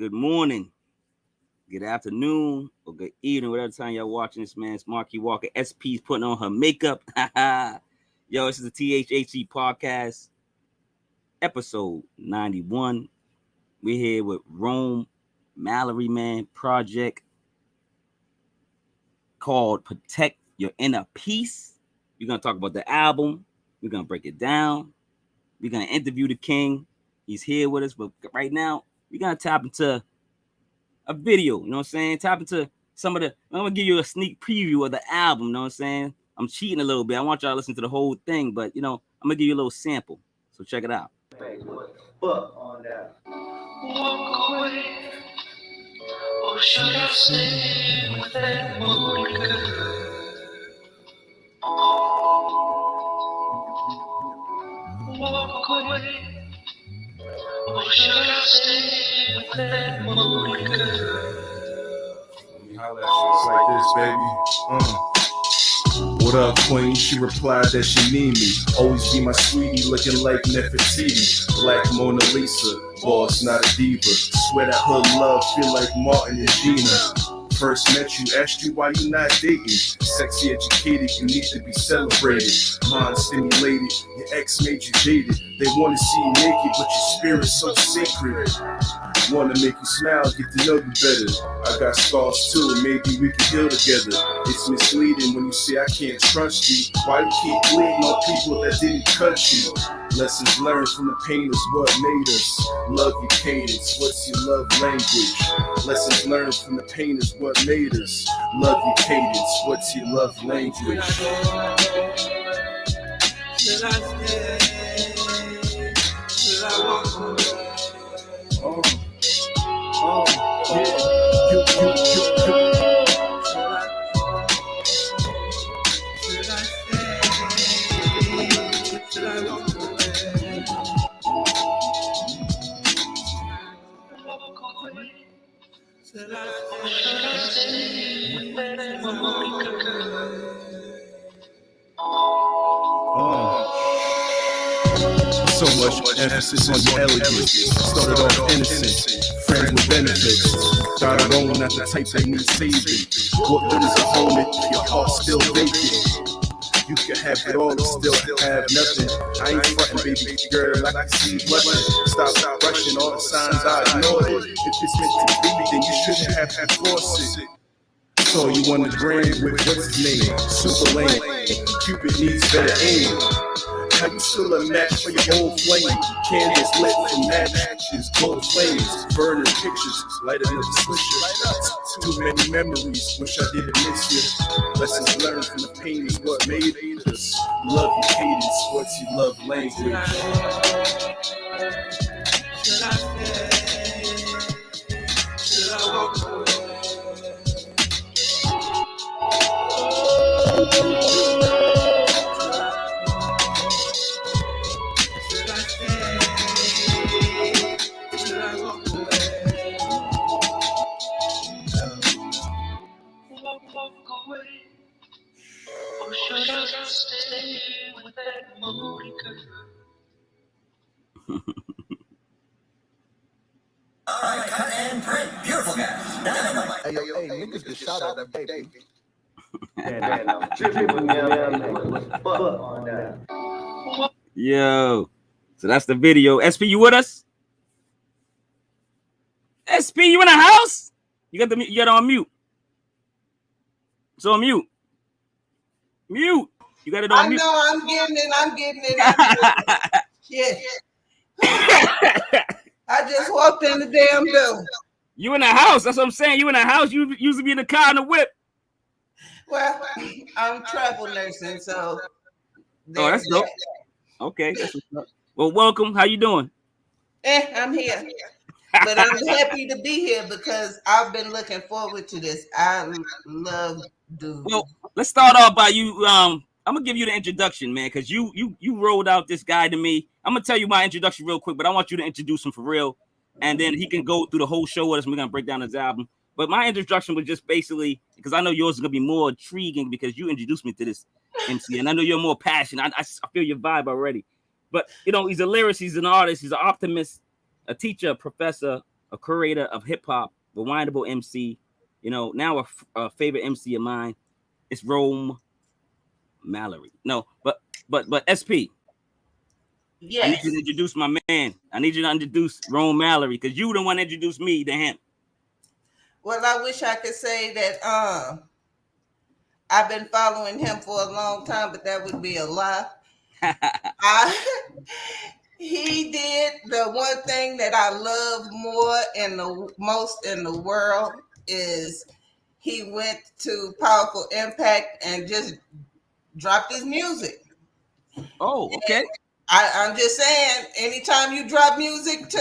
good morning, good afternoon, or good evening, whatever time y'all watching this, man. It's Marquis Walker. SP's putting on her makeup. Yo, this is the THHC podcast, episode 91. We're here with Rome Mallory, man, project called Protect Your Inner Peace. We're going to talk about the album. We're going to break it down. We're going to interview the king. He's here with us, but right now, we're going to tap into a video, you know what I'm saying? Tap into some of the, I'm going to give you a sneak preview of the album, you know what I'm saying? I'm cheating a little bit. I want y'all to listen to the whole thing, but, you know, I'm going to give you a little sample. So check it out. But on that. Walk away, or should I stay with that moody girl? Walk away, or should I stay with that moody girl? Just like this, baby. What up, queen? She replied that she need me. Always be my sweetie, looking like Nefertiti. Black Mona Lisa, boss, not a diva. Swear that her love feel like Martin and Gina. First met you, asked you why you not dating. Sexy, educated, you need to be celebrated. Mind stimulated, your ex made you jaded. They wanna see you naked, but your spirit's so sacred. Wanna make you smile, get to know you better. I got scars too, maybe we can heal together. It's misleading when you say I can't trust you. Why you keep bleeding on people that didn't cut you? Lessons learned from the pain is what made us. Love your cadence, what's your love language? Lessons learned from the pain is what made us. Love your cadence, what's your love language? Should I stay? Should I walk away? So much emphasis on your elegance. Started off innocent, friends with benefits. Got it on, not the type that needs saving. What good is a home if your heart's still vacant? You can have it all and still have nothing. I ain't frontin', baby girl, I can see blushing. Stop rushing, all the signs I ignored it. If it's meant to be, then you shouldn't have to force it. So you on the gram with what's his name? Super lame. Cupid needs better aim. How you still a match for your old flame? Candles lit from matches, gold flames, burning pictures, light another swisher. Too many memories, wish I didn't miss you. Lessons learned from the pain is what made us. Love your cadence, what's your love language? Should I stay? Should I walk away? Alright, cut and print. Beautiful guys. Dynamite. Hey, niggas just shot at that baby. Yo, so that's the video. SP, you with us? SP, you in the house? You got it on mute. It's on mute. Mute. You got it on mute. I know, I'm getting it. Yeah. I just walked in the damn door. You in the house. That's what I'm saying. You in the house. You usually be in the car and the whip. Well, I'm travel nursing, so. Oh, that's dope. Okay. That's what's up. Well, welcome. How you doing? I'm here. But I'm happy to be here because I've been looking forward to this. I love dude. Well, let's start off by you. I'm gonna give you the introduction, man, because you rolled out this guy to me. I'm gonna tell you my introduction real quick, but I want you to introduce him for real, and then he can go through the whole show with us. And we're gonna break down his album. But my introduction was just basically because I know yours is gonna be more intriguing because you introduced me to this MC, and I know you're more passionate. I feel your vibe already. But you know, he's a lyricist, he's an artist, he's an optimist, a teacher, a professor, a curator of hip hop, rewindable MC. You know, now a favorite MC of mine. It's Rome Mallory. No, but SP. I need you to Yes. introduce my man. I need you to introduce Rome Mallory because you the one that introduced me to him. Well, I wish I could say that I've been following him for a long time, but that would be a lie. He did the one thing that I love more and the most in the world is he went to Powaful IMPAK and just dropped his music. Oh, okay. I'm just saying, anytime you drop music to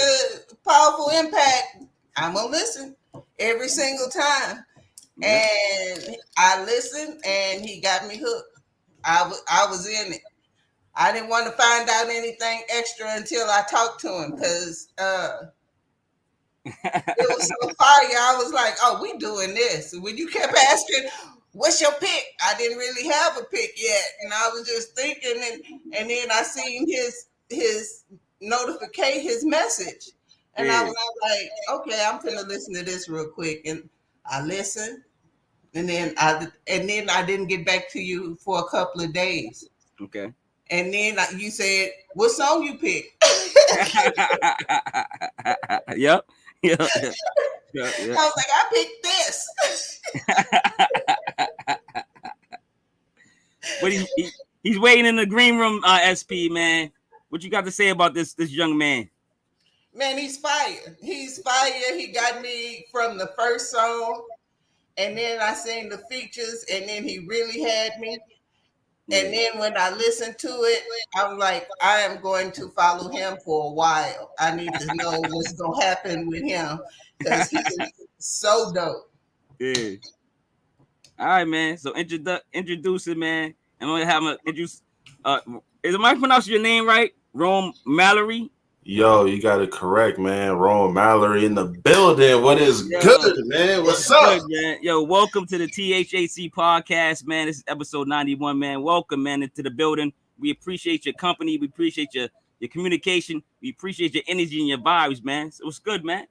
Powaful IMPAK, I'm gonna listen every single time. Yeah. And I listened, and he got me hooked. I was in it. I didn't want to find out anything extra until I talked to him because it was so fire. I was like, "Oh, we doing this." When you kept asking, "What's your pick?" I didn't really have a pick yet, and I was just thinking, and then I seen his notification, his message, and I was like, "Okay, I'm gonna listen to this real quick." And I listened, and then I didn't get back to you for a couple of days. Okay. And then you said, "What song you pick?" Yep. Yeah. I was like, "I picked this." But he's waiting in the green room, SP, man. What you got to say about this young man? Man, he's fire. He's fire. He got me from the first song, and then I seen the features, and then he really had me. And then when I listened to it, I'm like, I am going to follow him for a while. I need to know what's going to happen with him because he's so dope. Yeah. All right, man. So introduce it, man. I'm gonna have him introduce. Am I pronouncing your name right? Rome Mallory. Yo, you got it correct, man. Rome Mallory in the building. What is good, man? What's up? Good, man. Yo, welcome to the THHC podcast, man. This is episode 91, man. Welcome, man, into the building. We appreciate your company. We appreciate your communication. We appreciate your energy and your vibes, man. So what's good, man?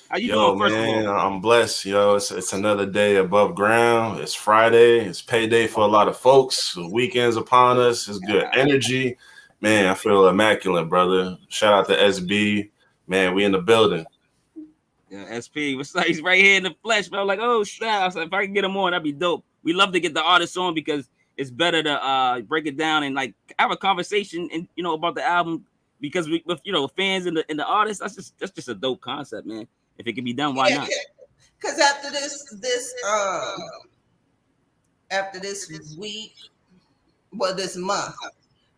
How you doing, first man, of all? I'm blessed, yo. It's another day above ground. It's Friday. It's payday for a lot of folks. The weekend's upon us. It's good energy. Man, I feel immaculate, brother. Shout out to SB. Man, we in the building. Yeah, SP. What's up? He's right here in the flesh, man. I'm like, oh, snap. I was like, if I can get him on, that'd be dope. We love to get the artists on because it's better to break it down and like have a conversation and about the album. Because with fans and the artists, that's just a dope concept, man. If it can be done, why not? Because after this week, this month,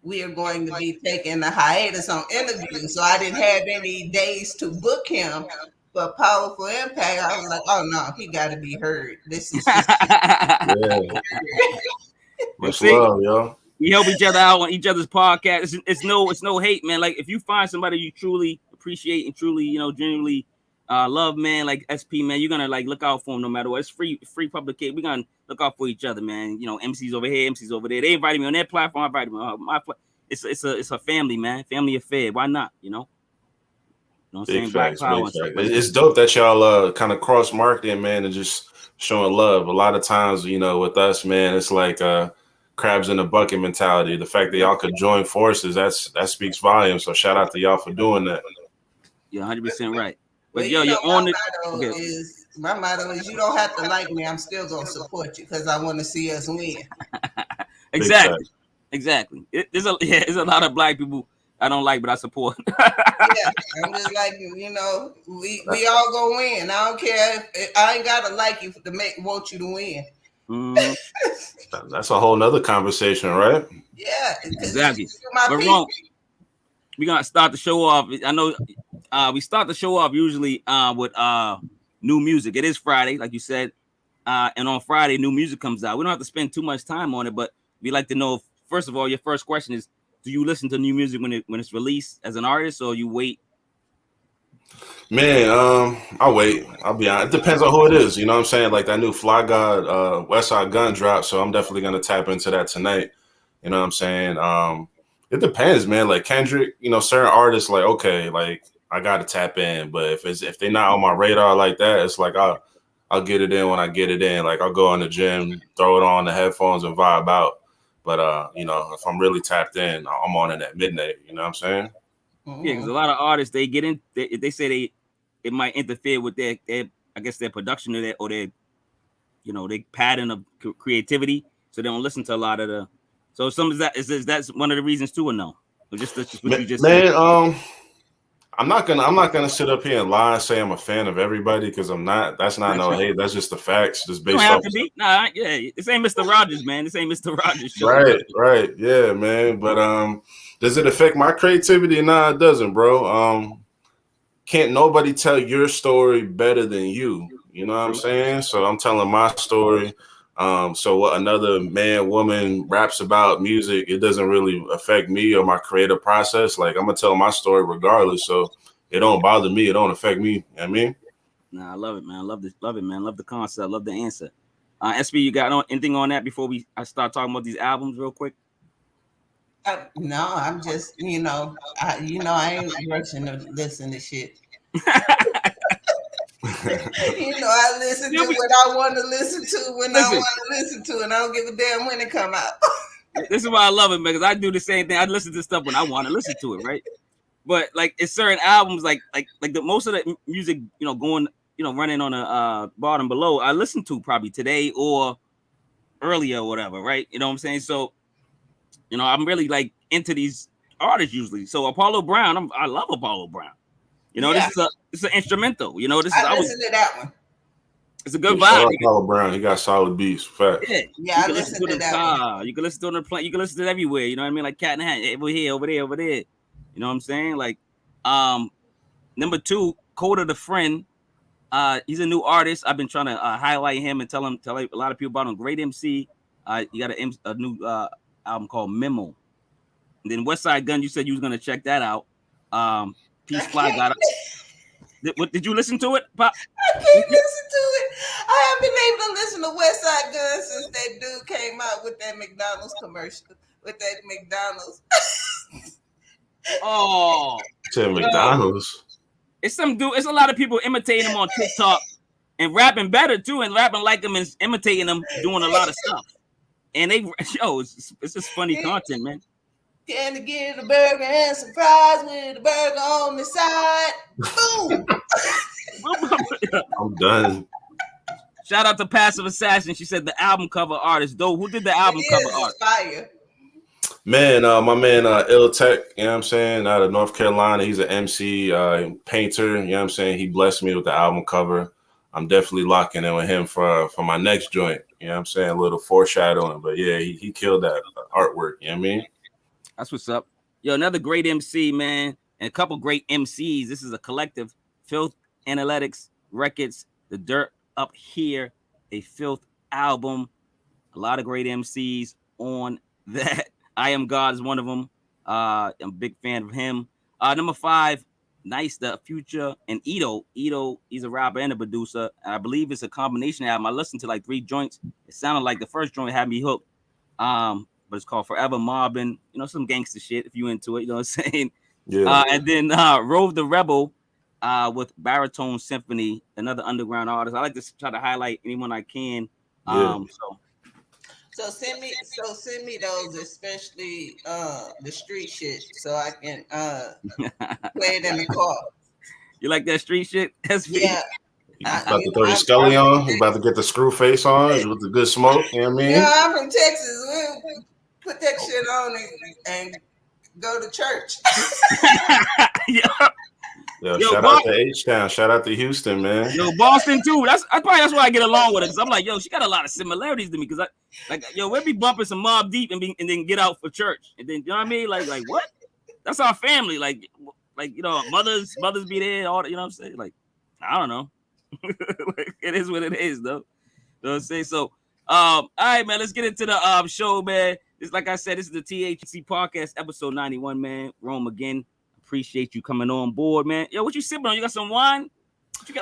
we are going to be taking a hiatus on interviews. So I didn't have any days to book him. But Powaful IMPAK, I was like, oh no, he got to be heard. This is just Much love, yo. We help each other out on each other's podcast. It's no hate, man. Like if you find somebody you truly appreciate and truly, genuinely love, man, like SP, man, you're gonna like look out for them no matter what. It's free publication. We're gonna look out for each other, man. MCs over here, MCs over there. They invited me on their platform. I invited me on my platform. It's a family, man. Family affair. Why not? You know what I'm saying? Black power. It's dope that y'all kind of cross marketing, man, and just showing love. A lot of times, with us, man, it's like crabs in a bucket mentality. The fact that y'all could join forces, that speaks volumes. So shout out to y'all for doing that. You're 100% right. But well, you're on it. My motto is you don't have to like me. I'm still gonna support you because I want to see us win. Exactly. There's a lot of black people I don't like, but I support. Yeah, I'm just like we all gonna win. I don't care if I ain't gotta like you to want you to win. Mm-hmm. That's a whole nother conversation, right? Yeah, exactly. But wrong. We're gonna start the show off. I know we start the show off usually with new music. It is Friday, like you said. And on Friday, new music comes out. We don't have to spend too much time on it, but we like to know if, first of all, your first question is, do you listen to new music when it's released as an artist, or you wait? Man, I'll wait. I'll be honest. It depends on who it is. You know what I'm saying? Like that new Fly God West Side Gun drop. So I'm definitely gonna tap into that tonight. You know what I'm saying? It depends, man. Like Kendrick, certain artists, like, okay, like I gotta tap in. But if they're not on my radar like that, it's like I'll get it in when I get it in. Like I'll go in the gym, throw it on the headphones and vibe out. But you know, if I'm really tapped in, I'm on it at midnight. You know what I'm saying? Yeah, because a lot of artists they get in, they say it might interfere with their I guess their production or their you know, their pattern of creativity, so they don't listen to a lot of the. So some is that's one of the reasons too, or no? Or just what you just said. I'm not gonna sit up here and lie and say I'm a fan of everybody because I'm not. That's not no hate. That's just the facts. Just based off. Nah, yeah. This ain't Mr. Rogers, man. This ain't Mr. Rogers show. Right. Yeah, man. But does it affect my creativity? Nah, it doesn't, bro. Can't nobody tell your story better than you. You know what I'm saying? So I'm telling my story. So what another man, woman raps about music, it doesn't really affect me or my creative process. Like I'm gonna tell my story regardless. So it don't bother me. It don't affect me. You know what I mean? Nah, I love it, man. I love this. Love it, man. Love the concept. Love the answer. SB, you got anything on that before I start talking about these albums real quick? No, I'm just, I ain't rushing to listen to shit. I listen to what I want to listen to when I want to listen to, and I don't give a damn when it come out. This is why I love it, man, because I do the same thing. I listen to stuff when I want to listen to it, right? But like it's certain albums, like the most of the music, going, running on a bottom below, I listen to probably today or earlier or whatever, right? You know what I'm saying? So, I'm really like into these artists usually. So Apollo Brown, I love Apollo Brown. This is an instrumental. I listen to that one. It's a good vibe. Apollo Brown, he got solid beats. Fact. Yeah, I listen to that one. You can listen to it on the plane. You can listen to it everywhere. You know what I mean? Like Cat in the Hat, over here, over there, over there. You know what I'm saying? Like, number 2, Coda the Friend. He's a new artist. I've been trying to highlight him and tell a lot of people about him. Great MC. You got a new album called Memo. And then West Side Gun, you said you was gonna check that out. Peace Fly got it. What did you listen to it, Pop? I can't listen to it. I haven't been able to listen to West Side Gun since that dude came out with that McDonald's commercial. With that McDonald's. Oh, to McDonald's. It's some dude. It's a lot of people imitating him on TikTok and rapping better too, and rapping like him and imitating him, doing a lot of stuff. And it's just funny content, man. Can to get a burger and some fries with a burger on the side. Boom. I'm done. Shout out to Passive Assassin. She said the album cover artist. Though, who did the album cover art? Fire. Man, my man Ill Tech, you know what I'm saying, out of North Carolina. He's an MC, painter, you know what I'm saying. He blessed me with the album cover. I'm definitely locking in with him for my next joint. You know what I'm saying? A little foreshadowing. But yeah, he killed that artwork, you know what I mean? That's what's up. Yo, another great MC, man, and a couple great MCs. This is a collective. Filth Analytics Records, The Dirt Up Here, a Filth album. A lot of great MCs on that. I Am God is one of them. I'm a big fan of him. Number 5, Nice, The Future, and Ito. Ito, he's a rapper and a producer. And I believe it's a combination album. I listened to like 3 joints. It sounded like the first joint had me hooked. But it's called Forever Mobbing. Some gangster shit if you into it. You know what I'm saying? Yeah. And then Rove the Rebel with Baritone Symphony, another underground artist. I like to try to highlight anyone I can. So send me those, especially the street shit, so I can play it in the car. You like that street shit? Yeah. You about to throw your Scully on? You about to get the screw face on with the good smoke? You know what I mean? Yeah, I'm from Texas. We'll put that shit on and go to church. Yo, shout out to H-Town. Shout out to Houston, man. Yo, Boston too. That's why I get along with it. Cause I'm like, yo, she got a lot of similarities to me. Cause we'll be bumping some Mobb Deep and then get out for church. And then, you know what I mean? Like what? That's our family. Like mothers be there. All that, you know what I'm saying? Like, I don't know. It is what it is, though. You know what I'm saying? So, all right, man. Let's get into the show, man. It's like I said, this is the THHC podcast, episode 91, man. Rome again. Appreciate you coming on board, man. Yo, what you sipping on? You got some wine?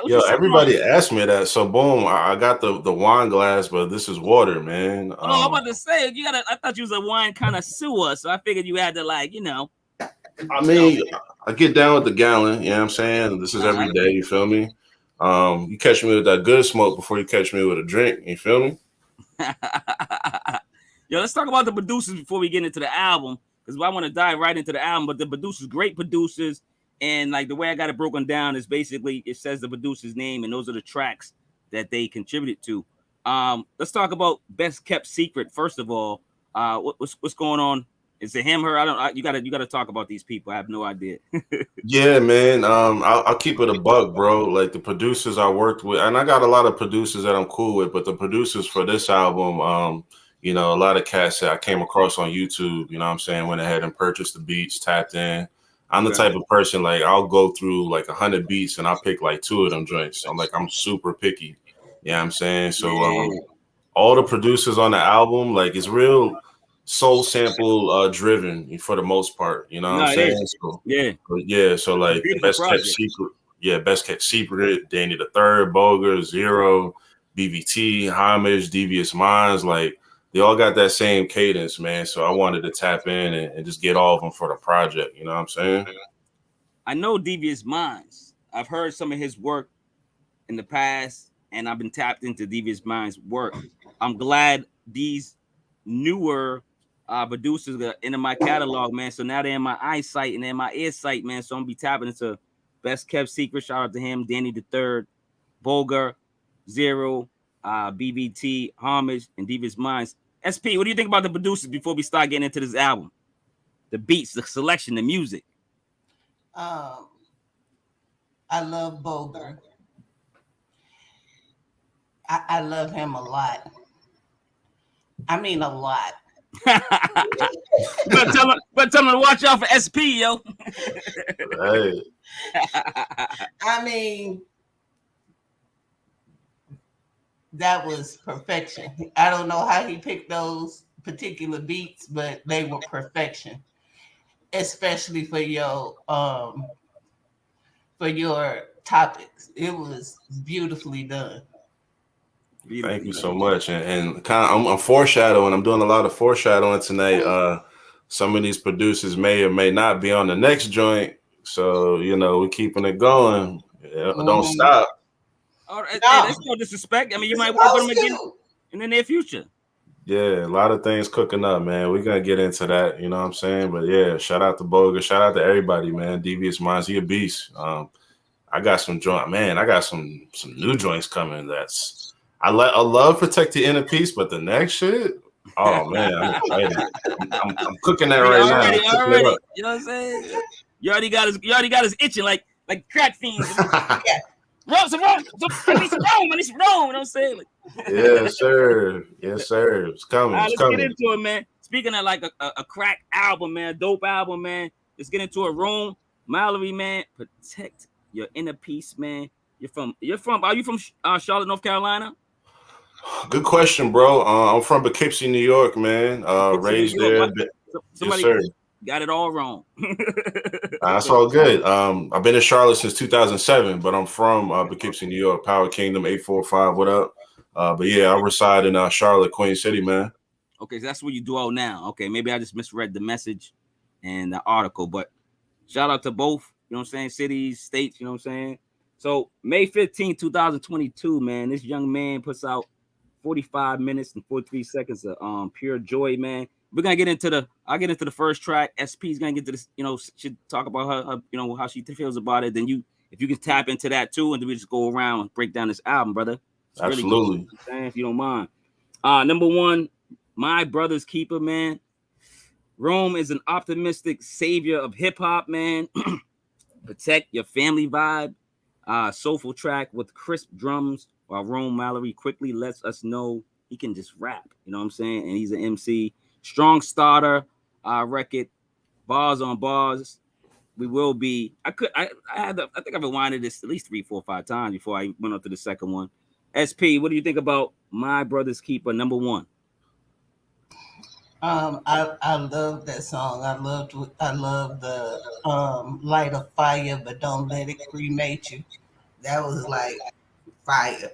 Yo, everybody asked me that. So boom, I got the wine glass, but this is water, man. I'm about to say I thought you was a wine connoisseur, so I figured you had to I mean, I get down with the gallon. You know what I'm saying? This is All every right. day. You feel me? You catch me with that good smoke before you catch me with a drink. You feel me? Yo, let's talk about the producers before we get into the album, because I want to dive right into the album. But the producers, great producers, and like the way I got it broken down is basically it says the producer's name, and those are the tracks that they contributed to. Let's talk about Best Kept Secret first of all. What's going on? Is it him, her? I don't. You gotta talk about these people. I have no idea. Yeah, man. I'll keep it a buck, bro. Like the producers I worked with, and I got a lot of producers that I'm cool with, but the producers for this album, you know, a lot of cats that I came across on YouTube, you know what I'm saying, went ahead and purchased the beats, tapped in. I'm the type of person, like, I'll go through like 100 beats and I'll pick like 2 of them joints. I'm super picky. You know what I'm saying? So all the producers on the album, like, it's real soul sample driven for the most part. You know what No, I'm it saying? is. So Yeah, so like the beautiful best kept project. secret, best kept secret, Danny the Third, Boger, Zero, BVT, Homage, Devious Minds, like they all got that same cadence, man. So I wanted to tap in and just get all of them for the project. You know what I'm saying? I know Devious Minds. I've heard some of his work in the past, and I've been tapped into Devious Minds' work. I'm glad these newer producers are into my catalog, man. So now they're in my eyesight and they're in my ear sight, man. So I'm gonna be tapping into Best Kept Secret. Shout out to him, Danny the Third, Boger, Zero, BBT, Homage, and Devious Minds. SP, what do you think about the producers before we start getting into this album? The beats, the selection, the music. I love Boger. I love him a lot. I mean, a lot. but tell him to watch out for SP, yo. Hey, I mean, that was perfection. I don't know how he picked those particular beats, but they were perfection, especially for your topics. It was beautifully done. thank you so much. And kind of, I'm foreshadowing. I'm doing a lot of foreshadowing tonight. Some of these producers may or may not be on the next joint. So, you know, we're keeping it going. Yeah, don't stop. All right, No. hey, that's no disrespect. I mean, you might work with them again in the near future. Yeah, a lot of things cooking up, man. We're gonna get into that, you know what I'm saying? But yeah, shout out to Boga, shout out to everybody, man. Devious Minds, he a beast. I got some joint, man. I got some new joints coming. I love Protect the Inner Peace, but the next shit, oh man, I'm excited. I'm cooking that right now. Already. You know what I'm saying? You already got his itching like crack fiends. Yeah. I need some Rome. You know what I'm saying? Like, Yes, sir. Yes, sir. It's coming. all right, It's let's coming. get into it, man. Speaking of like a crack album, man, dope album, man. Let's get into it. Rome Mallory, man. Protect your inner peace, man. Are you from Charlotte, North Carolina? Good question, bro. I'm from Poughkeepsie, New York, man. Raised there. Somebody yes, sir. got it all wrong. That's all good. I've been in Charlotte since 2007, but I'm from Poughkeepsie, New York. Power Kingdom 845. What up? But yeah, I reside in Charlotte, Queen City, man. Okay, so that's what you do out now. Okay, maybe I just misread the message and the article, but shout out to both, you know what I'm saying, cities, states, you know what I'm saying. So May 15th, 2022, man, this young man puts out 45 minutes and 43 seconds of pure joy, man. We're gonna get into I'll get into the first track. SP's gonna get to this, you know, should talk about her, you know, how she feels about it. Then if you can tap into that too, and then we just go around and break down this album, brother. It's Absolutely. Really good, if you don't mind. Number one, My Brother's Keeper, man. Rome is an optimistic savior of hip hop, man. Protect your family vibe. Soulful track with crisp drums, while Rome Mallory quickly lets us know he can just rap. You know what I'm saying? And he's an MC. Strong starter record. Bars on bars. We will be. I think I've rewinded this at least 3, 4, 5 times before I went on to the second one. SP, what do you think about My Brother's Keeper, number one? I love that song. I love the light a fire, but don't let it cremate you. That was like fire.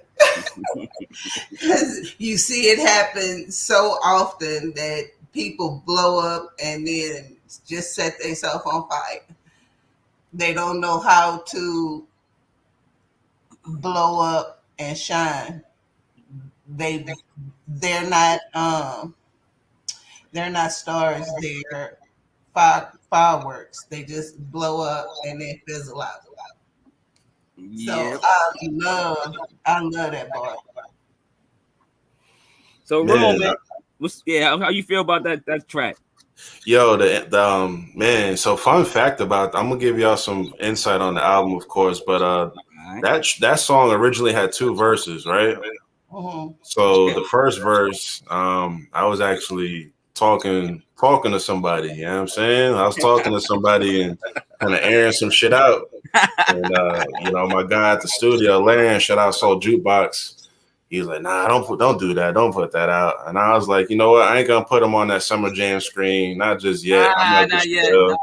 You see it happen so often that people blow up and then just set themselves on fire. They don't know how to blow up and shine. They're not stars. They're fireworks. They just blow up and then fizzle out. Yeah. So I love that boy. So Man, Rome, man, how you feel about that track? Yo, the man. So fun fact about I'm gonna give y'all some insight on the album, of course, but Right. that song originally had 2 verses, right? Mhm. So the first verse, I was actually talking to somebody. You know what I'm saying? I was talking to somebody and kind of airing some shit out. And my guy at the studio, Larrin, shout out Soul Jukebox. He was like, "Nah, don't do that. Don't put that out." And I was like, "You know what? I ain't gonna put him on that Summer Jam screen. Not just yet. I might Not just yet. chill."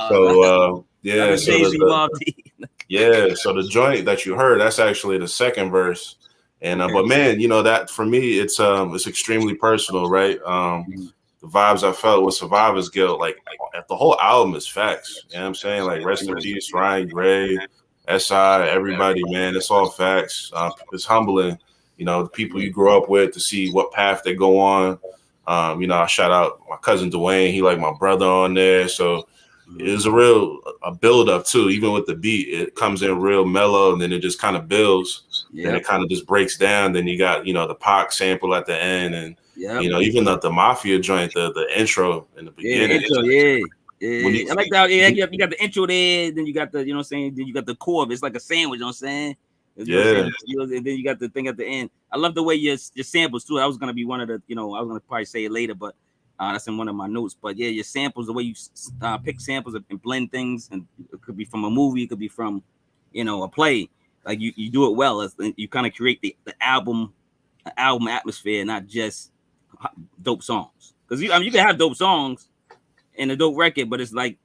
So yeah, That's so Jay-Z Mobb Deep. so the joint that you heard, that's actually the second verse. And Okay. but man, that for me, it's extremely personal, right? The vibes I felt with Survivor's Guilt, like the whole album is facts. You know what I'm saying? Like rest in peace, Ryan Gray, SI, everybody, man. It's all facts. It's humbling, the people you grew up with to see what path they go on. I shout out my cousin Dwayne. He like my brother on there. So it was a build up too. Even with the beat, it comes in real mellow, and then it just kind of builds. Then it kind of just breaks down. Then you got the Pac sample at the end, and even the Mafia joint, the intro in the beginning. I like that. Yeah, you got the intro there, then you got the, what I'm saying, then you got the core of it. It's like a sandwich, you know what I'm saying? And then you got the thing at the end. I love the way your samples too. That was gonna be one of the, I was gonna probably say it later, but that's in one of my notes. But yeah, your samples, the way you pick samples and blend things, and it could be from a movie, it could be from, a play. Like you do it well. You kind of create the album atmosphere, not just dope songs. Because you can have dope songs and a dope record, but it's like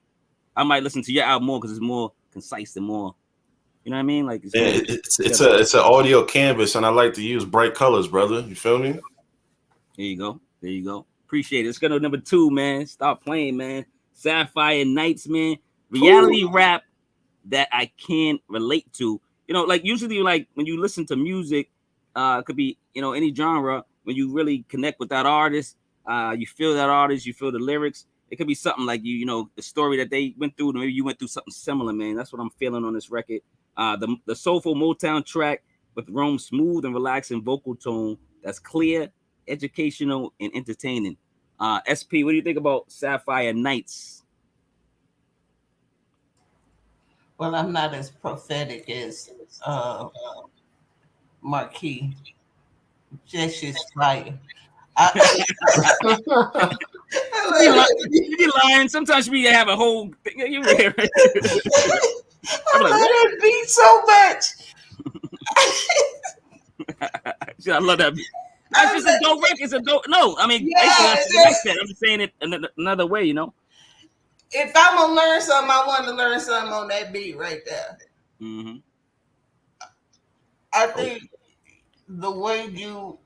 I might listen to your album more because it's more concise and more, you know what I mean? Like it's an audio canvas, and I like to use bright colors, brother. You feel me? There you go. Appreciate it. Let's go to number 2, man. Stop playing, man. Sapphire Knights, man. Reality rap that I can relate to. Like usually, like when you listen to music, it could be any genre. When you really connect with that artist, you feel that artist, you feel the lyrics. It could be something like the story that they went through. Maybe you went through something similar, man. That's what I'm feeling on this record. The soulful Motown track with Rome's smooth and relaxing vocal tone that's clear, educational, and entertaining. SP, what do you think about Sapphire Knights? Well, I'm not as prophetic as Marquis. Just his fire. You be lying. Sometimes you have a whole thing. You hear it. I love that beat so much. I love that beat. That's just a dope record. It's a dope. No, I mean, I'm just saying it another way, If I'm gonna learn something, I want to learn something on that beat right there. Mm-hmm. I think the way you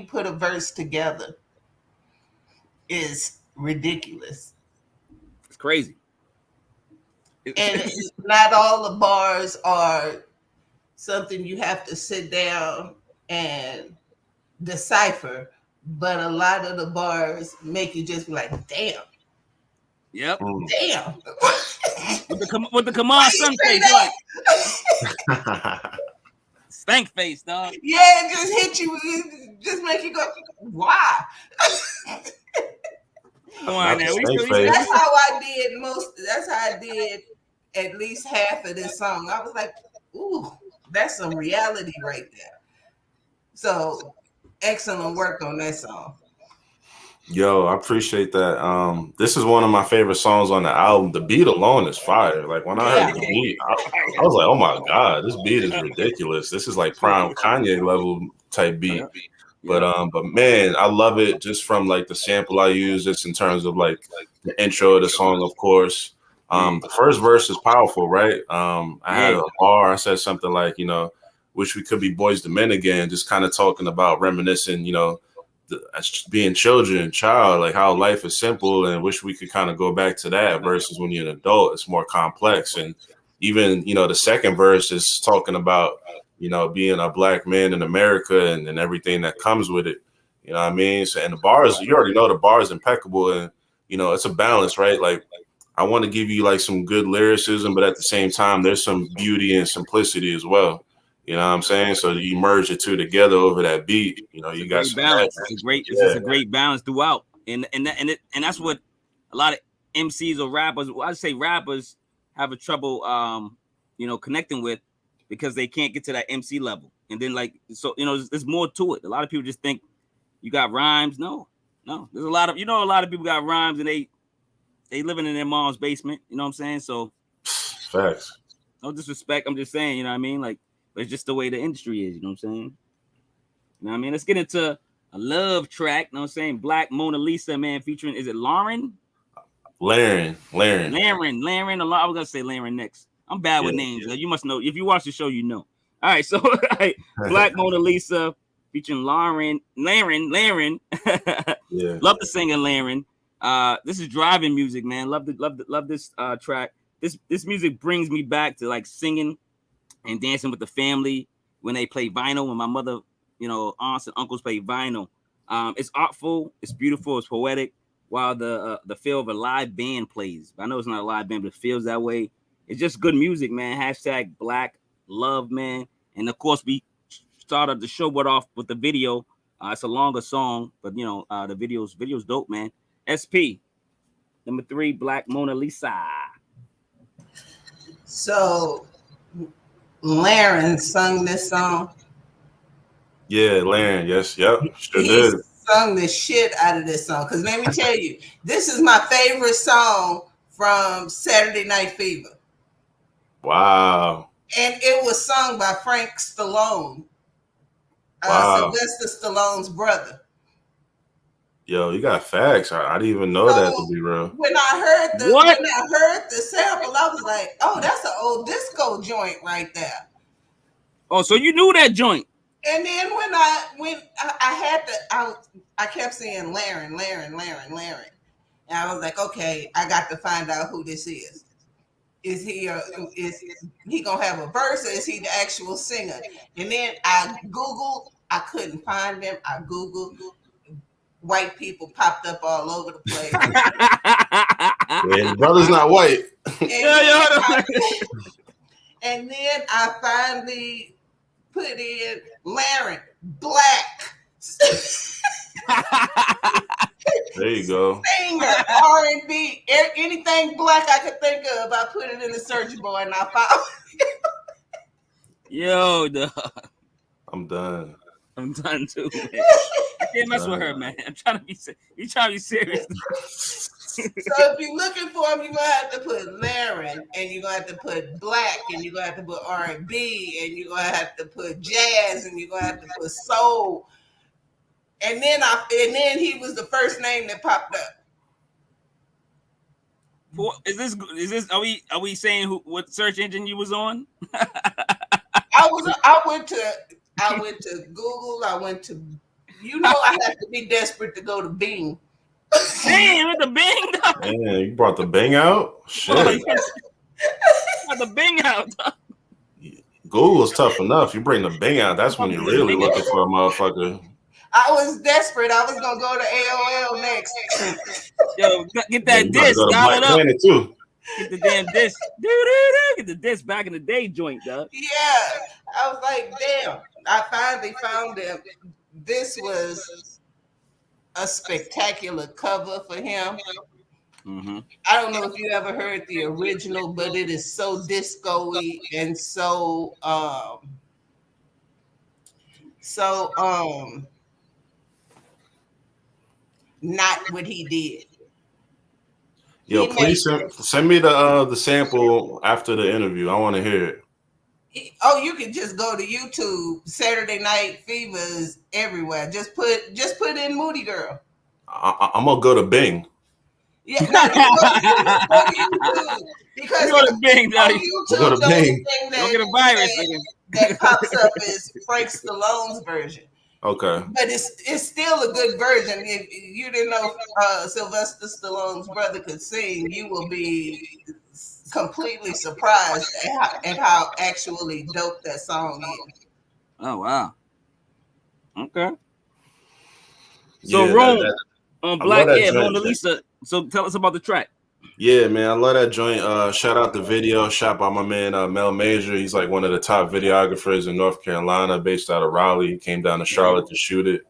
put a verse together is ridiculous. It's crazy. And not all the bars are something you have to sit down and decipher, but a lot of the bars make you just be like, damn. Yep. Damn. with the command sun face, like stank face, dog. Yeah, it just hit you. It just make you go, why? Come on, now. That's how I did at least half of this song. I was like, ooh, that's some reality right there. So excellent work on that song. Yo, I appreciate that. This is one of my favorite songs on the album. The beat alone is fire. Like when I heard the beat, I was like, oh my God, this beat is ridiculous. This is like prime Kanye level type beat. But man, I love it just from like the sample I use, just in terms of like the intro of the song, of course. The first verse is powerful, right? I had a bar, I said something like, wish we could be boys to men again, just kind of talking about reminiscing, as being child, like how life is simple, and wish we could kind of go back to that versus when you're an adult, it's more complex. And even, the second verse is talking about, being a black man in America and everything that comes with it. You know what I mean? So, and the bars, you already know the bar is impeccable, and, it's a balance, right? Like, I want to give you like some good lyricism, but at the same time, there's some beauty and simplicity as well. You know what I'm saying? So you merge the two together over that beat. You got some balance. It's just a great balance throughout, and that's what a lot of MCs or rappers, well, I'd say rappers, have a trouble, connecting with, because they can't get to that MC level. And then there's more to it. A lot of people just think you got rhymes. No, there's a lot of people got rhymes and they living in their mom's basement. You know what I'm saying? So facts. No disrespect. I'm just saying, you know what I mean? Like, but it's just the way the industry is. You know what I'm saying? You know what I mean? Let's get into a love track. You know what I'm saying? Black Mona Lisa, man, featuring, is it Larrin? Larrin. I was gonna say Larrin next. I'm bad with names. You must know. If you watch the show, you know. All right, so Black Mona Lisa featuring Larrin. Yeah. Love the singer Larrin. This is driving music, man. Love this track. This music brings me back to like singing and dancing with the family when they play vinyl. When my mother, aunts and uncles play vinyl. It's artful, it's beautiful, it's poetic. While the feel of a live band plays. I know it's not a live band, but it feels that way. It's just good music, man. Hashtag Black Love, man. And of course, we started the show off with the video. It's a longer song, but the video's dope, man. SP, number 3, Black Mona Lisa. So, Larrin sung this song. Yeah, Larrin. Yes, yep, sure He did. sung the shit out of this song. Because let me tell you, this is my favorite song from Saturday Night Fever. Wow. And it was sung by Frank Stallone, Sylvester Stallone's brother. Yo, you got facts. I didn't even know that, to be real. When I heard the sample, I was like, "Oh, that's an old disco joint right there." Oh, so you knew that joint? And then when I kept saying Larrin, and I was like, "Okay, I got to find out who this is. Is he gonna have a verse, or is he the actual singer?" And then I Googled, I couldn't find him. I Googled. White people popped up all over the place. Yeah, brother's not white. And then I finally put in Larrin, black. There you go. Singer, R&B, anything black I could think of, I put it in the search bar and I found it. Yo, dog. I'm done too, man. I can't mess with her, man. I'm trying to be serious. So if you're looking for him, you're gonna have to put Larrin, and you're gonna have to put black, and you're gonna have to put R&B, and you're gonna have to put jazz, and you're gonna have to put soul. And then he was the first name that popped up. Is this? Are we saying what search engine you was on? I went to Google. I have to be desperate to go to Bing. Damn, with the Bing. Man, you brought the Bing out? Shit. The Bing out. Google's tough enough. You bring the Bing out, that's when you're really looking for a motherfucker. I was desperate. I was gonna go to AOL next. Yo, get that disc. Dial it up. Too. Get the damn disc. Get the disc back in the day joint, dog. Yeah. I was like, damn. I finally found him. This was a spectacular cover for him. Mm-hmm. I don't know if you ever heard the original, but it is so disco-y and so not what he did. Yo, please send me the sample after the interview. I want to hear it. Oh, you can just go to YouTube. Saturday Night Fever is everywhere. Just put in Moody Girl. I'm gonna go to Bing. Yeah, no, go to YouTube. Because go to Bing, on YouTube, go to Bing. Don't get a virus. That pops up is Frank Stallone's version. Okay. But it's still a good version. If you didn't know Sylvester Stallone's brother could sing, you will be completely surprised at how actually dope that song is. Oh wow. Okay. So Yeah, Rome on I love Black, that yeah, joint. Mona Lisa. So tell us about the track. Yeah, man, I love that joint. Shout out the video shot by my man Mel Major. He's like one of the top videographers in North Carolina, based out of Raleigh. He came down to Charlotte to shoot it.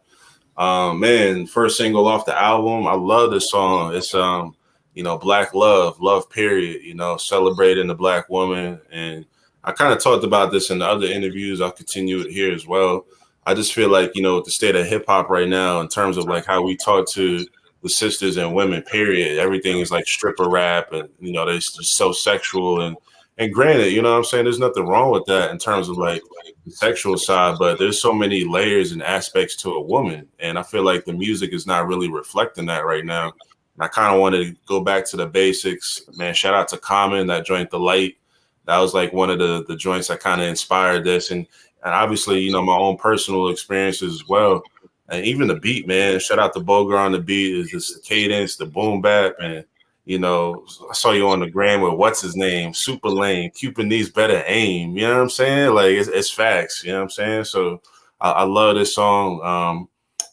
Man, first single off the album. I love this song. It's Black love period, celebrating the Black woman. And I kind of talked about this in the other interviews. I'll continue it here as well. I just feel like, with the state of hip hop right now, in terms of like how we talk to the sisters and women, period, everything is like stripper rap, and they're just so sexual. And granted, you know what I'm saying, there's nothing wrong with that in terms of like the sexual side, but there's so many layers and aspects to a woman, and I feel like the music is not really reflecting that right now. And I kind of wanted to go back to the basics, man. Shout out to Common, that joint, The Light. That was like one of the joints that kind of inspired this, and obviously, my own personal experiences as well. And even the beat, man. Shout out to Bogar on the beat. Is just the cadence, the boom bap, and I saw you on the gram with what's his name, Super Lane. Cupid needs better aim. You know what I'm saying? Like it's facts. You know what I'm saying? So I love this song.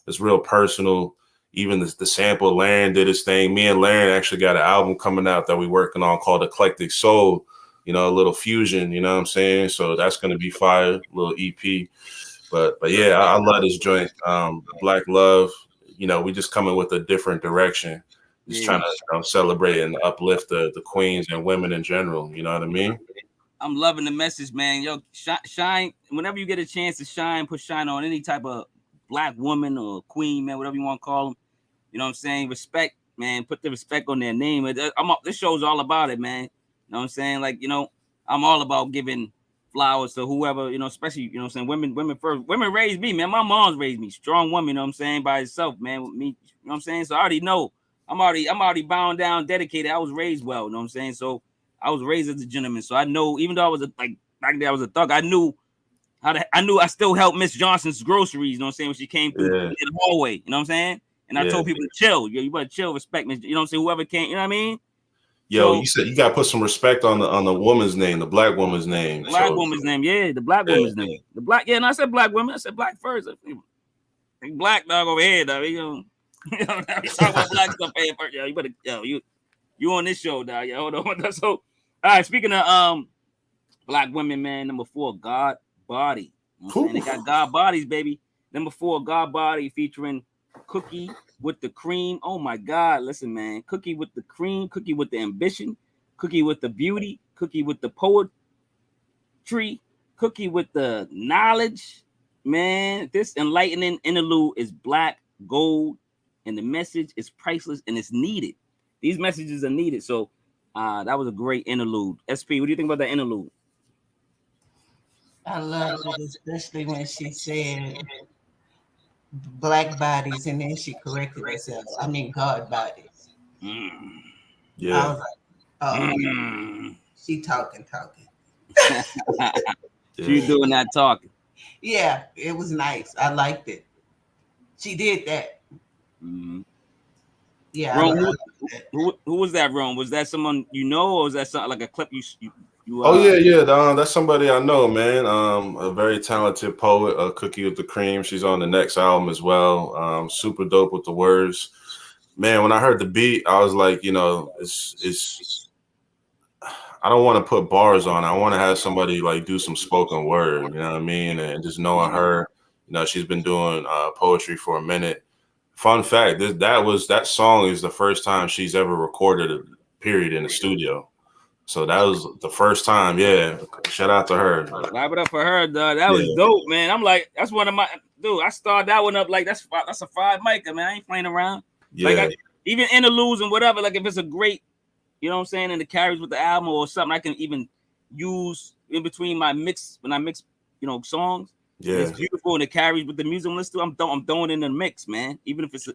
It's real personal. Even the sample, Larrin did his thing. Me and Larrin actually got an album coming out that we're working on called Eclectic Soul. A little fusion. You know what I'm saying? So that's gonna be fire. Little EP. But yeah, I love this joint. Black love. We just coming with a different direction. Just trying to celebrate and uplift the queens and women in general. You know what I mean? I'm loving the message, man. Yo, shine. Whenever you get a chance to shine, put shine on any type of Black woman or queen, man, whatever you want to call them. You know what I'm saying? Respect, man. Put the respect on their name. This show's all about it, man. You know what I'm saying? Like, I'm all about giving flowers to whoever, especially, what I'm saying, women first. Women raised me, man. My mom's raised me. Strong woman, you know what I'm saying, by herself, man, with me. You know what I'm saying? So I already know. I'm already bound down, dedicated. I was raised well, you know what I'm saying? So I was raised as a gentleman. So I know, even though I was back then I was a thug, I knew I still helped Miss Johnson's groceries, you know what I'm saying, when she came through the hallway, you know what I'm saying? And I told people to chill. Yo, you better chill, respect me. You know what I'm saying? Whoever came, you know what I mean? Yo, you said you gotta put some respect on the woman's name, the Black woman's name. Woman's name, yeah, the Black woman's name. The Black, and I said Black women. I said Black first. Black dog over here, dog. We talk about Black stuff here first. Yo, you better, you on this show, dog. Yeah, hold on. So, all right. Speaking of Black women, man. Number 4, God Body. You know what I'm saying? They got God Bodies, baby. Number 4, God Body, featuring Cookie with the Cream. Oh my God! Listen, man. Cookie with the cream. Cookie with the ambition. Cookie with the beauty. Cookie with the poetry. Cookie with the knowledge. Man, this enlightening interlude is black gold, and the message is priceless and it's needed. These messages are needed. So that was a great interlude. SP, what do you think about that interlude? I loved it, especially when she said Black bodies, and then she corrected herself. I mean, God bodies. Yeah. I was like, oh, she talking. She's doing that talking. Yeah, it was nice. I liked it. She did that. Mm-hmm. Yeah. Rome, who was that, Rome? Was that someone you know, or was that something like a clip you Oh yeah. That's somebody I know, man. A very talented poet, Cookie with the Cream. She's on the next album as well. Super dope with the words. Man, when I heard the beat, I was like, it's I don't want to put bars on it. I want to have somebody like do some spoken word, you know what I mean? And just knowing her, she's been doing poetry for a minute. Fun fact, that song is the first time she's ever recorded a period in the studio. So that was the first time. Yeah. Shout out to her. Clap it up for her, dog. That was dope, man. I'm like, that's one of my I started that one up like that's a 5 mic, man. I ain't playing around. Yeah. Like even interludes and whatever, like if it's a great, you know what I'm saying, and it carries with the album or something, I can even use in between my mix when I mix, songs. Yeah, it's beautiful and it carries with the music I'm listening to. I'm throwing in the mix, man. Even if it's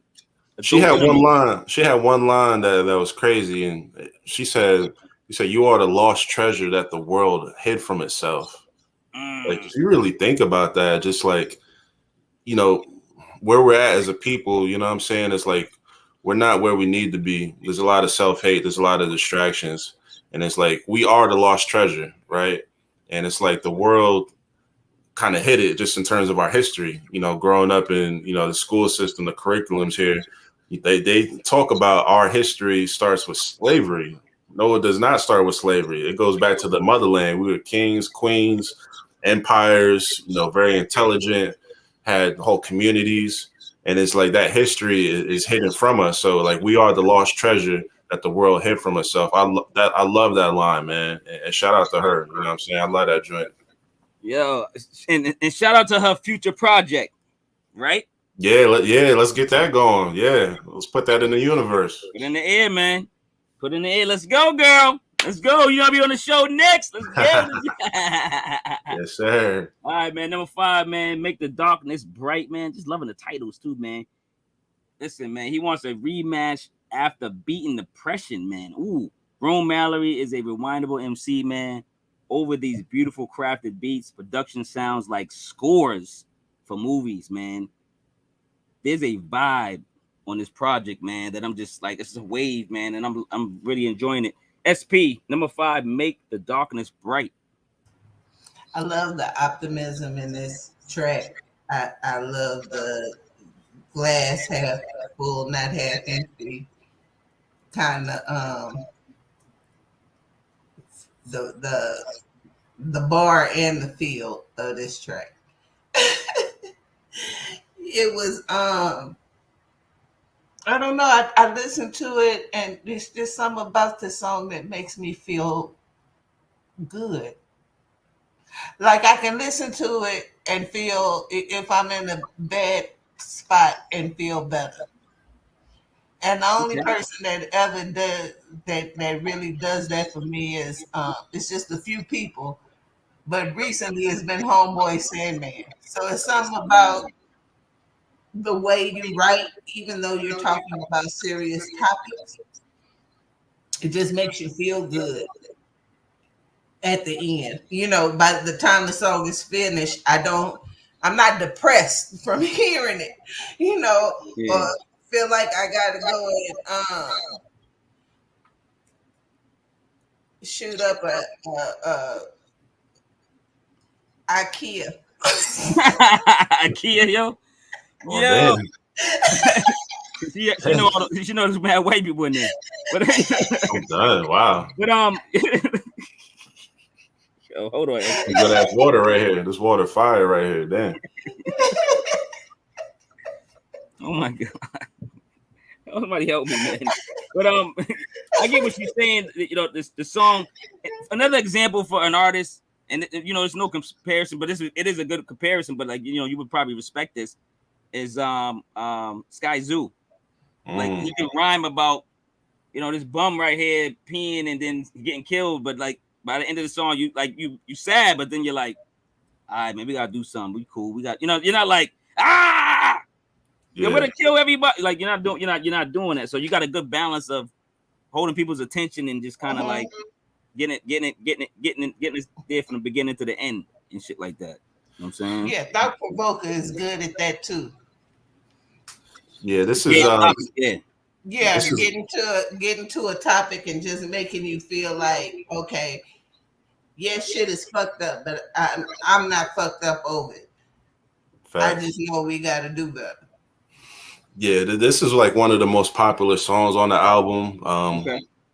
she had one line. She had one line that was crazy, and she said, "You are the lost treasure that the world hid from itself." Like if you really think about that, just like where we're at as a people, you know what I'm saying? It's like we're not where we need to be. There's a lot of self-hate, there's a lot of distractions, and it's like we are the lost treasure, right? And it's like the world kind of hit it just in terms of our history, you know, growing up in, you know, the school system, the curriculums here, they talk about our history starts with slavery. No, it does not start with slavery. It goes back to the motherland. We were kings, queens, empires, you know, very intelligent, had whole communities. And it's like that history is hidden from us. So like we are the lost treasure that the world hid from itself. I love that line, man. And shout out to her. You know what I'm saying? I love that joint. Yo, and shout out to her future project, right? Yeah, let's get that going. Yeah, let's put that in the universe. Put it in the air, man. Put it in the air. Let's go, girl. Let's go. You gonna be on the show next. Let's get it. Yes, sir. All right, man. Number 5, man. Make the darkness bright, man. Just loving the titles too, man. Listen, man. He wants a rematch after beating depression, man. Ooh, Rome Mallory is a rewindable MC, man. Over these beautiful crafted beats, production sounds like scores for movies, man. There's a vibe on this project, man, that I'm just like, it's a wave, man, and I'm really enjoying it. SP, number 5, make the darkness bright. I love the optimism in this track. I love the glass half full, not half empty kind of the bar and the feel of this track. It was I don't know, I listened to it and there's just something about this song that makes me feel good. Like I can listen to it and feel if I'm in a bad spot and feel better. And the only person that ever does that really does that for me is it's just a few people, but recently it's been Homeboy Sandman. So it's something about the way you write, even though you're talking about serious topics, it just makes you feel good at the end. You know, by the time the song is finished, I'm not depressed from hearing it, you know, or feel like I gotta go and shoot up a IKEA. IKEA, yo. Oh, She know there's mad white people in there. But I'm done. Wow. But yo, hold on. You got that water right here. This water fire right here. Damn. Oh my god. Somebody help me, man. But I get what you're saying. You know, the song. Another example for an artist, and you know, there's no comparison, but it is a good comparison. But like, you know, you would probably respect this. Is Sky Zoo. Like he can rhyme about, you know, this bum right here peeing and then getting killed, but like by the end of the song, you sad, but then you're like, all right, man, we gotta do something. We cool. We got, you know, you're not like you're gonna kill everybody. Like you're not doing that. So you got a good balance of holding people's attention and just kind of like getting it there from the beginning to the end and shit like that. You know what I'm saying? Yeah, Thought Provoker is good at that too. Yeah, this is getting to a topic and just making you feel like, okay, yeah, shit is fucked up, but I'm not fucked up over it. Fact. I just know we got to do better. Yeah, this is like one of the most popular songs on the album.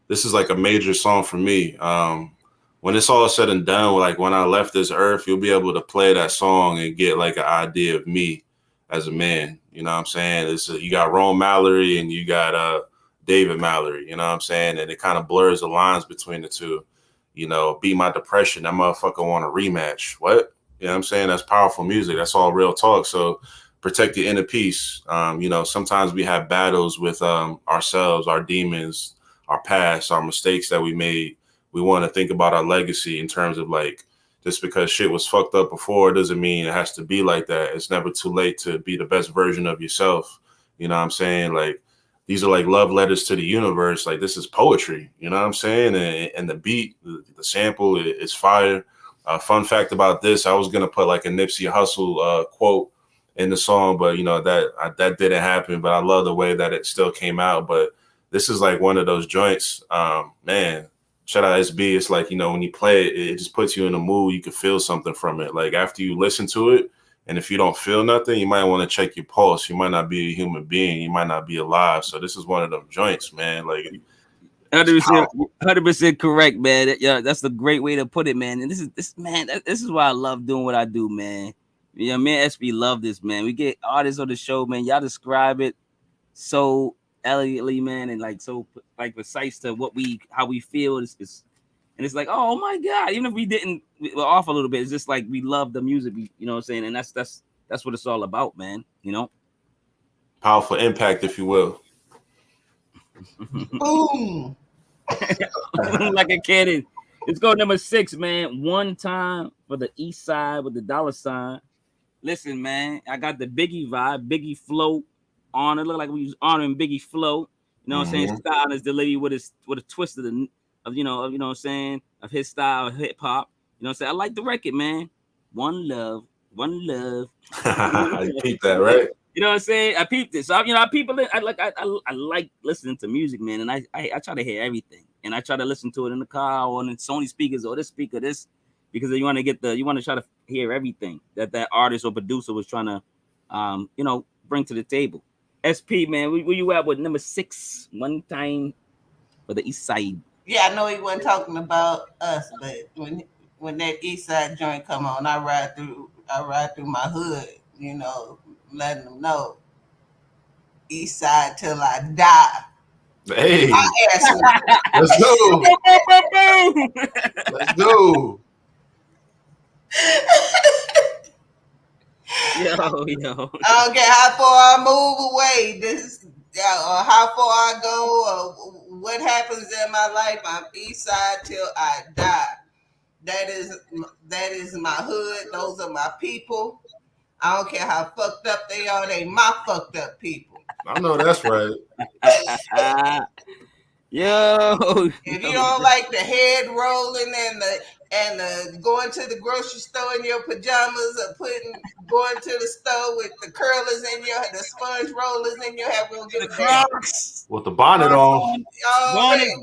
This is like a major song for me. When it's all said and done, like when I left this earth, you'll be able to play that song and get like an idea of me as a man. You know what I'm saying? You got Rome Mallory and you got David Mallory, you know what I'm saying? And it kind of blurs the lines between the two. You know, Beat My Depression, that motherfucker want a rematch. What? You know what I'm saying? That's powerful music. That's all real talk. So protect your inner peace. You know, sometimes we have battles with ourselves, our demons, our past, our mistakes that we made. We want to think about our legacy in terms of like, just because shit was fucked up before doesn't mean it has to be like that. It's never too late to be the best version of yourself. You know what I'm saying? Like, these are like love letters to the universe. Like, this is poetry. You know what I'm saying? And the beat, the sample is fire. Fun fact about this, I was going to put like a Nipsey Hussle quote in the song, but that didn't happen. But I love the way that it still came out. But this is like one of those joints, man. Shout out SB. It's like, when you play it, it just puts you in a mood. You can feel something from it. Like after you listen to it, and if you don't feel nothing, you might want to check your pulse. You might not be a human being. You might not be alive. So this is one of them joints, man. Like 100% correct, man. Yeah, that's a great way to put it, man. And this is why I love doing what I do, man. Yeah, me and SB love this, man. We get artists on the show, man. Y'all describe it so elegantly, man, and like so like precise to how we feel. And it's like, oh my God, even if we're off a little bit, it's just like we love the music, you know what I'm saying? And that's what it's all about, man. Powerful impact, if you will. Boom. Like a cannon. Let's go number 6, man. One time for the East Side with the $. Listen, man, I got the Biggie vibe, Biggie flow on it. Look like we was honoring Biggie flow. You know what I'm saying? Style is the lady with a twist of you know what I'm saying, of his style of hip hop. You know what I'm saying? I like the record, man. One love. You peeped that, right? You know what I'm saying? I peeped it. So I like listening to music, man, and I try to hear everything, and I try to listen to it in the car or on Sony speakers or this speaker, because you want to try to hear everything that artist or producer was trying to bring to the table. SP, man, where you at with number 6? One time for the East Side. Yeah, I know he wasn't talking about us, but when that East Side joint come on, I ride through my hood, letting them know East Side till I die. Hey, let's go. Let's go. Yo. I don't care how far I move away, or how far I go, or what happens in my life. I'm East Side till I die. That is my hood. Those are my people. I don't care how fucked up they are. They my fucked up people. I know that's right. Yo. If you don't like the head rolling and the going to the grocery store in your pajamas, or going to the store with the curlers in the sponge rollers in your hair, we'll get the Crocs with the bonnet on.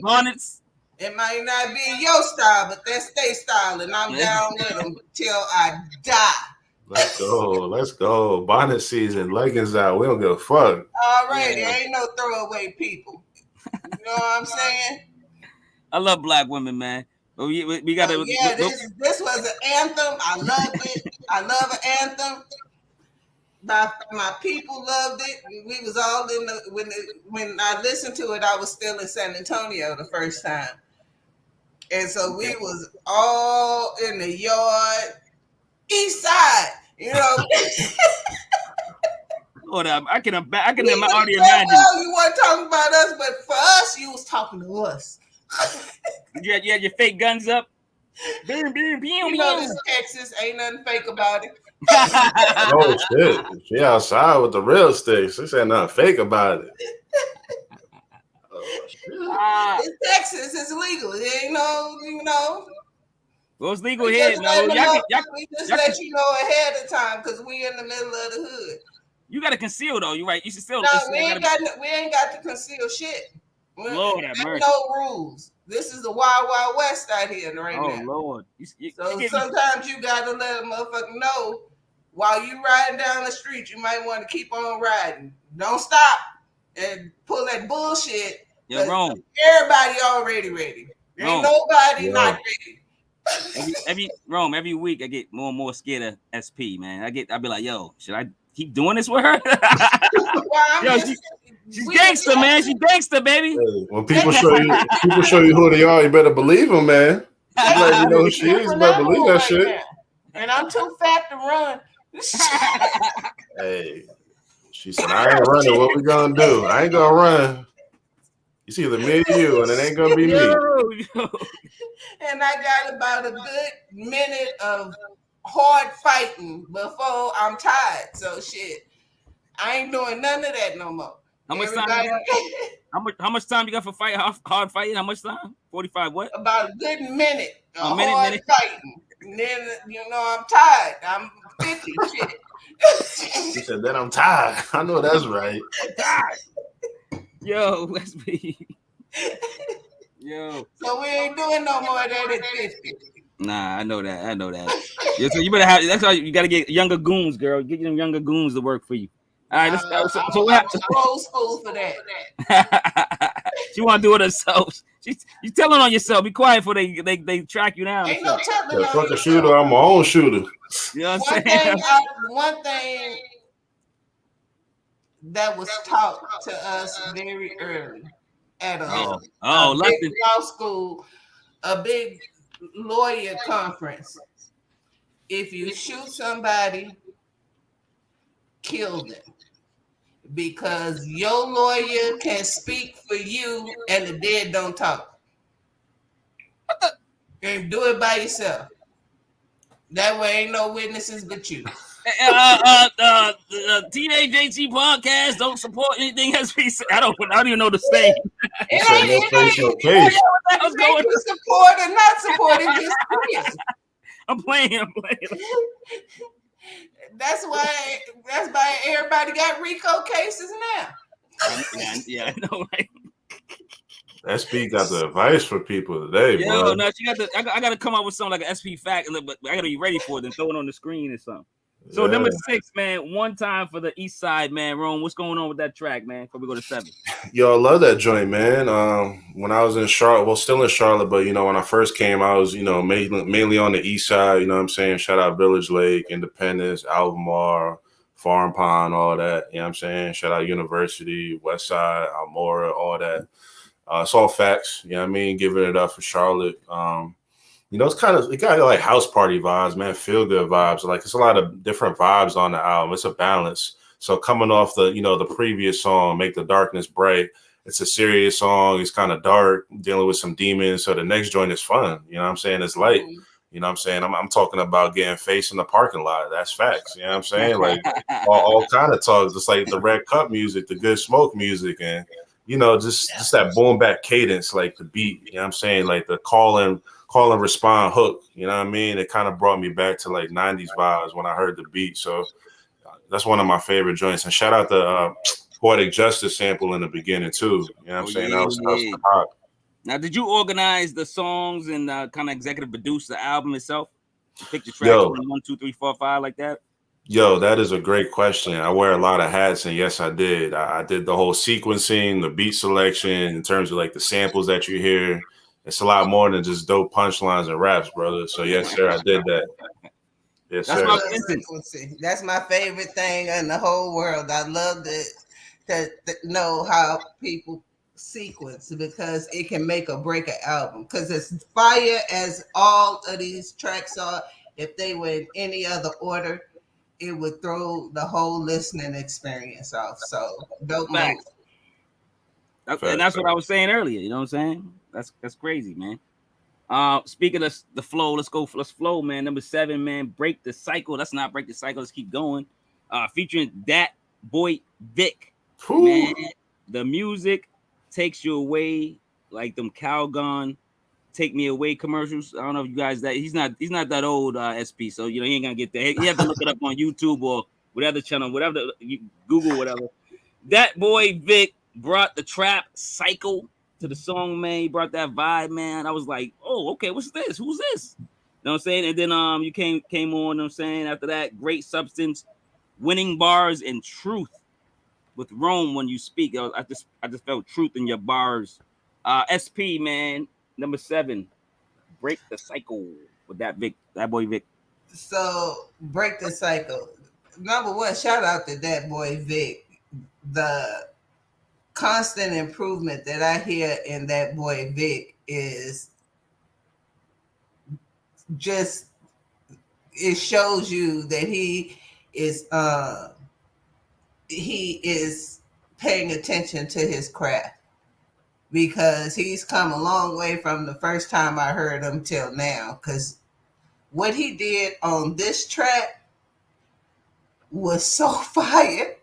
Bonnets. It might not be your style, but that's their style, and I'm down with them till I die. Let's go. Bonnet season, leggings out. We don't give a fuck. All right, there ain't no throwaway people. You know what I'm saying? I love black women, man. But we got to. This was an anthem. I loved it. I love an anthem. My people loved it. We was all when I listened to it, I was still in San Antonio the first time. And so we was all in the yard, East Side, Hold up, I can already imagine. Well, you weren't talking about us, but for us, you was talking to us. You had your fake guns up. This Texas, ain't nothing fake about it. Oh shit! She outside with the real sticks. She said nothing fake about it. It's Texas. It's legal. It ain't no. Well, it's legal here. We just let you know ahead of time because we in the middle of the hood. You got to conceal though. You're right. You should still. No, we ain't got to conceal shit. Lord have mercy. No rules. This is the Wild Wild West out here right now. Oh Lord. So sometimes you got to let a motherfucker know while you riding down the street, you might want to keep on riding. Don't stop and pull that bullshit. You're wrong. Everybody already ready. There ain't nobody not ready. Every week I get more and more scared of SP, man. I be like, yo, should I keep doing this with her? She's gangster, man. She's gangster, baby. Hey, when people show you who they are, you better believe them, man. You let you know who she is. You better believe that shit. Now. And I'm too fat to run. Hey, she said, I ain't running. What we gonna do? I ain't gonna run. It's either me or you, and it ain't gonna be me. And I got about a good minute of hard fighting before I'm tired. So shit, I ain't doing none of that no more. How much time? How much time you got for hard fighting? How much time? 45 what? About a good minute of minute. fighting. And then I'm tired. I'm 50 shit. He said, then I'm tired. I know that's right. Yo, let's be. Yo. So we ain't doing no more of that at 50. Nah, I know that. Yeah, so you better have. That's why you got to get younger goons, girl. Get them younger goons to work for you. All right, so what happened? I'm old school for that. She want to do it herself. You telling on yourself. Be quiet before they track you down. Ain't no telling Yeah, on fuck a yourself. shooter. I'm my own shooter. You know what I'm saying? One thing that was taught to us very early at a big law school, a big lawyer conference. If you shoot somebody, kill them. Because your lawyer can speak for you and the dead don't talk. And do it by yourself. That way ain't no witnesses but you. THHC podcast don't support anything as we say. I don't even know the same. It ain't support or not support. It just is. I'm playing. That's why everybody got RICO cases now. Yeah, I know, right? SP got the advice for people today, bro. No, I got to come up with something like an SP fact, but I got to be ready for it and throw it on the screen or something. So number 6, man, one time for the East Side, man. Rome, what's going on with that track, man? Before we go to 7. Yo, I love that joint, man. When I was in Charlotte, well, still in Charlotte, but when I first came, I was mainly on the East Side. You know what I'm saying? Shout out Village Lake, Independence, Albemarle, Farm Pond, all that. You know what I'm saying? Shout out University, West Side, Almora, all that. It's all facts. You know what I mean? Giving it up for Charlotte. It got like house party vibes, man, feel good vibes. Like it's a lot of different vibes on the album. It's a balance. So coming off the previous song, Make the Darkness Bright, it's a serious song. It's kind of dark, dealing with some demons. So the next joint is fun. You know what I'm saying? It's light. You know what I'm saying? I'm talking about getting faced in the parking lot. That's facts. You know what I'm saying? Like all kind of talks. It's like the Red Cup music, the Good Smoke music, and just that boom back cadence, like the beat. You know what I'm saying? Like the call and respond hook. You know what I mean? It kind of brought me back to like 90s vibes when I heard the beat. So that's one of my favorite joints. And shout out the Poetic Justice sample in the beginning too. You know what I'm saying? That was hot. Now, did you organize the songs and kind of executive produce the album itself? You pick the tracks 1, 2, 3, 4, 5 like that? Yo, that is a great question. I wear a lot of hats, and yes, I did. I did the whole sequencing, the beat selection, in terms of like the samples that you hear. It's a lot more than just dope punchlines and raps, brother. So yes, sir, I did that. Yes, sir. That's my favorite thing in the whole world. I love to know how people sequence because it can make or break an album. Because as fire as all of these tracks are, if they were in any other order, it would throw the whole listening experience off. So dope move. And that's what I was saying earlier. You know what I'm saying? That's crazy, man. Speaking of the flow, let's flow, man. Number 7, man, Break the Cycle. Let's not break the cycle. Let's keep going. Featuring Dat Boi Vic. Man, the music takes you away like them Calgon Take Me Away commercials. I don't know if you guys he's not that old SP, so he ain't gonna get that. You have to look it up on YouTube or whatever channel, you Google whatever. Dat Boi Vic brought the trap cycle to the song, man. He brought that vibe, man. I was like, oh, okay, what's this? Who's this? You know what I'm saying? And then you came on, you know what I'm saying? After that, Great Substance, Winning Bars, and Truth with Rome when you speak. I just felt truth in your bars. SP, man, number 7, Break the Cycle with Dat Boi Vic. So Break the Cycle. Number 1, shout out to Dat Boi Vic. The constant improvement that I hear in Dat Boi Vic is just, it shows you that he is paying attention to his craft, because he's come a long way from the first time I heard him till now. Because what he did on this track was so fire.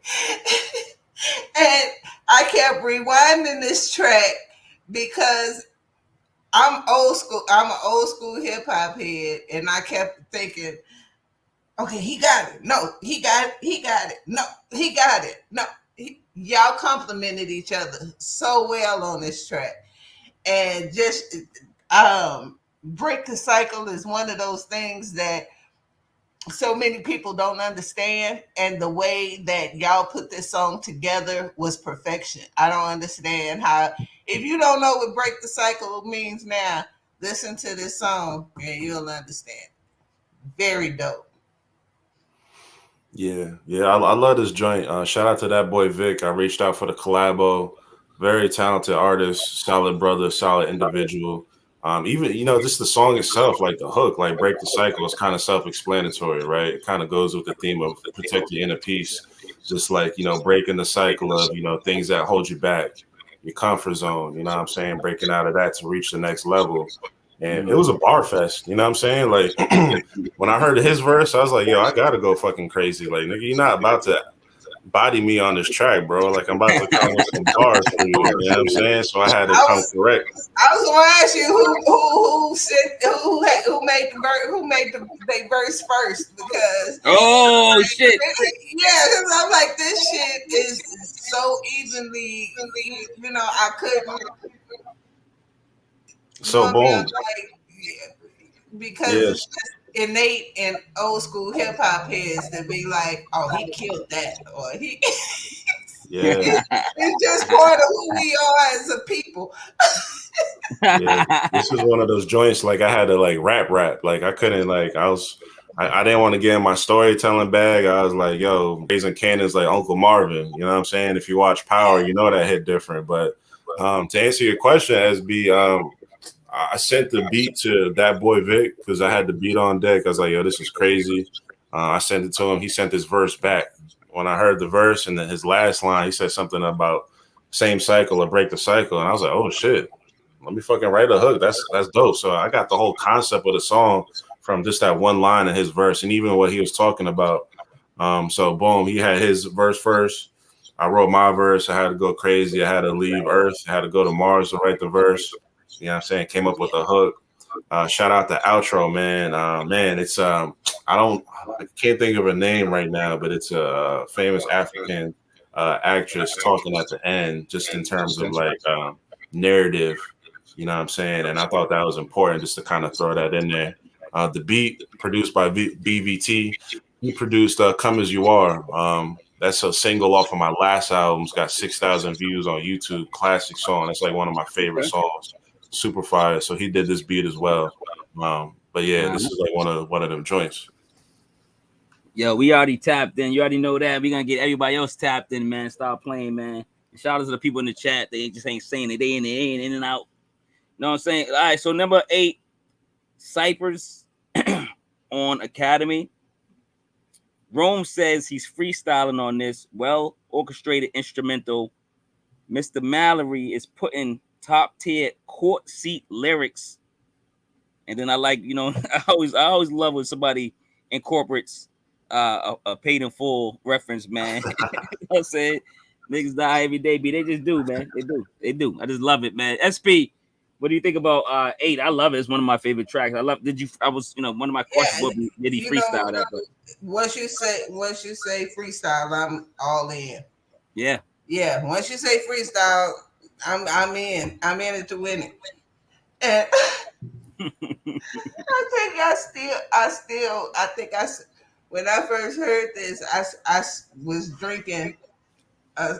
And I kept rewinding this track because I'm old school. I'm an old school hip hop head, and I kept thinking, Okay, he got it. No, he got it. He got it. No, he got it. No, y'all complimented each other so well on this track, and just break the cycle is one of those things that so many people don't understand, and the way that y'all put this song together was perfection. I don't understand how, if you don't know what break the cycle means now, listen to this song and you'll understand. Very dope. Yeah, I love this joint. Shout out to Dat Boi Vic. I reached out for the collabo. Very talented artist, solid brother, solid individual. Even just the song itself, like the hook, like "Break the Cycle," is kind of self-explanatory, right? It kind of goes with the theme of protect your inner peace, just like breaking the cycle of things that hold you back, your comfort zone. You know what I'm saying? Breaking out of that to reach the next level. And it was a bar fest, you know what I'm saying? Like when I heard his verse, I was like, yo, I gotta go fucking crazy. Like, nigga, you're not about to body me on this track, bro. Like I'm about to come with some bars for you. You know what I'm saying? So I had to come correct. I was going to ask you who said who made the verse first, because Shit. yeah, because I'm like, this shit is so evenly, I couldn't. So boom. Because Yes. it's just innate in old school hip hop heads to be like, oh, he killed that, or he. Yeah. It's just part of who we are as a people. Yeah. This is one of those joints like I had to like rap. Like I couldn't I didn't want to get in my storytelling bag. I was like, yo, raising cannons like Uncle Marvin. You know what I'm saying? If you watch Power, you know that hit different. But to answer your question, SB, I sent the beat to Dat Boi Vic because I had the beat on deck. I was like, yo, this is crazy. I sent it to him. He sent his verse back. When I heard the verse and then his last line, he said something about same cycle or break the cycle. And I was like, oh, shit. Let me fucking write a hook. That's dope. So I got the whole concept of the song from just that one line in his verse and even what he was talking about. So boom, he had his verse first. I wrote my verse. I had to go crazy. I had to leave Earth. I had to go to Mars to write the verse. You know what I'm saying? Came up with a hook. Shout out the outro, man. Man, it's I can't think of her name right now, but it's a famous African actress talking at the end, just in terms of like narrative. You know what I'm saying? And I thought that was important just to kind of throw that in there. The beat produced by BVT. He produced "Come As You Are." That's a single off of my last album. It's got 6,000 views on YouTube. Classic song. That's like one of my favorite songs. Super fire. So he did this beat as well. But yeah, this is like one of them joints. Yo, we already tapped in. You already know that. We're gonna get everybody else tapped in, man. Start playing, man. And shout out to the people in the chat. They just ain't saying it. They in and out. You know what I'm saying? All right, so number 8, Cypher's on Academy. Rome says he's freestyling on this well orchestrated instrumental. Mr. Mallory is putting top tier court seat lyrics. And then I like, I always love when somebody incorporates a paid in full reference, man. You know what I'm saying? Niggas die every day, B. They just do, man. They do. I just love it, man. SP, what do you think about 8? I love it. It's one of my favorite tracks. One of my questions would be, did he freestyle that? But once you say freestyle, I'm all in. Yeah. Yeah. Once you say freestyle, I'm in. I'm in it to win it. And when I first heard this, I was drinking a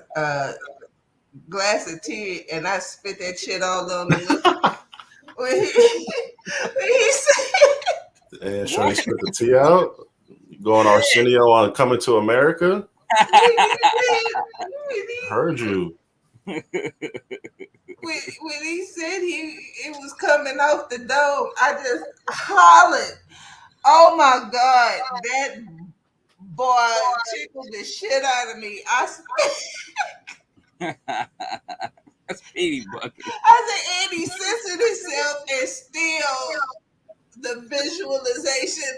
glass of tea and I spit that shit all on the when he said, and trying to spit the tea out. Going Arsenio on Coming to America. Heard you. When he said it was coming off the dome, I just hollered. Oh my God, that boy tickled the shit out of me. That's Petey Bucket. I said, and he censored himself and still the visualization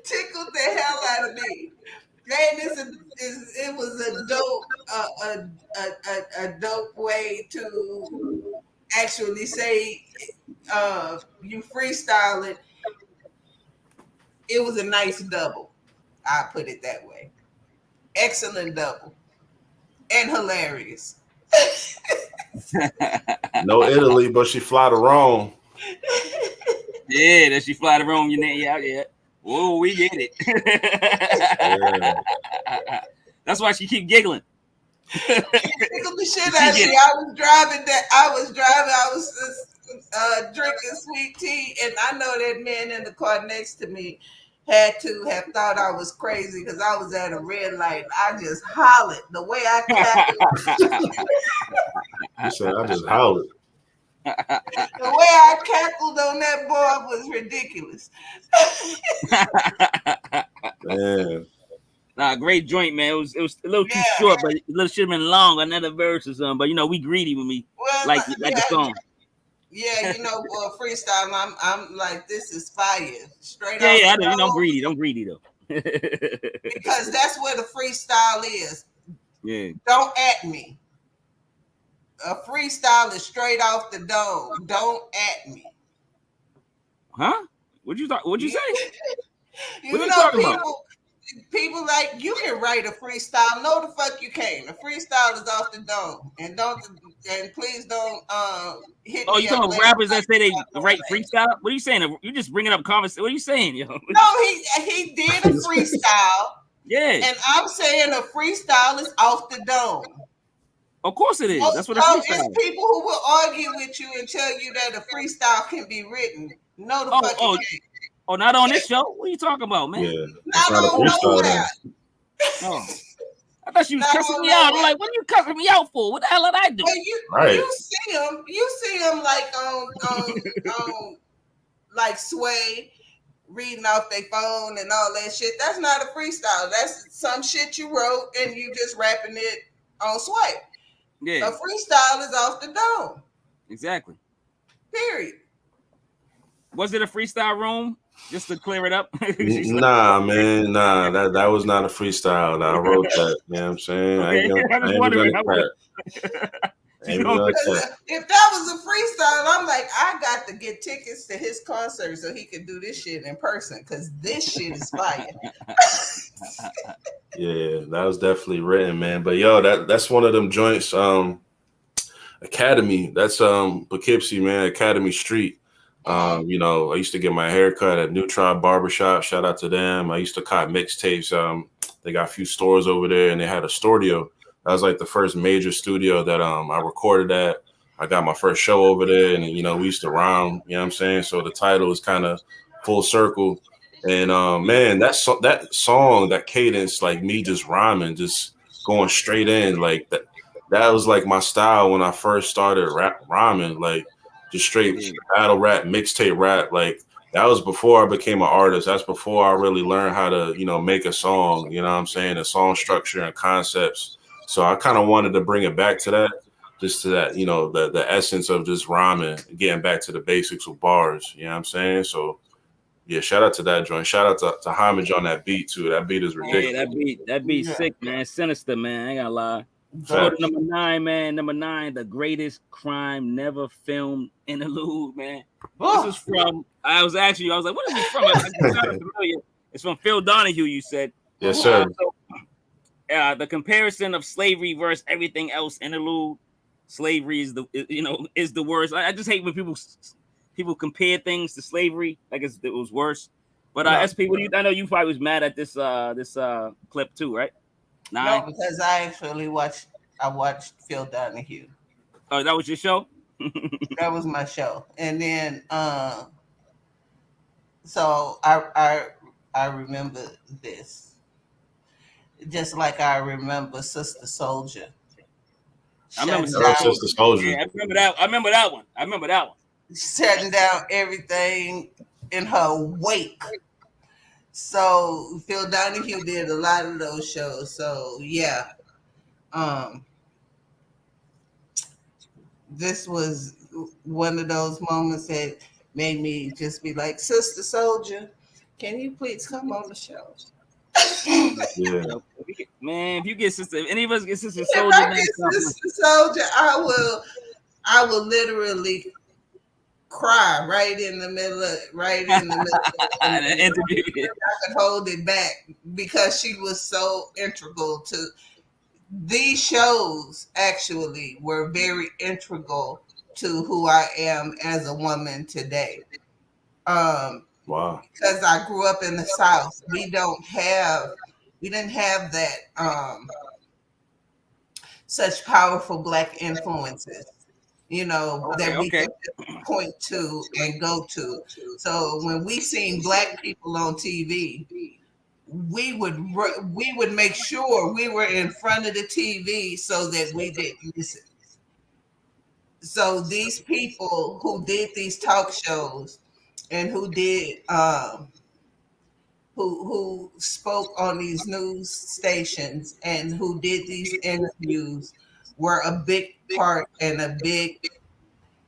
tickled the hell out of me. And it was a dope way to actually say you freestyle it. it was a nice double. I put it that way. Excellent double. And hilarious. No Italy, but she fly to Rome. Yeah, that she fly to Rome. Yeah. Whoa, we get it. Yeah. That's why she keep giggling. Tickled the shit out of me. I was drinking sweet tea, and I know that man in the car next to me had to have thought I was crazy because I was at a red light. I just hollered the way I cackled. You said I just hollered. The way I cackled on that board was ridiculous. Man. Nah, great joint, man. It was a little too short, but it should have been long, another verse or something. But you know, we greedy when we like the song. Yeah, you know, for freestyle, I'm like, this is fire. Straight off. Yeah, I know. You know, I'm greedy. I'm greedy though. Because that's where the freestyle is. Yeah. Don't at me. A freestyle is straight off the dome. Don't at me. Huh? What'd you say? You know, people like, you can write a freestyle. No, the fuck you can't. A freestyle is off the dome, and please don't hit. Oh, you talking about rappers that say they write freestyle? What are you saying? You just bringing up conversation? What are you saying, yo? No, he did a freestyle. Yeah, and I'm saying a freestyle is off the dome. Of course it is. That's what a freestyle is. It's people who will argue with you and tell you that a freestyle can be written. No, the fuck you can't. Oh, not on this show? What are you talking about, man? Yeah, not on nowhere. Oh. I thought you was cussing me out. I'm like, what are you cussing me out for? What the hell did I do? Well, you see them like on like Sway reading off their phone and all that shit. That's not a freestyle. That's some shit you wrote and you just rapping it on Sway. Yeah. A freestyle is off the dome. Exactly. Period. Was it a freestyle room? Just to clear it up. Nah, man. Nah, that was not a freestyle. I wrote that. You know what I'm saying? Okay. I was wondering. If that was a freestyle, I'm like, I got to get tickets to his concert so he can do this shit in person because this shit is fire. Yeah, that was definitely written, man. But yo, that's one of them joints. Academy. That's Poughkeepsie, man. Academy Street. You know, I used to get my hair cut at New Tribe Barbershop. Shout out to them. I used to cop mixtapes. They got a few stores over there, and they had a studio. That was like the first major studio that I recorded at. I got my first show over there, and you know, we used to rhyme. You know what I'm saying? So the title is kind of full circle. And man, that song, that cadence, like me just rhyming, just going straight in, like that was like my style when I first started rhyming, like. Just straight battle rap, mixtape rap. Like that was before I became an artist. That's before I really learned how to, you know, make a song, you know what I'm saying? A song structure and concepts. So I kind of wanted to bring it back to that, just to that, you know, the essence of just rhyming, getting back to the basics of bars, you know what I'm saying? So yeah, shout out to that joint. Shout out to Homage on that beat too. That beat is ridiculous. Yeah, that beat sick, man. Sinister, man. I ain't gonna lie. So number 9, man. Number 9, the greatest crime never filmed interlude, man. This is from. I was like, what is this from? It's not familiar. It's from Phil Donahue. You said, yes, sir. The comparison of slavery versus everything else interlude. Slavery is the worst. I just hate when people compare things to slavery like it was worse. But SP, I know you probably was mad at this clip too, right? 9? No, because I actually watched Phil Donahue. Oh, that was your show? That was my show. And then so I remember this. Just like I remember Sister Soldier. I remember Sister Soldier. Yeah, I remember that one. Shutting down everything in her wake. So Phil Donahue did a lot of those shows. So yeah, this was one of those moments that made me just be like, Sister Soldier, can you please come on the show? Yeah. Man, if any of us get Sister If Soldier, I get Sister Soldier, I will literally cry right in the middle of and The interview. I could hold it back because she was so integral to these shows. Actually were very integral to who I am as a woman today. Wow. Because I grew up in the South, we didn't have that such powerful Black influences, that we Okay. could point to and go to. So when we seen Black people on TV, we would make sure we were in front of the TV so that we didn't miss it. So these people who did these talk shows and who did who spoke on these news stations and who did these interviews were a big part and a big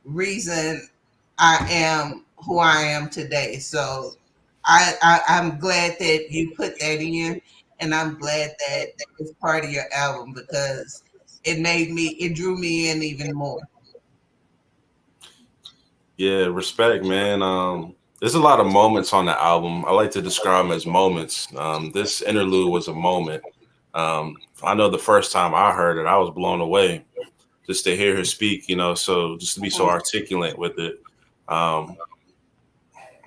reason I am who I am today. So I'm glad that you put that in, and I'm glad that it's part of your album because it drew me in even more. Yeah, respect, man. There's a lot of moments on the album. I like to describe them as moments. This interlude was a moment. I know the first time I heard it, I was blown away just to hear her speak, so just to be so articulate with it. Um,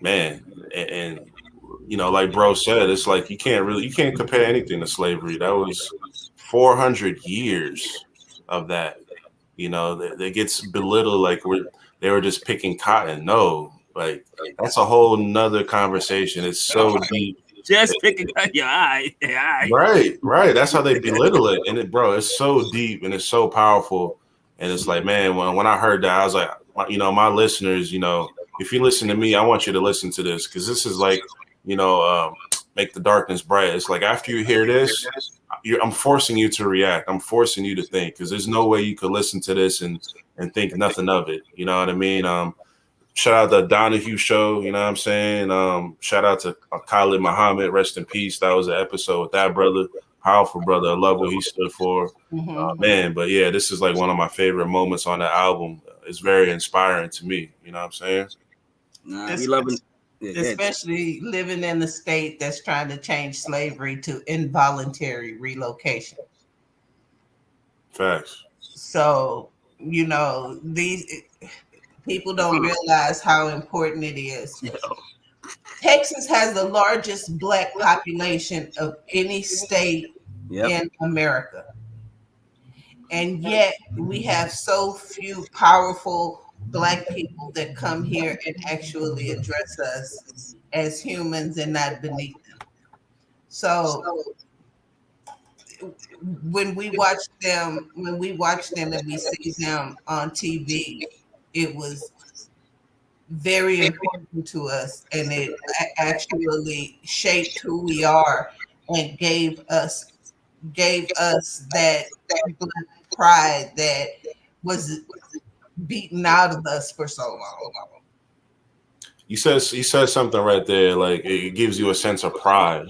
man, and like bro said, it's like you can't compare anything to slavery. That was 400 years of that. That gets belittled like they were just picking cotton. No, like that's a whole nother conversation. It's so deep. Just picking up your eye. Yeah, Right. That's how they belittle it. And it's so deep and it's so powerful. And it's like, man, when I heard that, I was like, my listeners, if you listen to me, I want you to listen to this because this is like, make the darkness bright. It's like after you hear this, I'm forcing you to react. I'm forcing you to think because there's no way you could listen to this and think nothing of it. You know what I mean? Shout out to Donahue Show, you know what I'm saying? Shout out to Khalid Muhammad, rest in peace. That was an episode with that brother, powerful brother. I love what he stood for. Man, but yeah, this is like one of my favorite moments on the album. It's very inspiring to me, you know what I'm saying? Nah, we loving Especially living in a state that's trying to change slavery to involuntary relocation. Facts. So, these people don't realize how important it is. Texas has the largest Black population of any state in America. And yet we have so few powerful Black people that come here and actually address us as humans and not beneath them. So when we watch them and we see them on TV, it was very important to us, and it actually shaped who we are and gave us that Black pride that was beaten out of us for so long. You said something right there, like it gives you a sense of pride.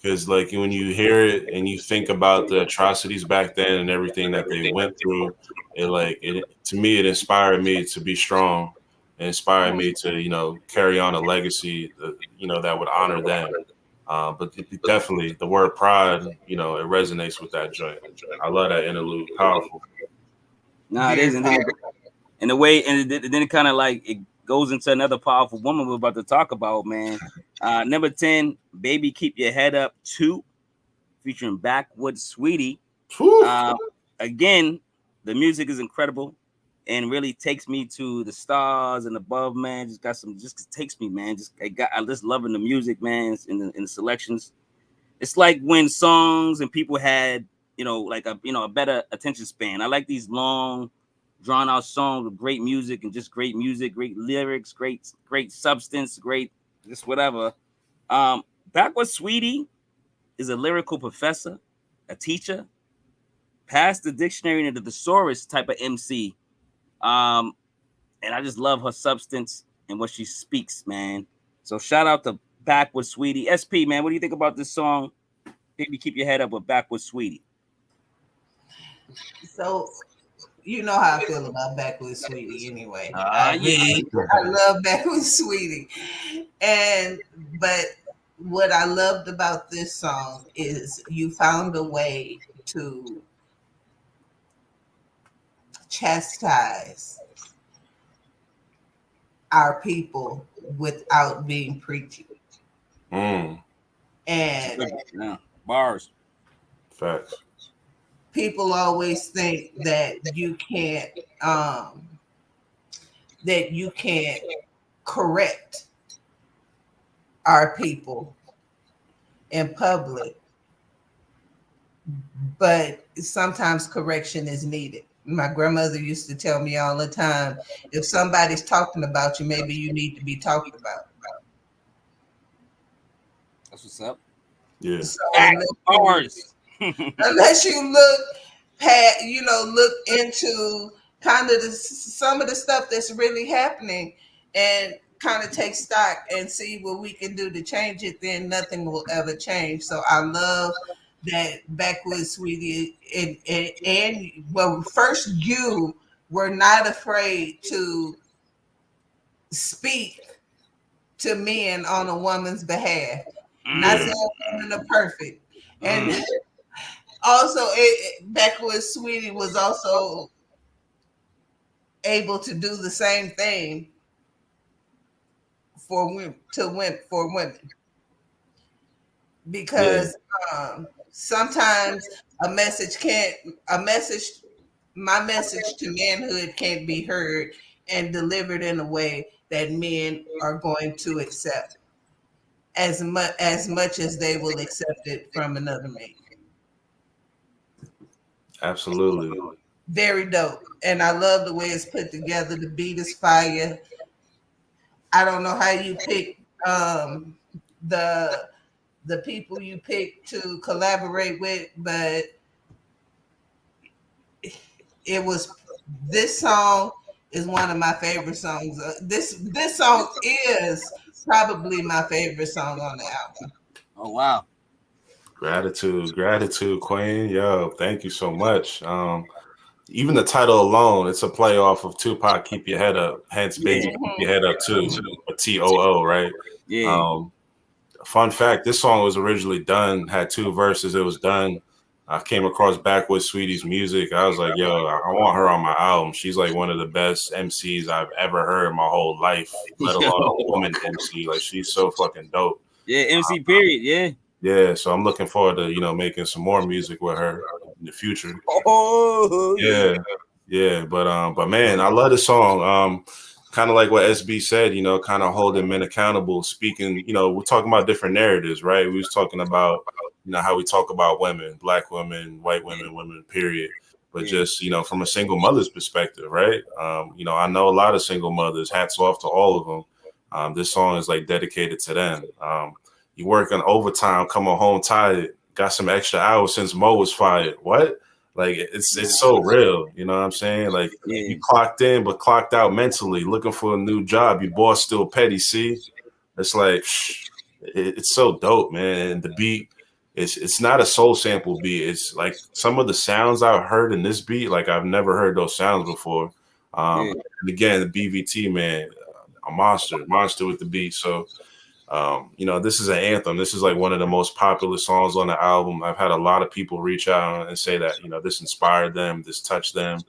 Because like when you hear it and you think about the atrocities back then and everything that they went through, to me it inspired me to be strong. It inspired me to carry on a legacy that would honor them. But definitely the word pride, it resonates with that joint. I love that interlude. Powerful. Nah, it is, and the way, and then it kind of like it goes into another powerful woman we're about to talk about, man. Number 10, Baby Keep Your Head Up 2, featuring Backwood Sweetie. Again, the music is incredible and really takes me to the stars and above, man. Just takes me, man. I just loving the music, man, in the selections. It's like when songs and people had, like a better attention span. I like these long, drawn out songs with great music and just great music, great lyrics, great substance, great just whatever. Backwood Sweetie is a lyrical professor, a teacher, past the dictionary and the thesaurus type of MC. And I just love her substance and what she speaks, man. So shout out to Backwood Sweetie. SP, man, what do you think about this song? Baby Keep Your Head Up with Backwood Sweetie. So you know how I feel about Backwood Sweetie anyway. Yeah. I love Backwood Sweetie. But what I loved about this song is you found a way to chastise our people without being preachy. Mm. And Yeah. Bars. Facts. people always think that you can't correct our people in public, but sometimes correction is needed. My grandmother used to tell me all the time, if somebody's talking about you, maybe you need to be talked about. That's what's up. Yeah. So Bars. unless you look look into kind of some of the stuff that's really happening and kind of take stock and see what we can do to change it, then nothing will ever change. So I love that Backwood Sweetie and well, first you were not afraid to speak to men on a woman's behalf. Not saying women are perfect. And also, Backwood Sweetie was also able to do the same thing for women, because sometimes my message to manhood can't be heard and delivered in a way that men are going to accept as much as they will accept it from another man. Absolutely. Very dope. And I love the way it's put together. The beat is fire. I don't know how you pick the people you pick to collaborate with, but this song is one of my favorite songs. This song is probably my favorite song on the album. Oh wow. Gratitude, Queen. Yo, thank you so much. Even the title alone, it's a play off of Tupac, Keep Your Head Up, hence Baby, Keep Your Head Up too, or TOO, right? Yeah. Fun fact, this song was originally done, had 2 verses. It was done. I came across Backwood Sweetie's music. I was like, yo, I want her on my album. She's like one of the best MCs I've ever heard in my whole life, let alone a woman MC. Like, she's so fucking dope. Yeah, MC period, yeah. Yeah, so I'm looking forward to, making some more music with her in the future. Oh Yeah. But man, I love this song. Kind of like what SB said, kind of holding men accountable, speaking, we're talking about different narratives, right? We was talking about, how we talk about women, Black women, white women, period. But just, from a single mother's perspective, right? I know a lot of single mothers, hats off to all of them. This song is like dedicated to them. You work on overtime, coming home tired, got some extra hours since Mo was fired. What? Like, it's so real, you know what I'm saying? Like, you clocked in, but clocked out mentally, looking for a new job. Your boss still petty, see? It's like, it's so dope, man. And the beat, it's not a soul sample beat. It's like some of the sounds I've heard in this beat, like I've never heard those sounds before. And again, the BVT, man, a monster with the beat. So, this is an anthem. This is like one of the most popular songs on the album. I've had a lot of people reach out and say that, this inspired them, this touched them.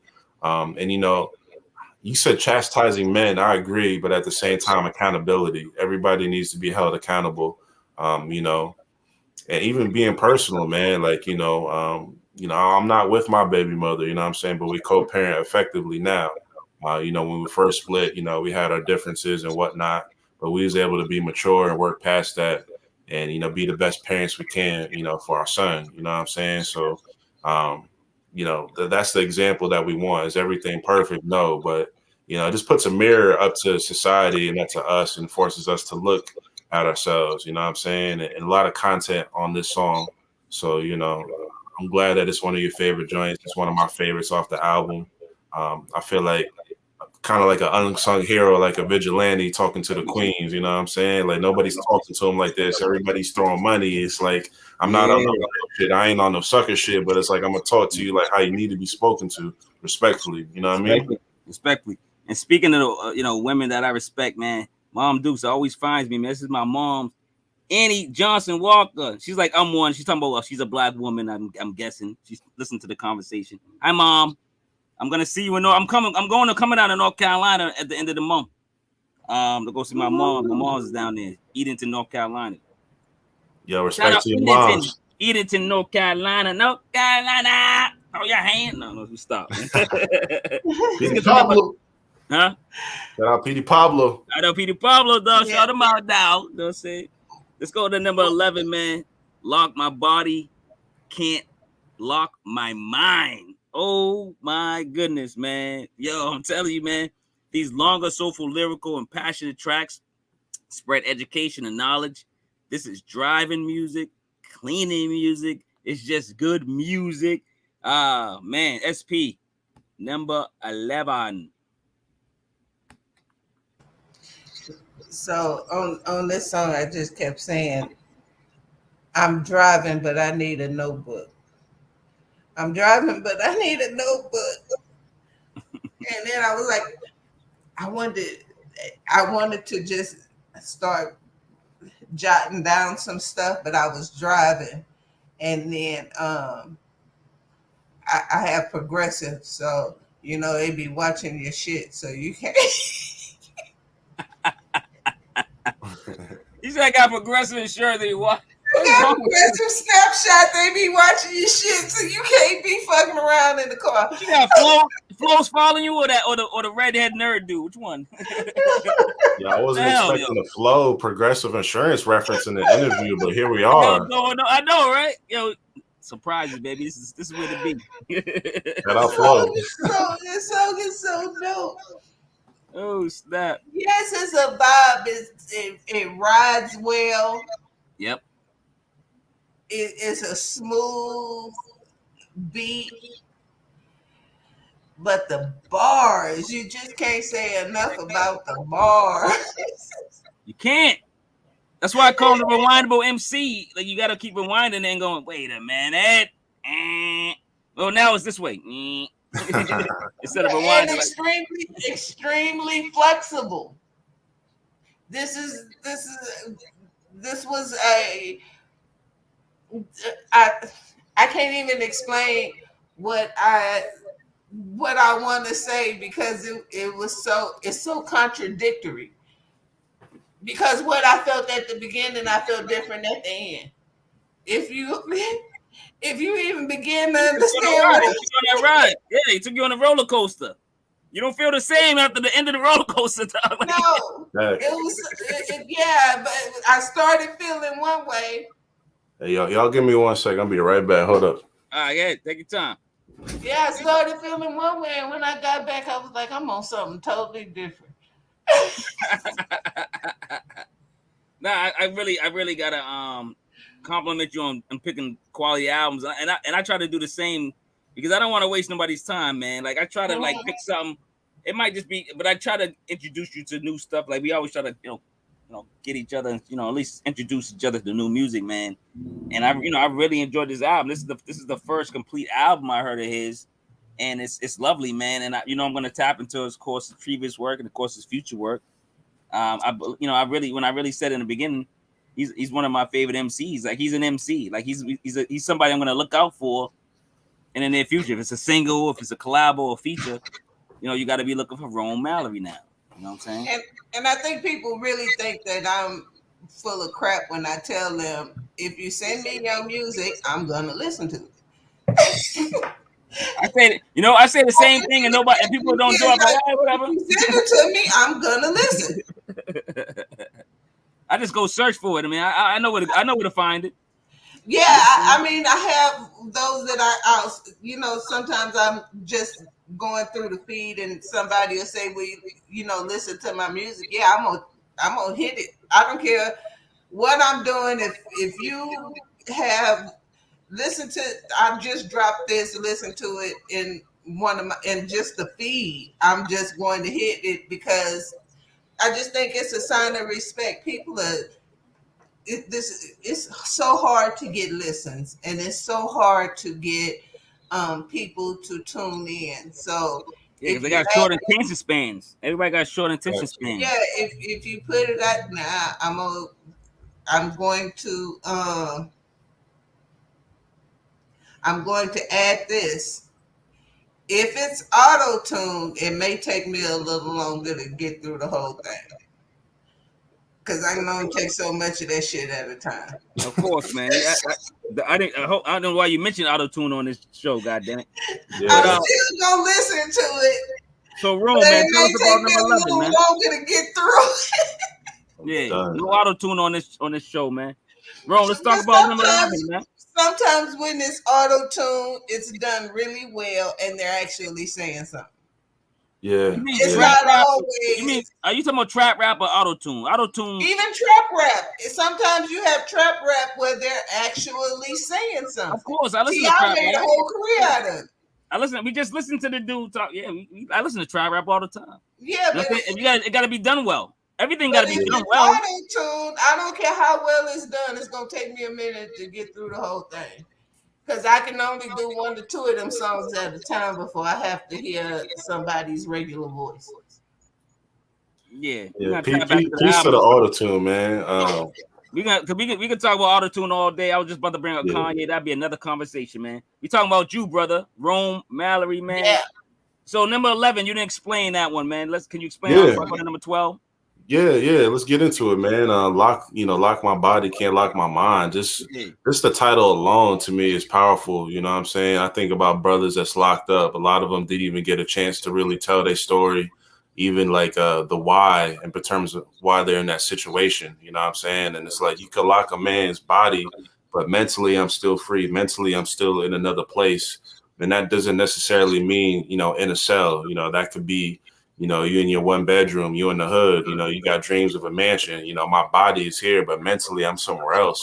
And, you said chastising men. I agree. But at the same time, accountability. Everybody needs to be held accountable, and even being personal, man. Like, I'm not with my baby mother, you know what I'm saying? But we co-parent effectively now. When we first split, we had our differences and whatnot. But we was able to be mature and work past that and, be the best parents we can, for our son, you know what I'm saying? So, that's the example that we want. Is everything perfect? No, but, it just puts a mirror up to society and up to us and forces us to look at ourselves, you know what I'm saying? And a lot of content on this song. So, I'm glad that it's one of your favorite joints. It's one of my favorites off the album. I feel like kind of like an unsung hero, like a vigilante talking to the queens. You know what I'm saying? Like nobody's talking to him like this. Everybody's throwing money. It's like I'm not on no shit. I ain't on no sucker shit. But it's like I'm gonna talk to you like how you need to be spoken to, respectfully. You know what I mean? Respectfully. And speaking of women that I respect, man, Mom Dukes always finds me, man. This is my mom, Annie Johnson Walker. She's like, I'm one. She's talking about, well, she's a black woman. I'm guessing. She's listening to the conversation. Hi, Mom. I'm gonna see you in North. I'm coming out of North Carolina at the end of the month. To go see my mom. My mom's is down there, Edenton, North Carolina. Yo, respect to your moms. Edenton, North Carolina. North Carolina. Oh, your hand? No, stop. Petey Pablo. Huh? Shout out Petey Pablo. I know Petey Pablo, dog. Shout him out, dog. You know what I'm saying? Let's go to number 11, man. Lock my body, can't lock my mind. Oh my goodness, man. Yo, I'm telling you, man, these longer, soulful, lyrical, and passionate tracks spread education and knowledge. This is driving music, cleaning music. It's just good music. Man, SP, number 11. So on this song, I just kept saying, I'm driving, but I need a notebook. I'm driving, but I need a notebook. And then I was like, I wanted to just start jotting down some stuff, but I was driving. And then I have progressive, so they be watching your shit, so you can't. You said I got progressive insurance that you watch. I got progressive snapshot. They be watching your shit, so you can't be fucking around in the car. You got Flo's following you, or the redhead nerd dude? Which one? Yeah, I wasn't expecting the Flo progressive insurance reference in the interview, but here we are. No, I know, right? Yo, surprises, baby. This is where to be. Shout out Flo. This song is so dope. Oh snap! Yes, it's a vibe. It rides well. Yep. It's a smooth beat, but the bars, you just can't say enough about the bars. You can't. That's why I call it a rewindable MC. Like you got to keep rewinding and going. Wait a minute. Well, now it's this way. Instead of rewinding. And extremely flexible. This was I can't even explain what I want to say because it's so contradictory. Because what I felt at the beginning, I felt different at the end. If you even begin to understand what ride. Yeah, they took you on a roller coaster. You don't feel the same after the end of the roller coaster, dog. No, but I started feeling one way. Hey, y'all give me 1 second. I'll be right back. Hold up. All right, yeah, take your time. Yeah, I started feeling one way, and when I got back, I was like, I'm on something totally different. Nah, I really gotta compliment you on picking quality albums, and I try to do the same because I don't want to waste nobody's time, man. Like I try to like pick something. It might just be, but I try to introduce you to new stuff. Like we always try to, get each other, at least introduce each other to new music, man. And I really enjoyed this album. This is the first complete album I heard of his, and it's lovely, man. And I'm gonna tap into his course, his previous work, and of course his future work. When I really said in the beginning, he's one of my favorite MCs. Like he's an MC. Like he's somebody I'm gonna look out for in the near future. If it's a single, if it's a collab or a feature, you got to be looking for Rome Mallory now. You know what I'm saying? And I think people really think that I'm full of crap when I tell them, if you send me your music, I'm gonna listen to it. I say the same thing, and people don't do it. Like, whatever. If you send it to me, I'm gonna listen. I just go search for it. I mean, I know where to find it. Yeah, I mean, I have those that I sometimes I'm just going through the feed and somebody will say, well, listen to my music. Yeah, I'm gonna hit it. I don't care what I'm doing. If you have listened to, I've just dropped this, listen to it, and one of my, and just the feed, I'm just going to hit it because I just think it's a sign of respect. People are, it's so hard to get listens, and it's so hard to get people to tune in. So Yeah, because they got short attention spans. Everybody got short attention spans. yeah, if you put it out now, I'm going to add this. If it's auto tune, it may take me a little longer to get through the whole thing. Because I can only take so much of that shit at a time. Of course, man. I don't know why you mentioned auto tune on this show. Goddamn it! Yeah. I'm still gonna listen to it. So, Rome, man, tell us about number 11, man. Longer to get through. Yeah, no auto tune on this show, man. Rome, let's talk about number 11, man. Sometimes when it's auto tune, it's done really well, and they're actually saying something. Yeah. It's not always. You mean, are you talking about trap rap or auto tune? Auto tune. Even trap rap. Sometimes you have trap rap where they're actually saying something. Of course, I listen to T.I. trap made a rap. whole career out of it. We just listen to the dude talk. Yeah, I listen to trap rap all the time. Yeah, but it got to be done well. Everything but got to be if done it's well. auto-tune, I don't care how well it's done. It's gonna take me a minute to get through the whole thing. Because I can only do 1 to 2 of them songs at a time before I have to hear somebody's regular voice. Yeah. Peace to the auto tune, man. We can talk about auto tune all day. I was just about to bring up Kanye. That'd be another conversation, man. We talking about you, brother, Rome Mallory, man. Yeah. So number 11, you didn't explain that one, man. Can you explain number 12? Yeah. Let's get into it, man. Lock my body, can't lock my mind. Just the title alone to me is powerful. You know what I'm saying? I think about brothers that's locked up. A lot of them didn't even get a chance to really tell their story, even like the why, in terms of why they're in that situation. You know what I'm saying? And it's like you could lock a man's body, but mentally I'm still free. Mentally I'm still in another place. And that doesn't necessarily mean, in a cell. That could be, you in your one bedroom, you in the hood, you got dreams of a mansion. My body is here, but mentally I'm somewhere else.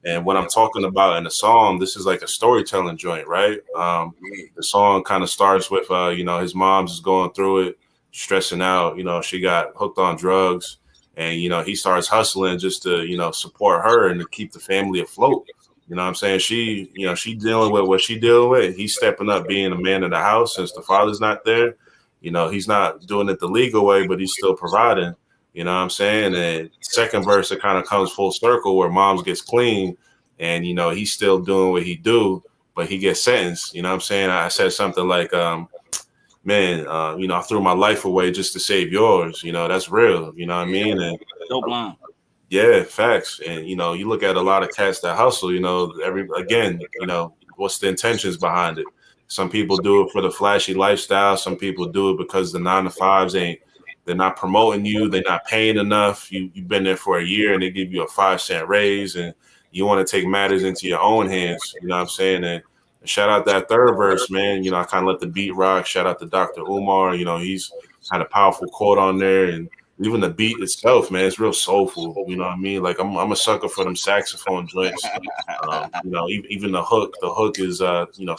And what I'm talking about in the song, this is like a storytelling joint, right? The song kind of starts with, his mom's is going through it, stressing out. She got hooked on drugs, and, he starts hustling just to, support her and to keep the family afloat. You know what I'm saying? She dealing with what she dealing with. He's stepping up, being a man of the house since the father's not there. He's not doing it the legal way, but he's still providing. You know what I'm saying? And second verse, it kind of comes full circle where moms gets clean, and, he's still doing what he do, but he gets sentenced. You know what I'm saying? I said something like, I threw my life away just to save yours. That's real. You know what I mean? And dope line. Yeah, facts. And, you look at a lot of cats that hustle, what's the intentions behind it? Some people do it for the flashy lifestyle. Some people do it because the 9-to-5s they're not promoting you. They're not paying enough. You've been there for a year and they give you a 5-cent raise and you want to take matters into your own hands. You know what I'm saying? And shout out that third verse, man. I kind of let the beat rock. Shout out to Dr. Umar. He's had a powerful quote on there, and even the beat itself, man, it's real soulful. You know what I mean? Like I'm a sucker for them saxophone joints. Even the hook. The hook is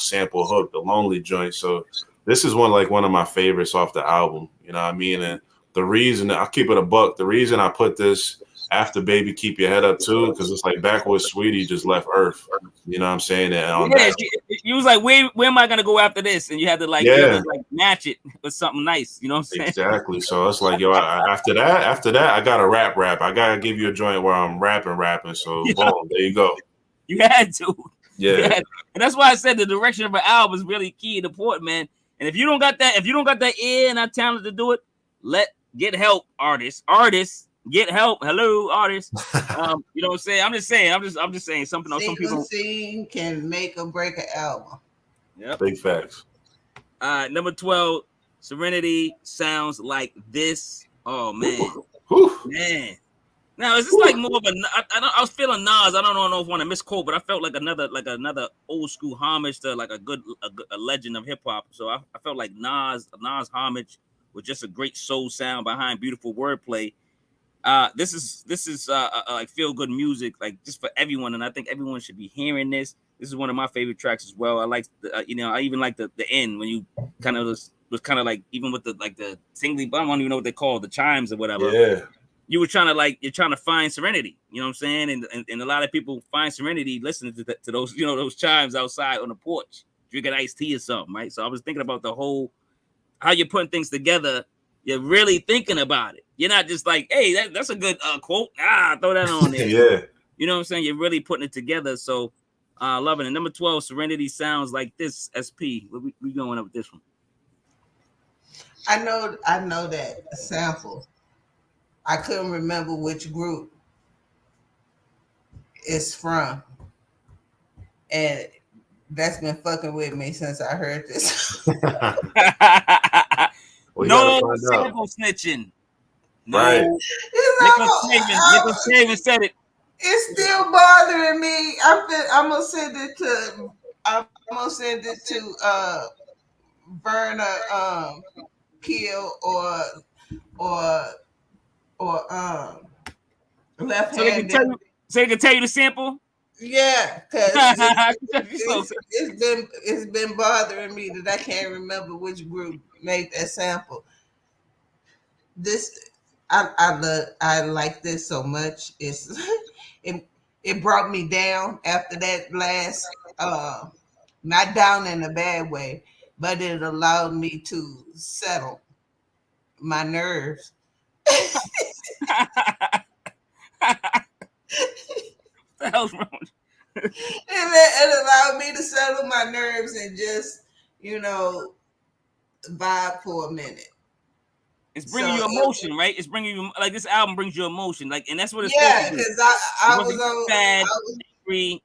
sample hook, the lonely joint. So this is one of my favorites off the album. You know what I mean? And the reason I'll keep it a buck. The reason I put this after Baby Keep Your Head Up too, because it's like Backwood Sweetie just left Earth. You know what I'm saying? And you was like, where am I gonna go after this? And you had to match it with something nice. You know what I'm saying? Exactly. So it's like, after that, I gotta rap. I gotta give you a joint where I'm rapping. So boom, there you go. You had to. Yeah. And that's why I said the direction of an album is really key and important, man. And if you don't got that ear and that talent to do it, get help, artists. Get help. Hello, artists. You know what I'm saying? I'm just saying something else. Some people can make or break an album. Yeah. Big facts. Number 12, Serenity sounds like this. Oh man. Man. Now is this like more of a? I was feeling Nas. I don't know if I want to misquote, but I felt like another old school homage to like a legend of hip hop. So I felt like Nas homage with just a great soul sound behind beautiful wordplay. This is like feel good music, like just for everyone, and I think everyone should be hearing this. This is one of my favorite tracks as well. I like the, I even like the end when you kind of was kind of like, even with the tingly, I don't even know what they call the chimes or whatever. Yeah. You were trying to find serenity, you know what I'm saying? And a lot of people find serenity listening to those, those chimes outside on the porch, drinking iced tea or something, right? So I was thinking about the whole, how you're putting things together. You're really thinking about it. You're not just like, hey, that's a good quote. Throw that on there. Yeah. You know what I'm saying? You're really putting it together. So loving it. Number 12, Serenity sounds like this. SP. We going up with this one. I know that sample. I couldn't remember which group it's from. And that's been fucking with me since I heard this. No sample snitching. No. Right. Nicholas Craven said it. It's still bothering me. I'm gonna send it to Verna Kill or left handed. So they can tell you the sample? Yeah, because it's been bothering me that I can't remember which group made that sample. This I like this so much. It brought me down after that last not down in a bad way, but it allowed me to settle my nerves. What the hell's wrong? It allowed me to settle my nerves and just, vibe for a minute. It's bringing you emotion, right? It's bringing you, like, this album brings you emotion, like, and that's what it's because I was sad, angry,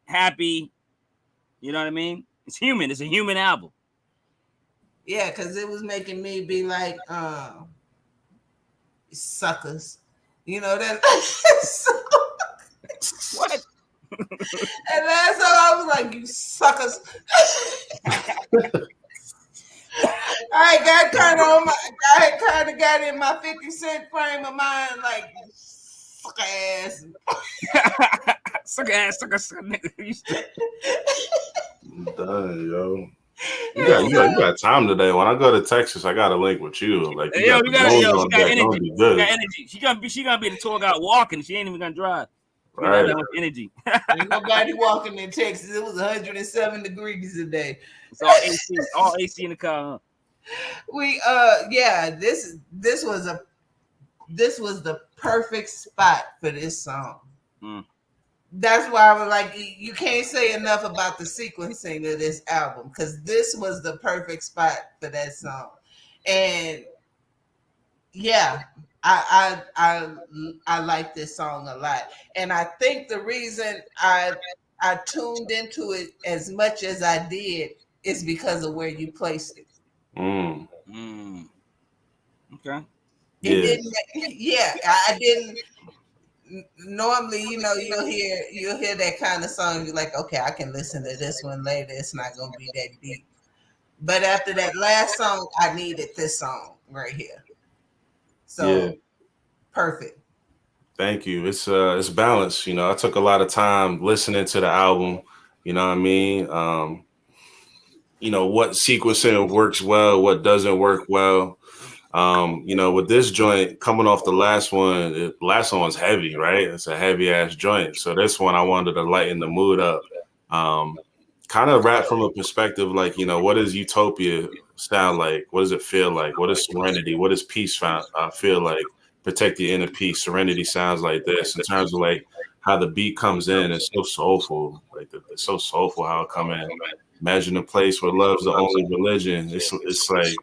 happy. You know what I mean? It's human. It's a human album. Yeah, because it was making me be like, suckers. You know that. What? And last time I was like, you suckers. I kind of got in my 50 Cent frame of mind, like, suck ass. Suck ass, nigga. I'm done, yo. You got time today. When I go to Texas, I got to link with you. Like, she got energy. She got energy. She gonna be the tour guide walking. She ain't even gonna drive. Right. That much energy. Ain't nobody walking in Texas. It was 107 degrees today. It's all AC in the car. Huh? This was the perfect spot for this song. That's why I was like, you can't say enough about the sequencing of this album, because this was the perfect spot for that song. And yeah, I like this song a lot. And I think the reason I tuned into it as much as I did is because of where you placed it. Okay. I didn't. Normally, you'll hear that kind of song. You're like, okay, I can listen to this one later. It's not gonna be that deep. But after that last song, I needed this song right here. So perfect. Thank you. It's balanced. I took a lot of time listening to the album. You know what I mean? What sequencing works well, what doesn't work well. With this joint coming off the last one, the last one's heavy, right? It's a heavy ass joint. So this one I wanted to lighten the mood up. Kind of rap from a perspective like, what does utopia sound like? What does it feel like? What is serenity? What does peace feel like? Protect your inner peace. Serenity sounds like this in terms of like how the beat comes in. It's so soulful. Like it's so soulful how it come in. Imagine a place where love's the only religion. It's like,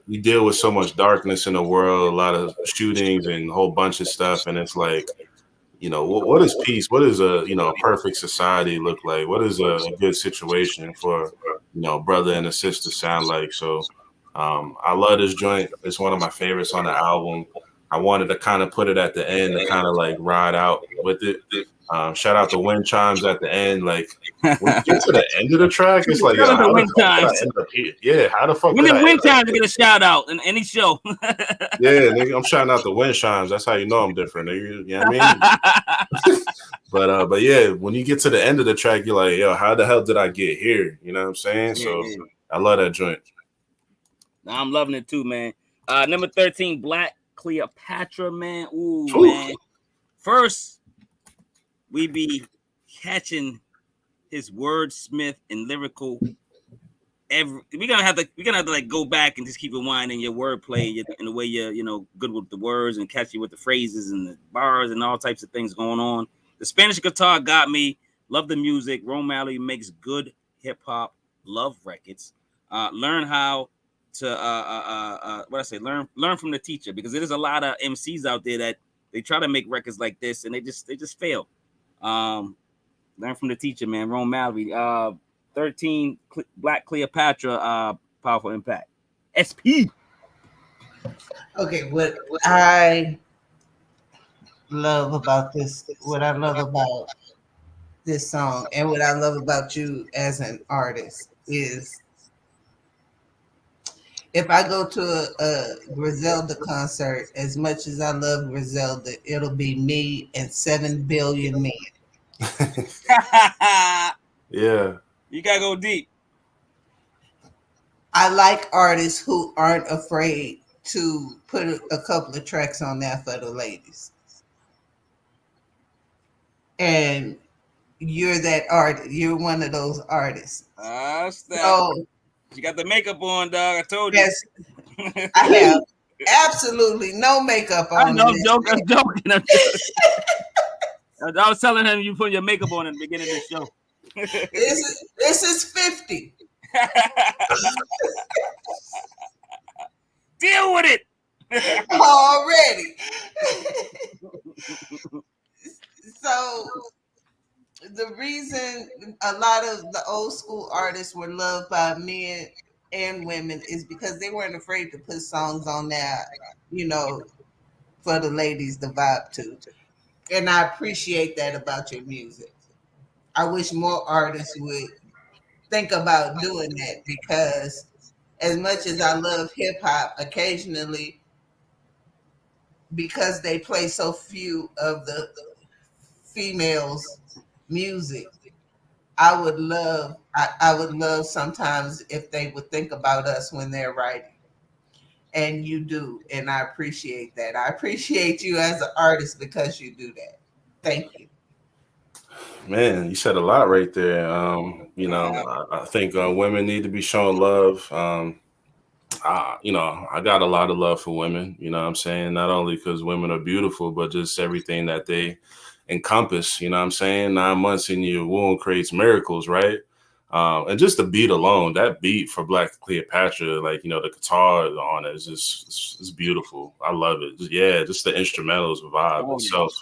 we deal with so much darkness in the world, a lot of shootings and a whole bunch of stuff. And it's like, what is peace? What does a perfect society look like? What is a good situation for, brother and a sister sound like? So I love this joint. It's one of my favorites on the album. I wanted to kind of put it at the end to kind of like ride out with it. Shout out the wind chimes at the end. Like when you get to the end of the track, it's like, yo, Shout out how to the wind fuck did I chimes. end up here? Yeah, how the fuck When did the I wind end up chimes get a shout out in any show. Yeah, nigga, I'm shouting out the wind chimes. That's how you know I'm different, nigga. You know what I mean? But yeah, when you get to the end of the track, you're like, yo, how the hell did I get here? You know what I'm saying? So I love that joint. I'm loving it too, man. Number 13, Black Cleopatra, man. Ooh, man. First, we be catching his wordsmith and lyrical. We're gonna have to like go back and just keep rewinding your wordplay and the way you're good with the words and catchy with the phrases and the bars and all types of things going on. The Spanish guitar got me. Love the music. Rome Mallory makes good hip hop. Love records. Learn how to learn from the teacher, because there's a lot of MCs out there that they try to make records like this and they just fail. Learn from the teacher, man. Rome Mallory. 13, Black Cleopatra, Powaful IMPAK. SP. Okay, what I love about this song and what I love about you as an artist is if I go to a Griselda concert, as much as I love Griselda, it'll be me and 7 billion men. Yeah. You gotta go deep. I like artists who aren't afraid to put a couple of tracks on there for the ladies. And you're that artist. You're one of those artists. So, you got the makeup on, dog. I told you. Yes, I have absolutely no makeup on. I know, I'm joking. I was telling him you put your makeup on at the beginning of the show. This is 50. Deal with it already. So the reason a lot of the old school artists were loved by men and women is because they weren't afraid to put songs on there, for the ladies to vibe to. And I appreciate that about your music. I wish more artists would think about doing that, because as much as I love hip hop, occasionally, because they play so few of the females' music, I would love sometimes if they would think about us when they're writing. And you do, and I appreciate that. I appreciate you as an artist because you do that. Thank you. Man, you said a lot right there. I think women need to be shown love. I got a lot of love for women, you know what I'm saying? Not only because women are beautiful, but just everything that they encompass, you know what I'm saying? 9 months in your womb creates miracles, right? And just the beat alone, that beat for Black Cleopatra, like, the guitar on it is just, it's beautiful. I love it. Just the instrumentals vibe itself.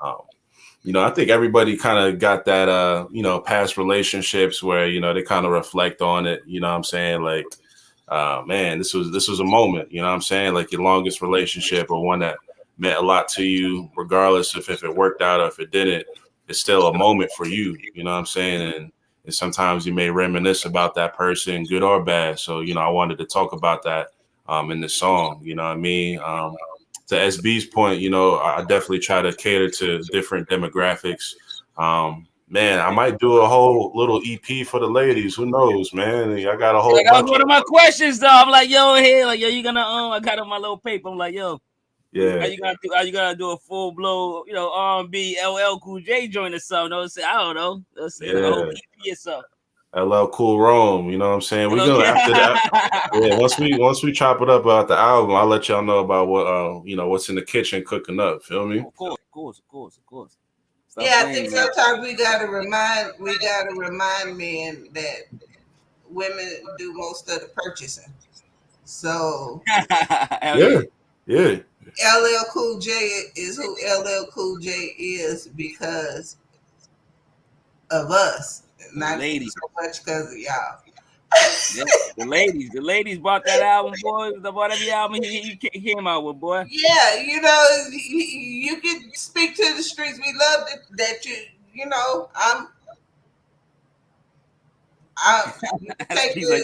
I think everybody kind of got that, past relationships where, they kind of reflect on it, you know what I'm saying? Like, man, this was a moment, you know what I'm saying? Like your longest relationship or one that meant a lot to you, regardless if it worked out or if it didn't, it's still a moment for you, you know what I'm saying? And sometimes you may reminisce about that person, good or bad. So, I wanted to talk about that in the song, you know what I mean? To SB's point, I definitely try to cater to different demographics. Man, I might do a whole little EP for the ladies. Who knows, man? I got a whole. That was one of my questions, though. I'm like, yo, here, like, yo, you gonna I got on my little paper. I'm like, yo, yeah, Are you gonna do a full blow, R&B LL Cool J joint or something? I don't know. Let's say like a whole EP or something. LL Cool Rome, you know what I'm saying? We're gonna after that. Yeah, once we chop it up about the album, I'll let y'all know about what what's in the kitchen cooking up. Feel me? Of course. Stop I think sometimes we gotta remind men that women do most of the purchasing. So yeah. LL Cool J is who LL Cool J is because of us, not ladies. so much because of y'all. Yeah, the ladies bought that album, boy. They bought every album he came out with, boy. Yeah, you can speak to the streets. We love that you can take He's like,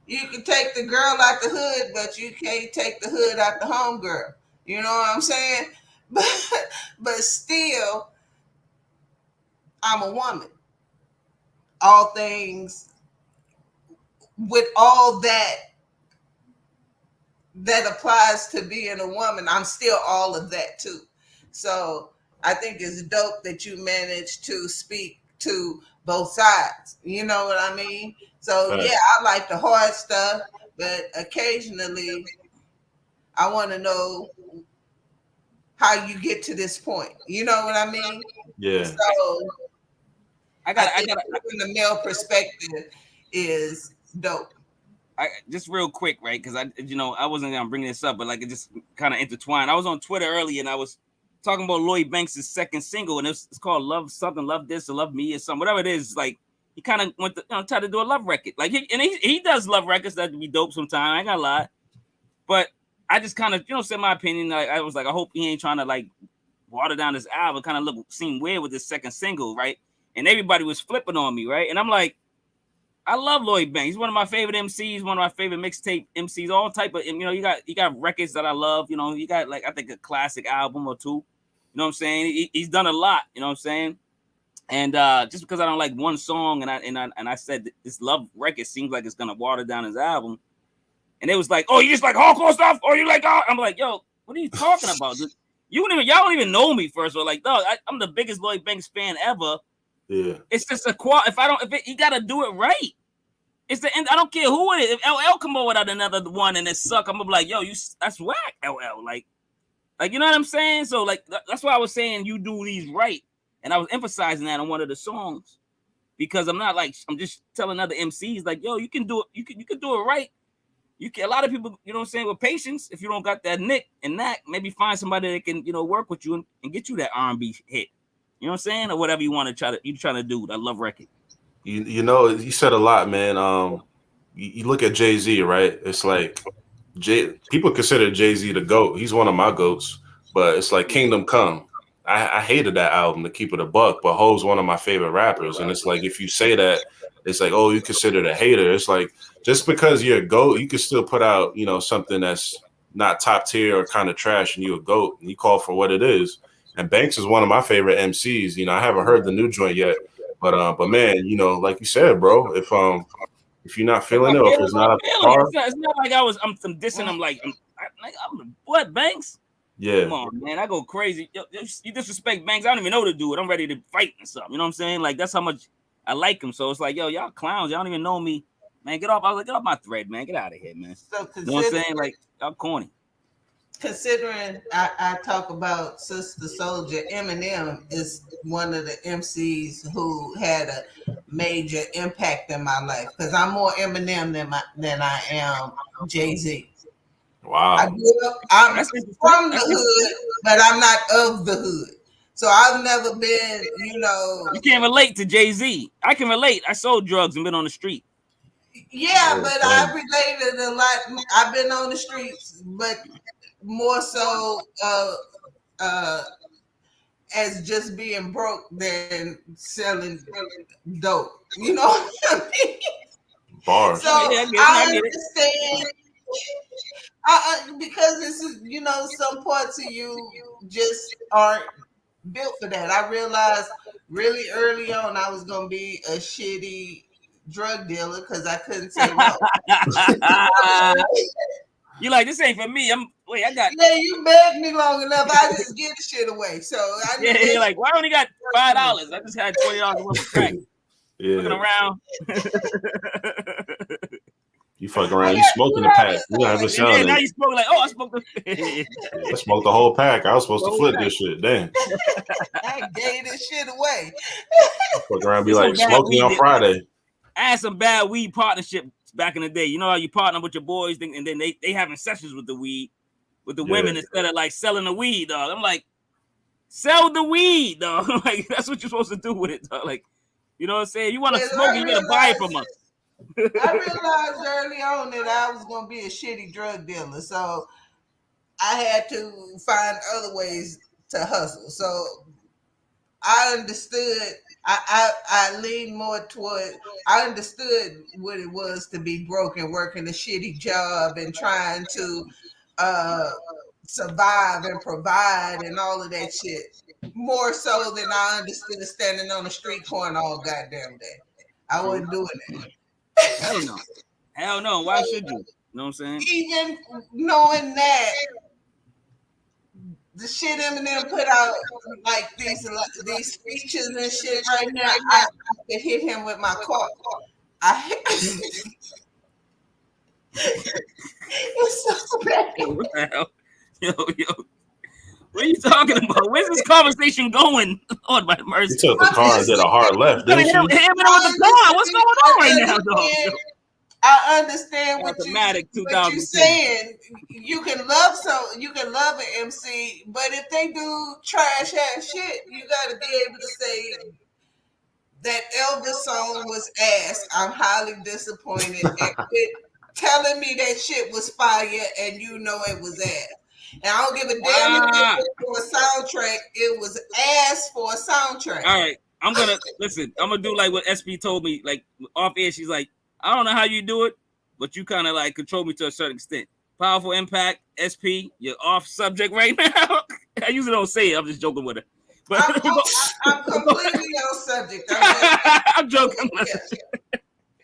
you can take the girl out the hood, but you can't take the hood out the home girl. You know what I'm saying? But still, I'm a woman. All things with all that applies to being a woman, I'm still all of that too. So I think it's dope that you managed to speak to both sides. You know what I mean? So Right. yeah, I like the hard stuff, but occasionally I want to know how you get to this point. You know what I mean? Yeah. So I got from the male perspective is dope. just real quick, right? Because I wasn't gonna bring this up, but like it just kind of intertwined. I was on Twitter earlier and I was talking about Lloyd Banks' second single, and it's called Love Something, Love This, or Love Me, or something, whatever it is. Like he kind of went to try to do a love record. Like he does love records that be dope sometimes. I ain't gonna lie, but I just kind of said my opinion. Like I was like, I hope he ain't trying to like water down this album. Kind of seem weird with this second single, right? And everybody was flipping on me, right? And I'm like, I love Lloyd Banks. He's one of my favorite MCs, one of my favorite mixtape MCs, all type of, you got records that I love. You got like, I think a classic album or two. You know what I'm saying? He's done a lot, you know what I'm saying? And just because I don't like one song and I said this love record seems like it's gonna water down his album. And it was like, oh, you just like hardcore stuff? Or you like, oh, I'm like, yo, what are you talking about? Y'all don't even know me first. Or like, dog, I'm the biggest Lloyd Banks fan ever. Yeah. It's just a you gotta do it right. It's the end. I don't care who it is. If LL come over with another one and it suck, I'm gonna be like, yo, that's whack, LL. Like, you know what I'm saying? So like, that's why I was saying you do these right, and I was emphasizing that on one of the songs because I'm just telling other MCs like, yo, you can do it. You can do it right. You can. A lot of people, you know what I'm saying, with patience. If you don't got that nick and that, maybe find somebody that can, work with you and get you that R&B hit. You know what I'm saying, or whatever you want to try to do. That love record. You said a lot, man. You look at Jay-Z, right? It's like people consider Jay-Z the GOAT. He's one of my GOATs, but it's like Kingdom Come. I hated that album, to keep it a buck, but Ho's one of my favorite rappers. And it's like, if you say that, it's like, oh, you consider the hater. It's like, just because you're a GOAT, you can still put out, something that's not top tier or kind of trash, and you a GOAT, and you call for what it is. And Banks is one of my favorite MCs. I haven't heard the new joint yet. But man, like you said, bro, if you're not feeling it, or if it's not up to par, it's not like I'm dissing him like I'm what Banks? Yeah. Come on, man, I go crazy. You disrespect Banks, I don't even know the dude. I'm ready to fight and stuff. You know what I'm saying? Like that's how much I like him. So it's like, yo, y'all clowns, y'all don't even know me, man. Get off! I was like, get off my thread, man. Get out of here, man. So you know what I'm saying? Like y'all corny. Considering I talk about Sister Soldier, Eminem is one of the MCs who had a major impact in my life because I'm more Eminem than I am Jay-Z. Wow. I'm from the hood, but I'm not of the hood. So I've never been, You can't relate to Jay-Z. I can relate. I sold drugs and been on the street. Yeah, but I related a lot. I've been on the streets, but more so as just being broke than selling dope. You know what I mean? Bars. So I understand. Because this is, some parts of you just aren't built for that. I realized really early on I was going to be a shitty drug dealer because I couldn't say no. You like, this ain't for me. I got. Yeah, you begged me long enough. I just give the shit away. So you're like, why only got $5? I just had $20 worth of crack. Yeah. Looking around. You fuck around, you smoking the pack. You have a sound. Now you smoke like, I smoked the. I smoked the whole pack. I was supposed to flip this shit. Damn. I gave this shit away. Fuck around, be like smoking on Friday. I had some bad weed partnerships back in the day. You know how you partner with your boys and then they having sessions with the weed, with the women instead of like selling the weed, dog. I'm like, sell the weed, dog. Like that's what you're supposed to do with it, dog. Like, you know what I'm saying? You want to smoke it, you gotta buy it from us. I realized early on that I was gonna be a shitty drug dealer, so I had to find other ways to hustle. So I understood. I leaned more toward. I understood what it was to be broke and working a shitty job and trying to uh, survive and provide and all of that shit. More so than I understood standing on the street corner all goddamn day. I wasn't doing that. Hell no. Hell no. Why should you? You know what I'm saying? Even knowing that the shit Eminem put out, like these speeches and shit right now, I could hit him with my car. It's so bad. Yo, what the hell? Yo. What are you talking about? Where's this conversation going? Lord my mercy. You took the car and did a hard left, didn't you? Him with the car. What's going on right now, dog? I understand what you're 2010. saying. You can love an MC, but if they do trash ass shit, you got to be able to say that Elvis song was ass. I'm highly disappointed. And quit telling me that shit was fire and you know it was ass. And I don't give a damn if it was for a soundtrack. It was ass for a soundtrack. All right, I'm gonna do like what SP told me, like off air. She's like, I don't know how you do it, but you kind of like control me to a certain extent. Powaful IMPAK, SP, you're off subject right now. I usually don't say it. I'm just joking with her. But I'm completely on subject. I'm joking.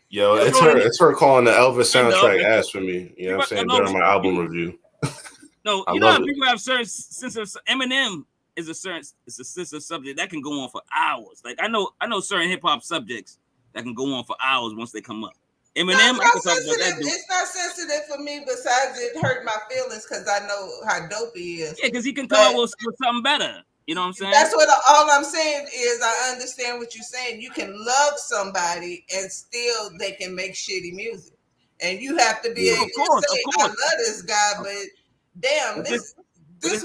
Yo, it's her calling the Elvis soundtrack ass for me. You know what I'm saying? During my album review. No, you know how people have certain sense of Eminem is a sense of subject that can go on for hours. Like I know certain hip hop subjects that can go on for hours once they come up. Eminem, I can talk about that dude. It's not sensitive for me. Besides, it hurt my feelings because I know how dope he is. Yeah, because he can come up with something better. You know what I'm saying? That's what all I'm saying is I understand what you're saying. You can love somebody and still they can make shitty music, and you have to be able to say, "I love this guy," but damn, this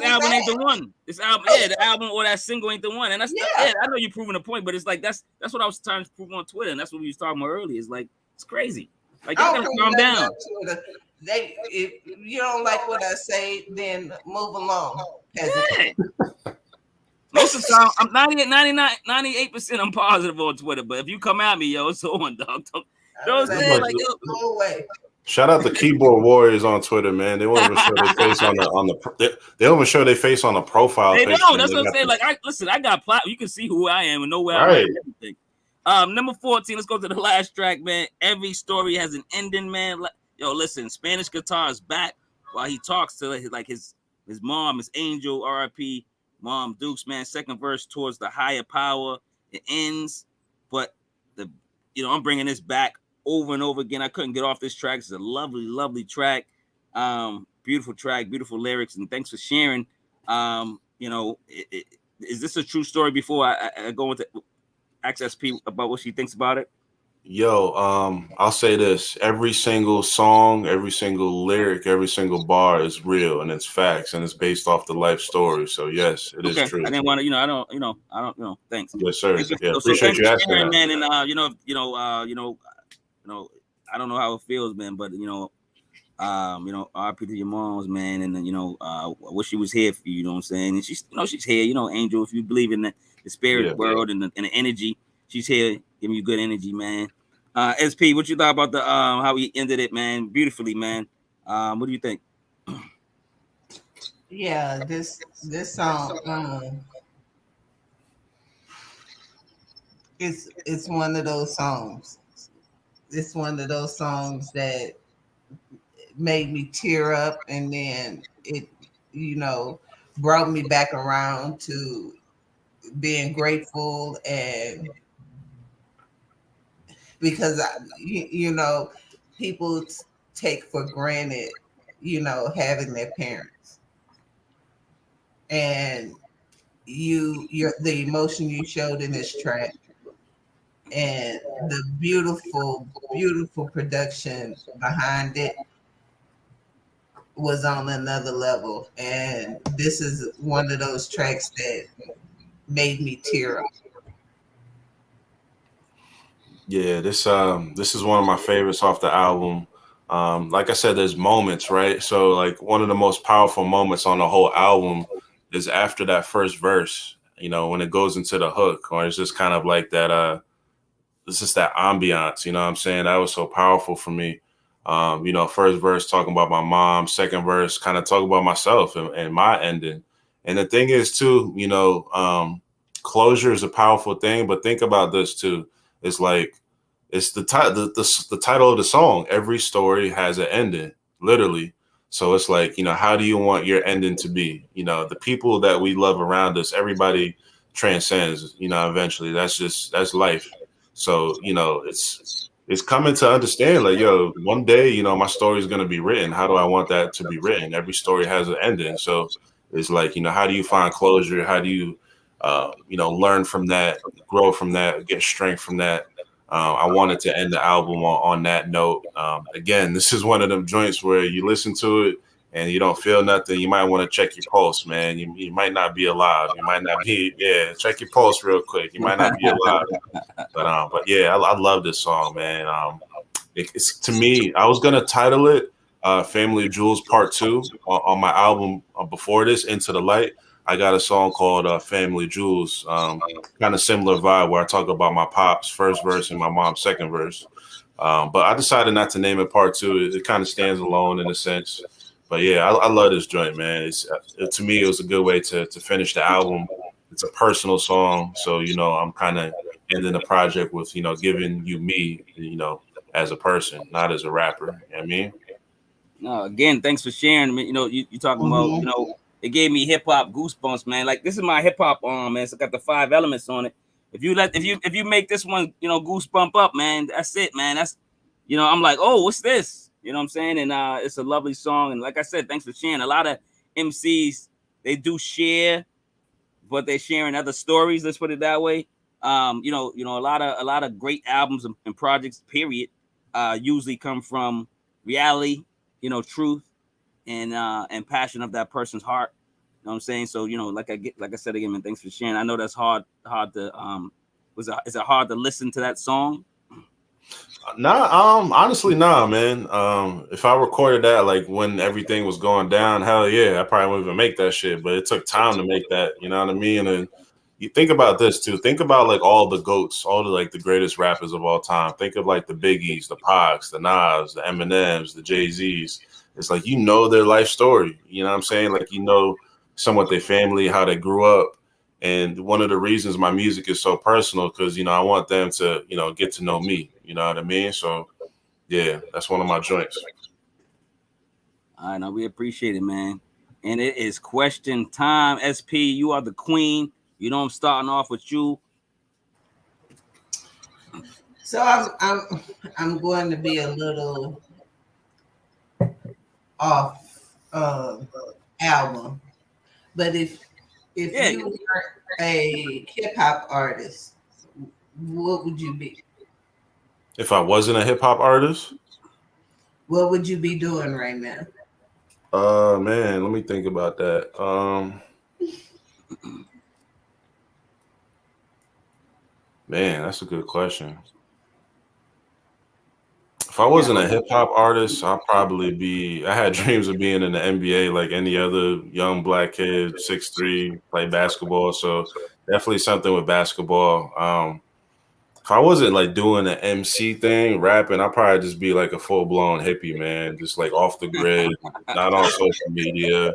album ain't the one. This album, the album or that single ain't the one. And that's I know you're proving a point, but it's like that's what I was trying to prove on Twitter, and that's what we was talking about earlier. It's like it's crazy. Like you gotta calm down. If you don't like what I say, then move along. Yeah. Most of the time, I'm 98% I'm positive on Twitter, but if you come at me, yo, it's on, dog. Go away. Shout out the keyboard warriors on Twitter, man. They won't even show their face on the they don't even show their face on the profile. They don't. That's what I'm saying. Like, I got you can see who I am and know where I am. Everything. Number 14. Let's go to the last track, man. Every story has an ending, man. Yo, listen. Spanish guitar is back while he talks to his mom, his angel, R.I.P. Mom Dukes, man. Second verse towards the higher power. It ends, but I'm bringing this back over and over again. I couldn't get off this track. It's a lovely, lovely track. Beautiful track, beautiful lyrics, and thanks for sharing. Is this a true story? Before I go into ask SP about what she thinks about it. Yo, I'll say this: every single song, every single lyric, every single bar is real and it's facts and it's based off the life story. So yes, it is true. I didn't want to, I don't. Thanks. Yes, sir. Yeah, appreciate you asking that, man. And I don't know how it feels, man, but RP to your moms, man, and I wish she was here for you. You know what I'm saying? And she's here. Angel, if you believe in the spirit world and the energy, she's here, giving you good energy, man. SP, what you thought about the how he ended it, man? Beautifully, man. What do you think? Yeah, this song, it's one of those songs. It's one of those songs that made me tear up, and then it, brought me back around to being grateful, and because people take for granted, having their parents, and the emotion you showed in this track, and the beautiful, beautiful production behind it was on another level. And this is one of those tracks that made me tear up. Yeah, this is one of my favorites off the album. Like I said, there's moments, right? So like one of the most powerful moments on the whole album is after that first verse, when it goes into the hook, or it's just kind of like that it's just that ambiance, you know what I'm saying? That was so powerful for me. First verse talking about my mom, second verse kind of talking about myself and my ending. And the thing is too, closure is a powerful thing, but think about this too. It's like it's the title of the song. Every story has an ending, literally. So it's like, how do you want your ending to be? The people that we love around us, everybody transcends, eventually. That's life. So, it's coming to understand like, yo, one day, my story is going to be written. How do I want that to be written? Every story has an ending. So it's like, how do you find closure? How do you, learn from that, grow from that, get strength from that? I wanted to end the album on that note. Again, this is one of them joints where you listen to it and you don't feel nothing. You might want to check your pulse, man. You might not be alive. You might not be, check your pulse real quick. You might not be alive. But yeah, I love this song, man. It's to me, I was gonna title it "Family Jewels Part 2" on my album before this, Into the Light. I got a song called "Family Jewels," kind of similar vibe where I talk about my pop's first verse and my mom's second verse. But I decided not to name it Part 2. It kind of stands alone in a sense. But yeah, I love this joint, man. To me, it was a good way to finish the album. It's a personal song, so I'm kind of ending the project with giving you me, as a person, not as a rapper. You know what I mean? No, again, thanks for sharing. You talking about it gave me hip hop goosebumps, man. Like this is my hip hop man. It's got the 5 elements on it. If you make this one, goosebump up, man, that's it, man. That's I'm like, oh, what's this? You know what I'm saying? And it's a lovely song. And like I said, thanks for sharing. A lot of MCs, they do share, but they're sharing other stories. Let's put it that way. A lot of great albums and projects, period, usually come from reality, truth and passion of that person's heart. You know what I'm saying? So, like I said again, man, thanks for sharing. I know that's hard to is it hard to listen to that song? Nah, honestly, nah, man. If I recorded that like when everything was going down, hell yeah, I probably wouldn't even make that shit. But it took time to make that, you know what I mean? And you think about this too. Think about like all the goats, all the like the greatest rappers of all time. Think of like the Biggies, the Pacs, the Nas, the Eminems, the Jay-Z's. It's like their life story. You know what I'm saying? Like somewhat their family, how they grew up. And one of the reasons my music is so personal, because I want them to get to know me. You know what I mean? So yeah, that's one of my joints. I know we appreciate it, man. And it is question time. SP, you are the queen. I'm starting off with you. So I'm going to be a little off album, but if you were a hip hop artist, what would you be? If I wasn't a hip hop artist, what would you be doing right now? Man, let me think about that. Man, that's a good question. If I wasn't a hip hop artist, I had dreams of being in the NBA like any other young black kid, 6'3", play basketball. So definitely something with basketball. If I wasn't like doing the MC thing, rapping, I'd probably just be like a full blown hippie, man. Just like off the grid, not on social media,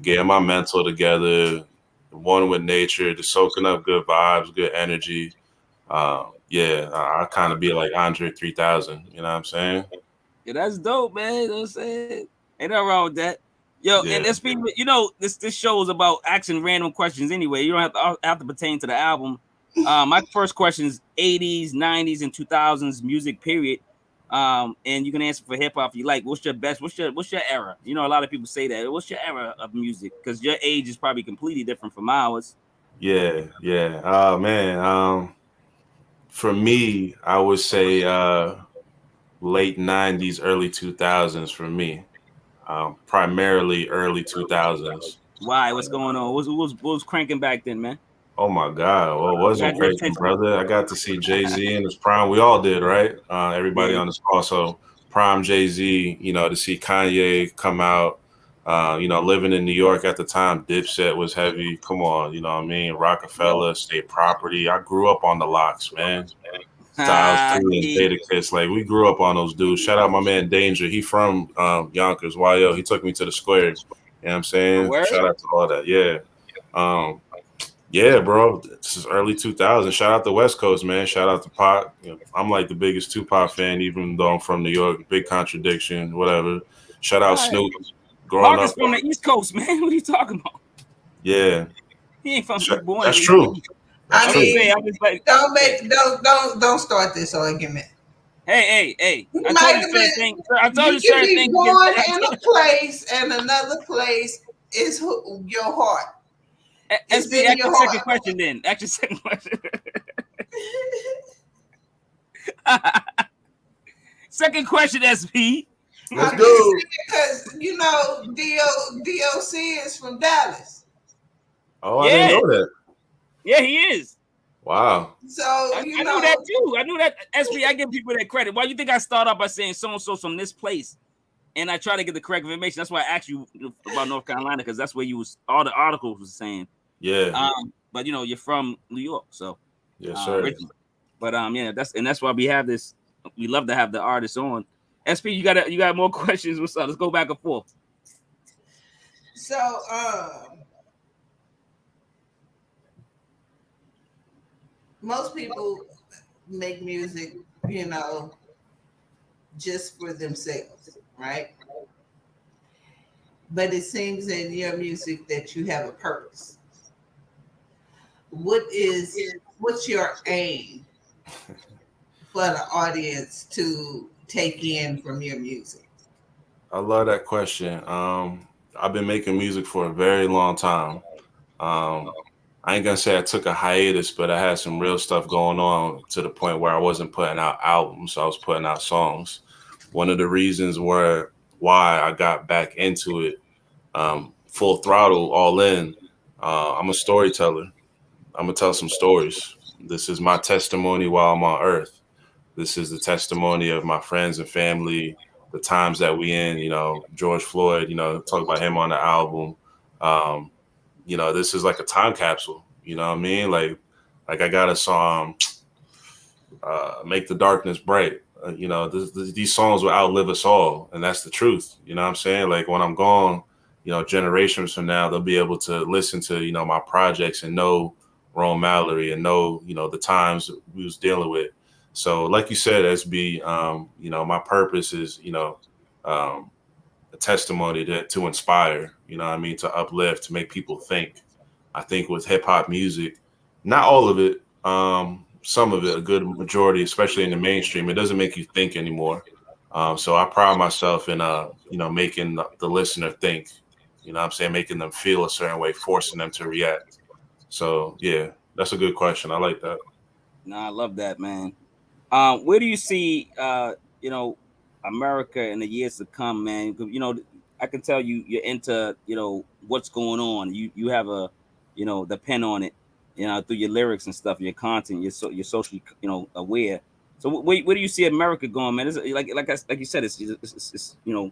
getting my mental together, one with nature, just soaking up good vibes, good energy. Yeah, I kind of be like Andre 3000. You know what I'm saying? Yeah, that's dope, man. You know what I'm saying? Ain't nothing wrong with that. Yo, Yeah. and let's be, this show is about asking random questions anyway. You don't have to pertain to the album. My first question is 80s, 90s, and 2000s music period. And you can answer for hip hop if you like. What's your era? A lot of people say that. What's your era of music? Because your age is probably completely different from ours. Yeah. Oh man. For me, I would say late 90s, early 2000s for me. Primarily early 2000s. Why? What's going on? What was cranking back then, man? Oh my God! Well, it wasn't Got your crazy, attention. brother. I got to see Jay-Z in his prime. We all did, right? Everybody Yeah. on this call. So prime Jay-Z, to see Kanye come out, living in New York at the time, Dipset was heavy. Come on, you know what I mean? Rockefeller, State Property. I grew up on the locks, man. Styles P and He, Jada Kiss. Like, we grew up on those dudes. Shout out my man Danger. He from Yonkers, YO. He took me to the square. You know what I'm a saying? word? Shout out to all that. Yeah. Yeah, bro. This is early 2000s. Shout out to West Coast, man. Shout out to Pac. I'm like the biggest Tupac fan, even though I'm from New York. Big contradiction, whatever. Shout out All right. Snoop. Growing Marcus up, from the East Coast, man. What are you talking about? yeah, He ain't from born. that's true. That's I true. mean, I'm just like, don't start this argument. hey. You I might told you have certain been- things. I told You you can certain be things. born in a place, and another place is your heart. It's SP, in ask your your second heart. question then. Ask your second question. Second question, SP. Let's I'm go. just saying because DOC is from Dallas, Oh, I didn't Yeah. know that. Yeah, he is. Wow. so I you knew know that too. I knew that. SP, I give people that credit. Why you think I start off by saying so and so from this place, and I try to get the correct information? That's why I asked you about North Carolina, because that's where you was. All the articles was saying. Yeah. But you're from New York, so Yes, sir. originally. But yeah, that's why we have this. We love to have the artists on. SP, you got more questions? What's up? Let's go back and forth. So most people make music, just for themselves, right? But it seems in your music that you have a purpose. What's your aim for the audience to take in from your music? I love that question. I've been making music for a very long time. I ain't gonna say I took a hiatus, but I had some real stuff going on to the point where I wasn't putting out albums. I was putting out songs. One of the reasons why I got back into it, full throttle, all in. I'm a storyteller. I'm gonna tell some stories. This is my testimony while I'm on earth. This is the testimony of my friends and family, the times that we in, George Floyd, talk about him on the album. This is like a time capsule, you know what I mean? Like I got a song, Make the Darkness Bright. These songs will outlive us all, and that's the truth. You know what I'm saying? Like, when I'm gone, generations from now, they'll be able to listen to, my projects and know Rome Mallory and know, the times we was dealing with. So like you said, SB, my purpose is, a testimony to inspire, to uplift, to make people think. I think with hip hop music, not all of it, some of it, a good majority, especially in the mainstream, it doesn't make you think anymore. So I pride myself in, making the listener think, what I'm saying, making them feel a certain way, forcing them to react. So yeah, that's a good question. I like that. No, I love that, man. Where do you see, America in the years to come, man? I can tell you're into, what's going on. You have a, the pen on it, through your lyrics and stuff, your content. You're socially, aware. So where do you see America going, man? It's like you said, it's the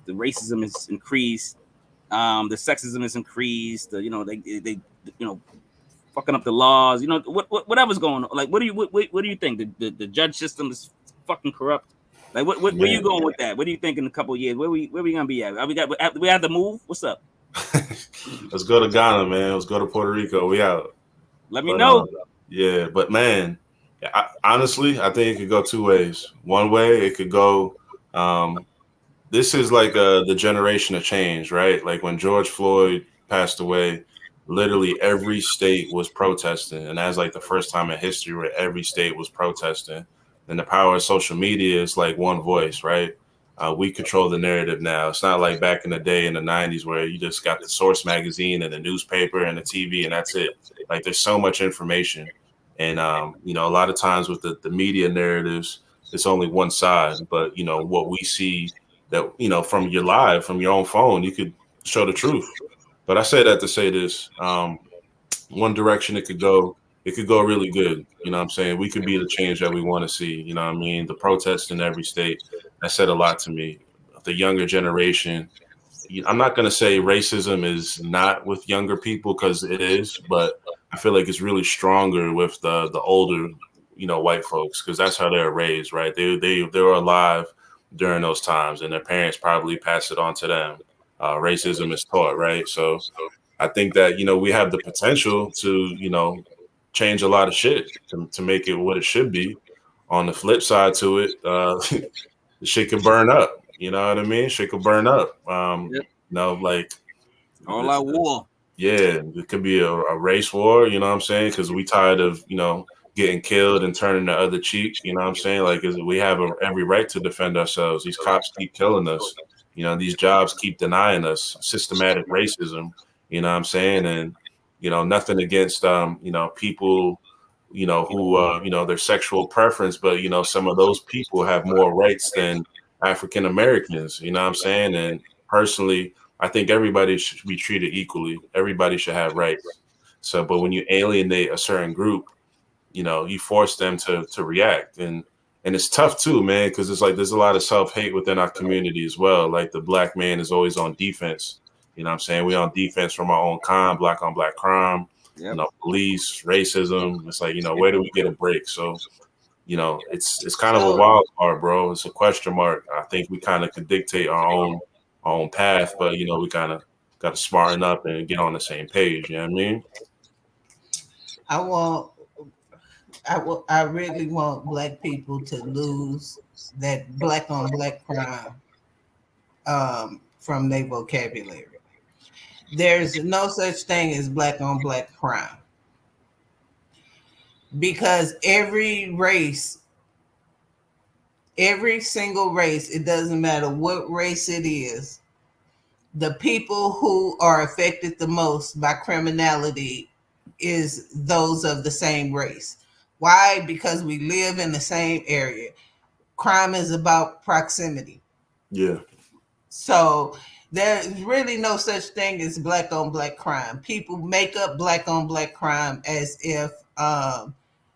racism is increased, the sexism is increased. They fucking up the laws. Whatever's going on. Like, what do you think? The judge system is fucking corrupt. Like, where you going with that? What do you think in a couple of years? Where we gonna be at? We have to move. What's up? Let's go to Ghana, man. Let's go to Puerto Rico. We out. Let me know. Yeah, but man, honestly, I think it could go two ways. One way, it could go. This is like the generation of change, right? Like when George Floyd passed away, literally every state was protesting, and that's like the first time in history where every state was protesting. And the power of social media is like one voice, right? We control the narrative now. It's not like back in the day in the 90s where you just got the Source magazine and the newspaper and the TV and that's it. Like, there's so much information. And, a lot of times with the media narratives, it's only one side. But, what we see that, from your own phone, you could show the truth. But I say that to say this. One direction it could go it could go really good. You know what I'm saying? We could be the change that we want to see. You know what I mean? The protests in every state, that said a lot to me. The younger generation, I'm not going to say racism is not with younger people, because it is, but I feel like it's really stronger with the older, white folks, because that's how they're raised, right? They were alive during those times, and their parents probably passed it on to them. Racism is taught, right? So I think that we have the potential to change a lot of shit to make it what it should be. On the flip side to it, the shit can burn up. You know what I mean? Shit could burn up. Yep. Like all out war. Yeah, it could be a race war. You know what I'm saying? Because we tired of getting killed and turning the other cheek. You know what I'm saying? Like we have every right to defend ourselves. These cops keep killing us. These jobs keep denying us. Systematic racism. You know what I'm saying? And nothing against people who their sexual preference, but some of those people have more rights than African Americans. You know what I'm saying? And personally, I think everybody should be treated equally. Everybody should have rights. So, but when you alienate a certain group, you force them to react, and it's tough too, man, because it's like there's a lot of self-hate within our community as well. Like the black man is always on defense. You know what I'm saying? We on defense from our own kind, black on black crime, Yep. Police, racism. It's like, where do we get a break? So, it's kind of a wild card, bro. It's a question mark. I think we kind of could dictate our own path, but we kind of got to smarten up and get on the same page. You know what I mean? I really want black people to lose that black on black crime from their vocabulary. There's no such thing as black on black crime, because every single race, it doesn't matter what race it is, the people who are affected the most by criminality is those of the same race. Why? Because we live in the same area. Crime is about proximity. Yeah. So there's really no such thing as black on black crime. People make up black on black crime as if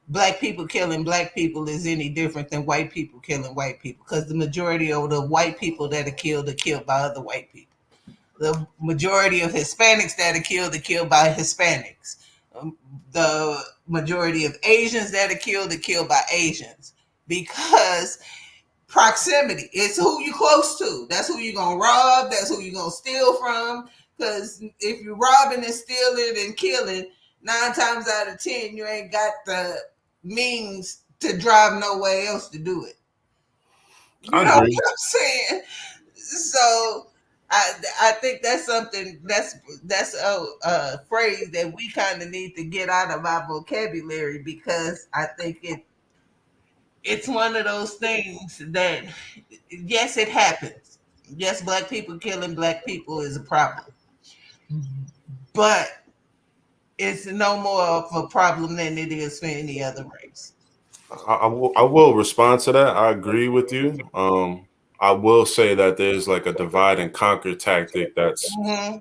black people killing black people is any different than white people killing white people, because the majority of the white people that are killed by other white people. The majority of Hispanics that are killed by Hispanics. The majority of Asians that are killed by Asians, because proximity. It's who you close to. That's who you're gonna rob. That's who you're gonna steal from. Because if you're robbing and stealing and killing, 9 times out of 10, you ain't got the means to drive nowhere else to do it. You know what I'm saying? So I think that's something that's a phrase that we kind of need to get out of our vocabulary, because I think it's one of those things that, yes, it happens. Yes, black people killing black people is a problem, but it's no more of a problem than it is for any other race. I will respond to that. I agree with you. I will say that there's like a divide and conquer tactic that's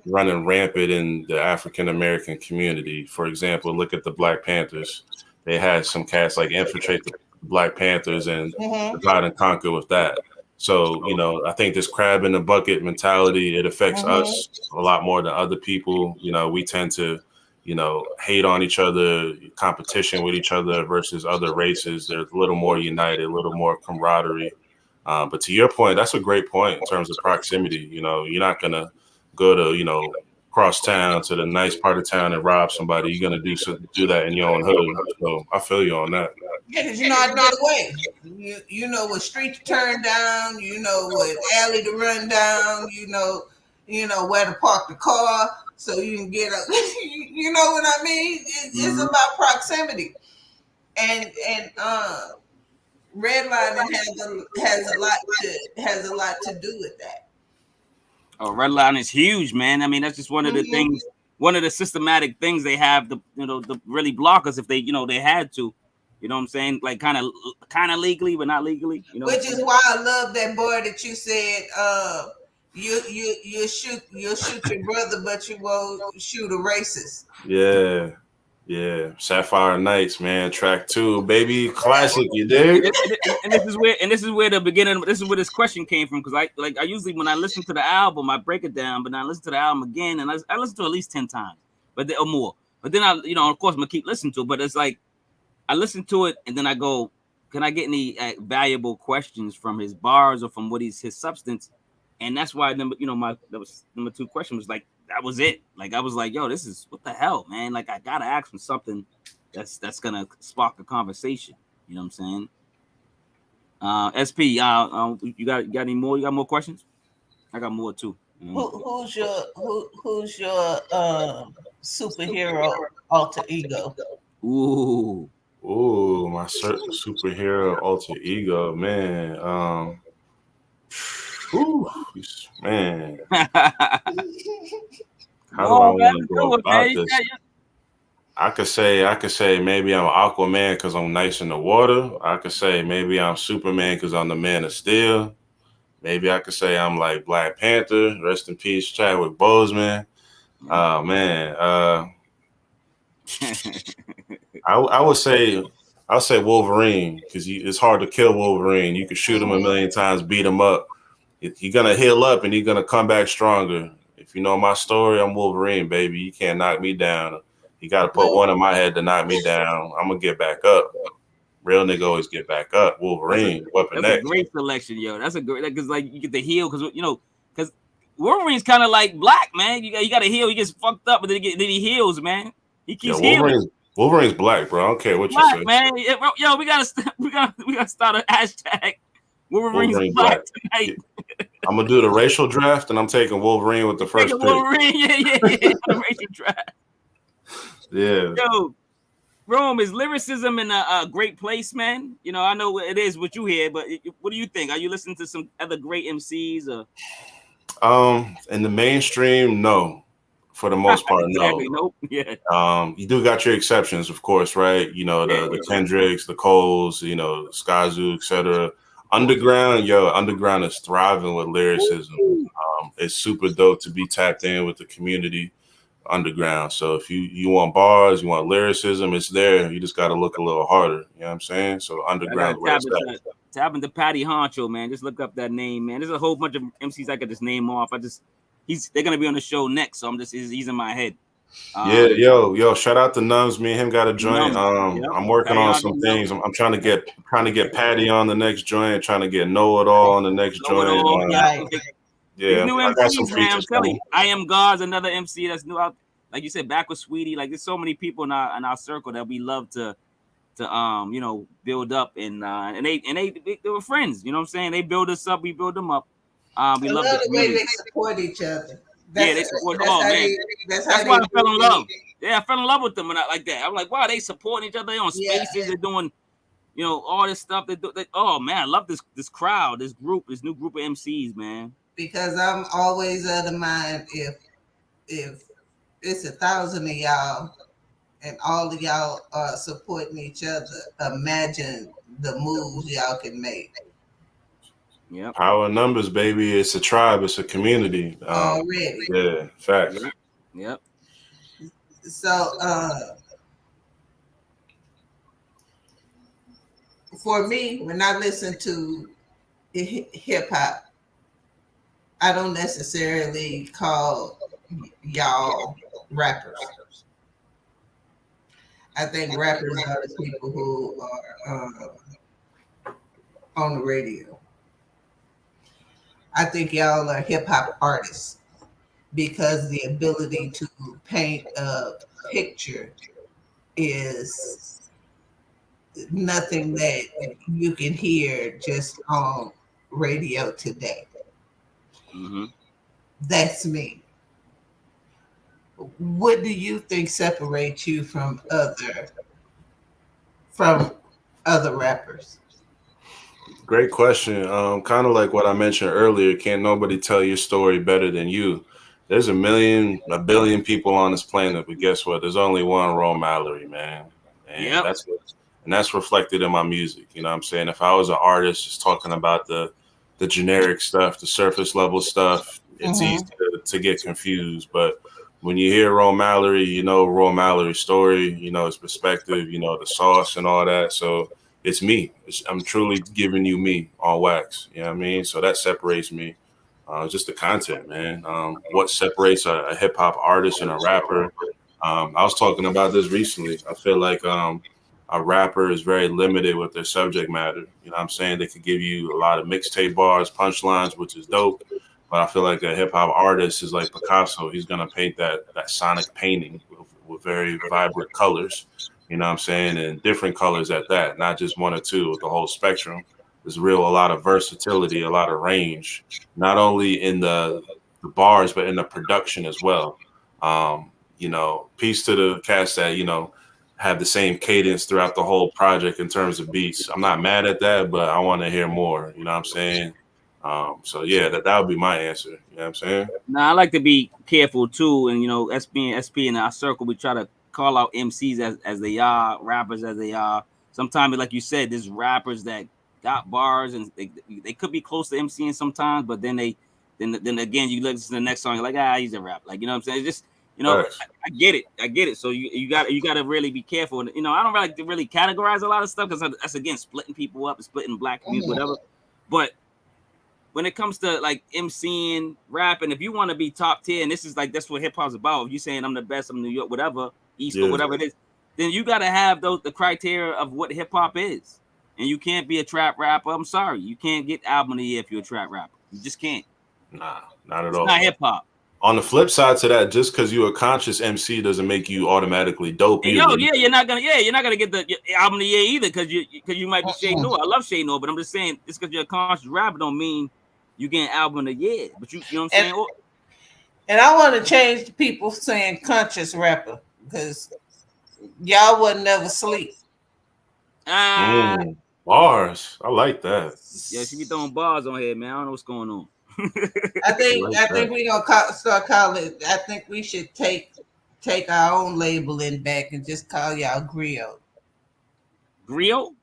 running rampant in the African American community. For example, look at the Black Panthers. They had some cats like infiltrate the Black Panthers and divide and conquer with that. So, I think this crab in the bucket mentality, it affects us a lot more than other people. We tend to, hate on each other, competition with each other versus other races. There's a little more united, a little more camaraderie. But to your point, that's a great point in terms of proximity. You're not going to go to, cross town to the nice part of town and rob somebody. You're going to do that in your own hood. So I feel you on that. Yeah, because you know how to get away. You know what street to turn down. You know what alley to run down. You know where to park the car so you can get up. You know what I mean? It's about proximity, and redlining has a lot to do with that. Oh, redlining is huge, man. I mean, that's just one of the things, one of the systematic things they have to, to really block us if they, they had to. You know what I'm saying? Like kind of legally, but not legally. Which is why I love that boy that you said, you'll shoot your brother, but you won't shoot a racist. Yeah. Yeah, Sapphire Knights, man. Track 2, baby, classic. You dig? And this is where the beginning. This is where this question came from, because I usually, when I listen to the album, I break it down, but then I listen to the album again, and I listen to it at least 10 times, or more. But then of course, I'm gonna keep listening to it. But it's like I listen to it, and then I go, can I get any valuable questions from his bars or from his substance? And that's why number 2 question was like, that was it. Like I was like, yo, this is what the hell, man. Like I gotta ask him something that's gonna spark a conversation. You know what I'm saying? SP, you got any more? You got more questions? I got more too. Who's your superhero alter ego? Ooh, my superhero alter ego, man. Man. How do I want to go about this? I could say maybe I'm Aquaman because I'm nice in the water. I could say maybe I'm Superman because I'm the Man of Steel. Maybe I could say I'm like Black Panther. Rest in peace, Chadwick Boseman. Oh man. I would say Wolverine, because it's hard to kill Wolverine. You can shoot him a million times, beat him up. You're gonna heal up and you're gonna come back stronger. If you know my story, I'm Wolverine, baby. You can't knock me down. You got to put one in my head to knock me down. I'm gonna get back up. Real nigga always get back up. Wolverine, Weapon That's X. a great selection, yo. That's a great, because like you get the heal, because Wolverine's kind of like Black, man. You got to heal. He gets fucked up, but then he heals, man. He keeps healing. Wolverine's Black, bro. I don't care what you say, man. Yo, we gotta start a hashtag. Wolverine's Black tonight. I'm gonna do the racial draft, and I'm taking Wolverine with the first pick. Wolverine, yeah. The racial draft. Yeah. Yo, Rome, is lyricism in a great place, man? I know it is what you hear, but what do you think? Are you listening to some other great MCs? Or? In the mainstream, no. For the most part, exactly, no. Nope. Yeah. You do got your exceptions, of course, right? The Kendricks, the Coles, Skyzoo, etc. Underground is thriving with lyricism. It's super dope to be tapped in with the community. Underground. So if you want bars, you want lyricism, it's there. You just got to look a little harder. You know what I'm saying? So underground. Tap into Patty Honcho, man. Just look up that name, man. There's a whole bunch of MCs I could just name off. They're gonna be on the show next, so he's in my head. Yo, shout out to Numbs. Me and him got a joint. I'm working on some things. I'm trying to get Patty on the next joint. Trying to get Know It All on the next joint. Yeah, new MCs, man. I'm telling you, I Am God's another MC that's new out. Like you said, Backwood Sweetie. Like there's so many people in our circle that we love to build up, and they were friends. You know what I'm saying? They build us up, we build them up. We love the way they support each other. They support. That's why I fell in love. Yeah, I fell in love with them and like that. I'm like, wow, they supporting each other. They on spaces. Yeah. They're doing, all this stuff. Oh man, I love this crowd, this new group of MCs, man. Because I'm always of the mind, if it's 1,000 of y'all and all of y'all are supporting each other, imagine the moves y'all can make. Yeah, power in numbers, baby. It's a tribe. It's a community. Already. Yeah, facts. Yep. So for me, when I listen to hip hop, I don't necessarily call y'all rappers. I think rappers are the people who are on the radio. I think y'all are hip hop artists because the ability to paint a picture is nothing that you can hear just on radio today. Mm-hmm. That's me. What do you think separates you from other rappers? Great question. Kind of like what I mentioned earlier. Can't nobody tell your story better than you. There's a billion people on this planet, but guess what? There's only one Rome Mallory, man. And that's reflected in my music. You know what I'm saying? If I was an artist just talking about the generic stuff, the surface level stuff, it's easy to get confused. But when you hear Rome Mallory, you know Rome Mallory's story, you know his perspective, you know the sauce and all that. So it's me. I'm truly giving you me on wax. You know what I mean? So that separates me. Just the content, man. What separates a hip hop artist and a rapper? I was talking about this recently. I feel like a rapper is very limited with their subject matter. You know what I'm saying? They could give you a lot of mixtape bars, punchlines, which is dope. But I feel like a hip hop artist is like Picasso. He's gonna paint that sonic painting with very vibrant colors. You know what I'm saying? And different colors at that, not just one or two, with the whole spectrum. There's a lot of versatility, a lot of range, not only in the bars, but in the production as well. You know, peace to the cast that, you know, have the same cadence throughout the whole project in terms of beats. I'm not mad at that, but I want to hear more. You know what I'm saying? So yeah, that would be my answer. You know what I'm saying? Now I like to be careful too, and you know, SP in our circle, we try to call out MCs as they are, rappers as they are. Sometimes, like you said, there's rappers that got bars and they could be close to MCing sometimes, but then then again you listen to the next song, you're like, he's a rap. Like, you know what I'm saying? It's just, you know, right. I get it. So you got to really be careful. And, you know, I don't like to really categorize a lot of stuff because that's again splitting people up and splitting black community, whatever. But when it comes to like MCing, rapping, if you want to be top tier, and this is like that's what hip hop's about. If you saying I'm the best, I'm New York, whatever, East or whatever it is, then you got to have the criteria of what hip hop is. And you can't be a trap rapper. I'm sorry, you can't get album of the year if you're a trap rapper. You just can't. Nah, not at all. It's not hip hop. On the flip side to that, just because you're a conscious MC doesn't make you automatically dope. You're not gonna get the album of the year either because you might be Shay Noor. I love Shay Noor, but I'm just saying just because you're a conscious rapper don't mean you get an album of the year. But you know what I'm saying? And I want to change the people saying conscious rapper because y'all would never sleep. Bars, I like that. Yeah, she be throwing bars on here, man. I don't know what's going on. I think we gonna start calling. I think we should take our own labeling back and just call y'all griot. Griot?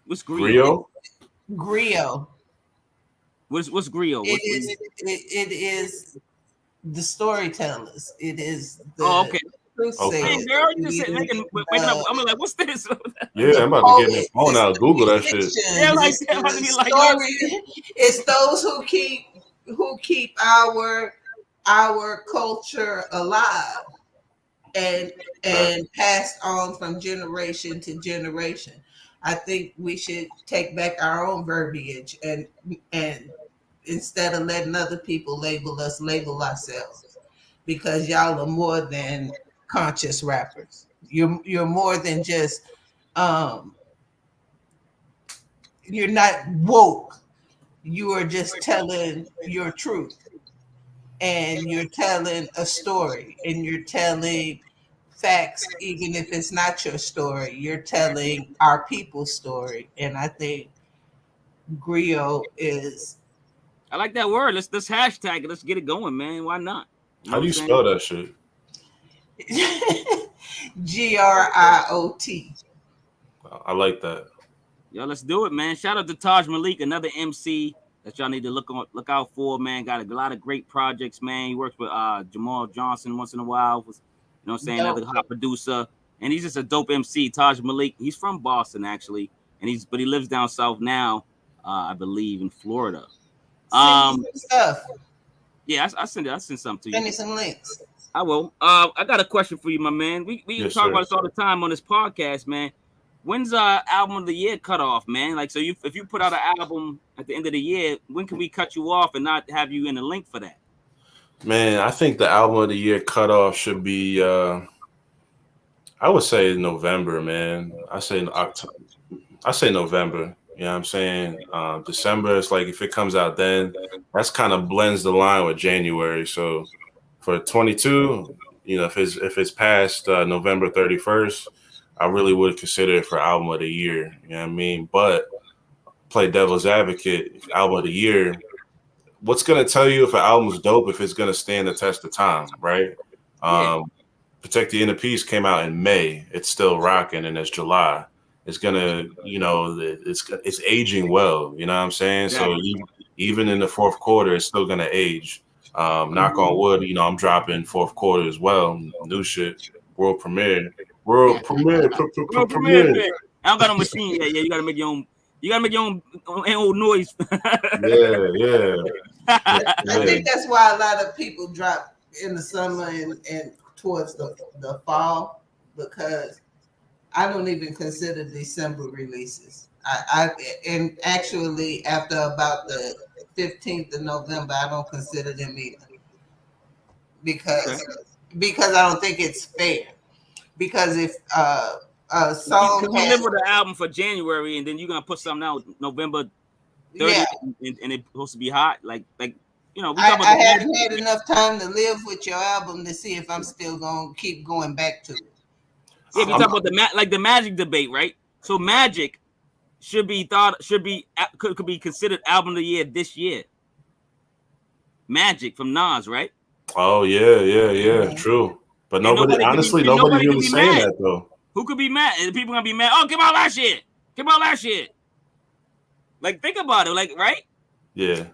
What's griot? Griot. What's griot? It is the storytellers. It is the okay. Okay. Girl, you just said waking up. I'm like, what's this? Yeah, I'm about to get my phone out. Google that shit. Yeah, like it's those who keep our culture alive and passed on from generation to generation. I think we should take back our own verbiage and instead of letting other people label us, label ourselves, because y'all are more than conscious rappers. You're more than just you're not woke. You are just telling your truth, and you're telling a story, and you're telling facts, even if it's not your story. You're telling our people's story, and I think griot is. I like that word. Let's hashtag it. Let's get it going, man. Why not? How do you spell that shit? GRIOT. I like that. Yo, let's do it, man. Shout out to Taj Malik, another MC that y'all need to look out for, man. Got a lot of great projects, man. He works with Jamal Johnson once in a while. You know what I'm saying? Another hot producer. And he's just a dope MC. Taj Malik. He's from Boston, actually. But he lives down south now, I believe, in Florida. Stuff. Yeah, I sent something to you. Send me some links. I will. I got a question for you, my man. We talk about this all the time on this podcast, man. When's album of the year cut off, man? Like, so if you put out an album at the end of the year, when can we cut you off and not have you in a link for that? Man, I think the album of the year cutoff should be, I would say November, man. I say November. You know what I'm saying? December, it's like if it comes out then, that's kind of blends the line with January. So for 22, you know, if it's past November 31st, I really would consider it for album of the year. You know what I mean? But play devil's advocate, album of the year. What's gonna tell you if an album's dope if it's gonna stand the test of time, right? Protect the Inner Peace came out in May. It's still rocking, and it's July. It's gonna, you know, it's aging well. You know what I'm saying? So even in the fourth quarter, it's still gonna age. Knock on wood, you know, I'm dropping fourth quarter as well. New shit, world premiere. World premiere. World premiere. I don't got no machine yet. Yeah, you gotta make your own. You gotta make your own noise. Yeah. I think that's why a lot of people drop in the summer and towards the fall, because I don't even consider December releases. And actually after about the 15th of November, I don't consider them either, because I don't think it's fair. Because if a song you live with an album for January and then you're gonna put something out November 30th, and it's supposed to be hot, like you know, I haven't had enough time to live with your album to see if I'm still gonna keep going back to it. Yeah, we talk about the Magic debate, right? So Magic could be considered album of the year this year. Magic from Nas, right? Oh yeah, true. But nobody's really saying that though. Who could be mad? And people gonna be mad. Oh, give out that shit. Give out that shit. Like, think about it. Like, right? Yeah.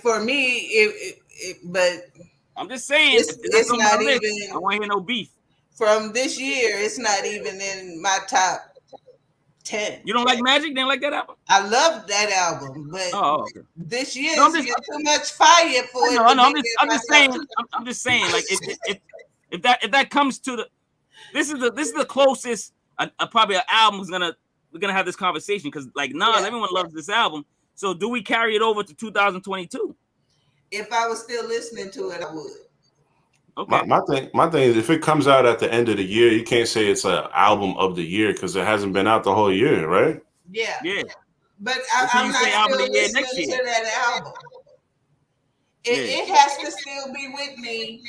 For me, but I'm just saying, it's not even. I don't want to hear no beef. From this year, it's not even in my top 10. You don't like Magic? Didn't like that album? I love that album, but okay. This year is too much fire for it. I'm just saying, like, if that comes to the, this is the closest probably an album we're gonna have this conversation, because like Nas, everyone loves this album. So do we carry it over to 2022? If I was still listening to it, I would. Okay. My thing is, if it comes out at the end of the year, you can't say it's an album of the year because it hasn't been out the whole year, right? Yeah. But I'm not still listening to that album. It has to still be with me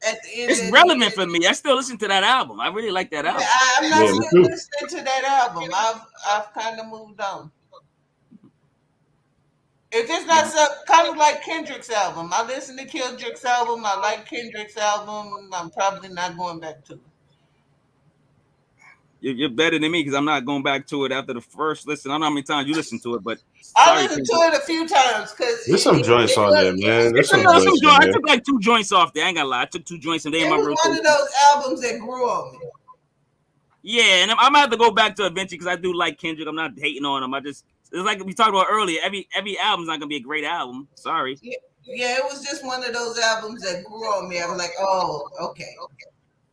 at the end. It's relevant for me. I still listen to that album. I really like that album. I'm not still listening to that album. I've kind of moved on. If it's not kind of like Kendrick's album, I listen to Kendrick's album. I like Kendrick's album. I'm probably not going back to it. You're better than me because I'm not going back to it after the first listen. I don't know how many times you listened to it, but I listened to it a few times because there's some joints on there, man. I took like 2 joints off there. I ain't gonna lie. I took 2 joints and they in my rotation. One of those albums that grew on me. Yeah, and I'm gonna have to go back to it eventually because I do like Kendrick. I'm not hating on him. It's like we talked about earlier. Every album's not gonna be a great album. Sorry. Yeah, it was just one of those albums that grew on me. I was like, oh, okay.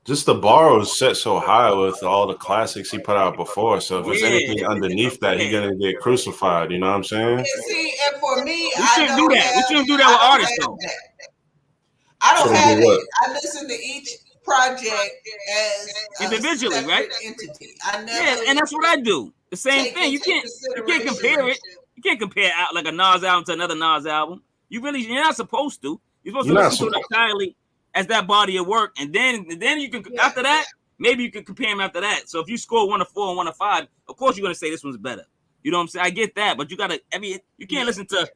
Just the bar was set so high with all the classics he put out before. So if there's anything underneath that, he's gonna get crucified. You know what I'm saying? Yeah, see, and for me, we shouldn't do that. We shouldn't do that with artists, though. I don't have it. I listen to each project as individually, right? Entity. And that's what I do. The same thing. You can't compare it. You can't compare out like a Nas album to another Nas album. You're not supposed to. You're supposed to listen to it entirely as that body of work, and then you can after that maybe you can compare them after that. So if you score 1 to 4 and 1 to 5, of course you're gonna say this one's better. You know what I'm saying? I get that, but you gotta. You can't listen to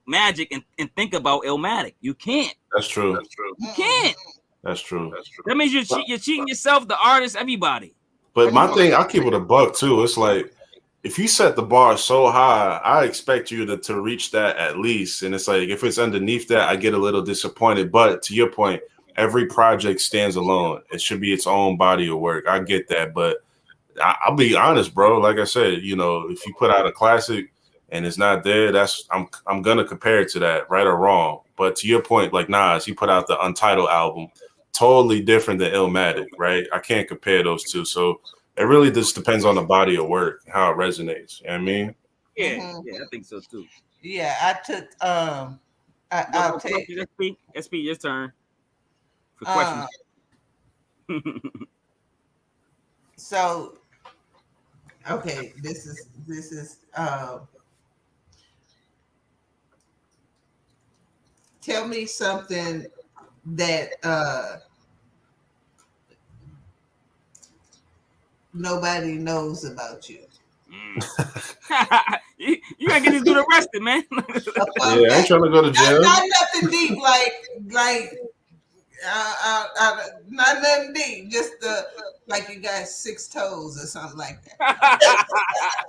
Magic and think about Illmatic. You can't. That's true. You can't. That's true. That means you're cheating yourself, the artist, everybody. But my thing, I'll keep it a buck too. It's like, if you set the bar so high, I expect you to reach that at least. And it's like, if it's underneath that, I get a little disappointed. But to your point, every project stands alone. It should be its own body of work. I get that. But I'll be honest, bro. Like I said, if you put out a classic and it's not there, I'm going to compare it to that, right or wrong. But to your point, like Nas, he put out the Untitled album, totally different than Illmatic, right? I can't compare those two. So it really just depends on the body of work, how it resonates. You know what I mean? Yeah, I think so too. Yeah, I took I'll take SP, your turn for questions. So okay, this is tell me something that nobody knows about you. You gotta get this dude arrested, man. I ain't trying to go to jail. Not nothing deep, like not nothing deep. Just like you got 6 toes or something like that.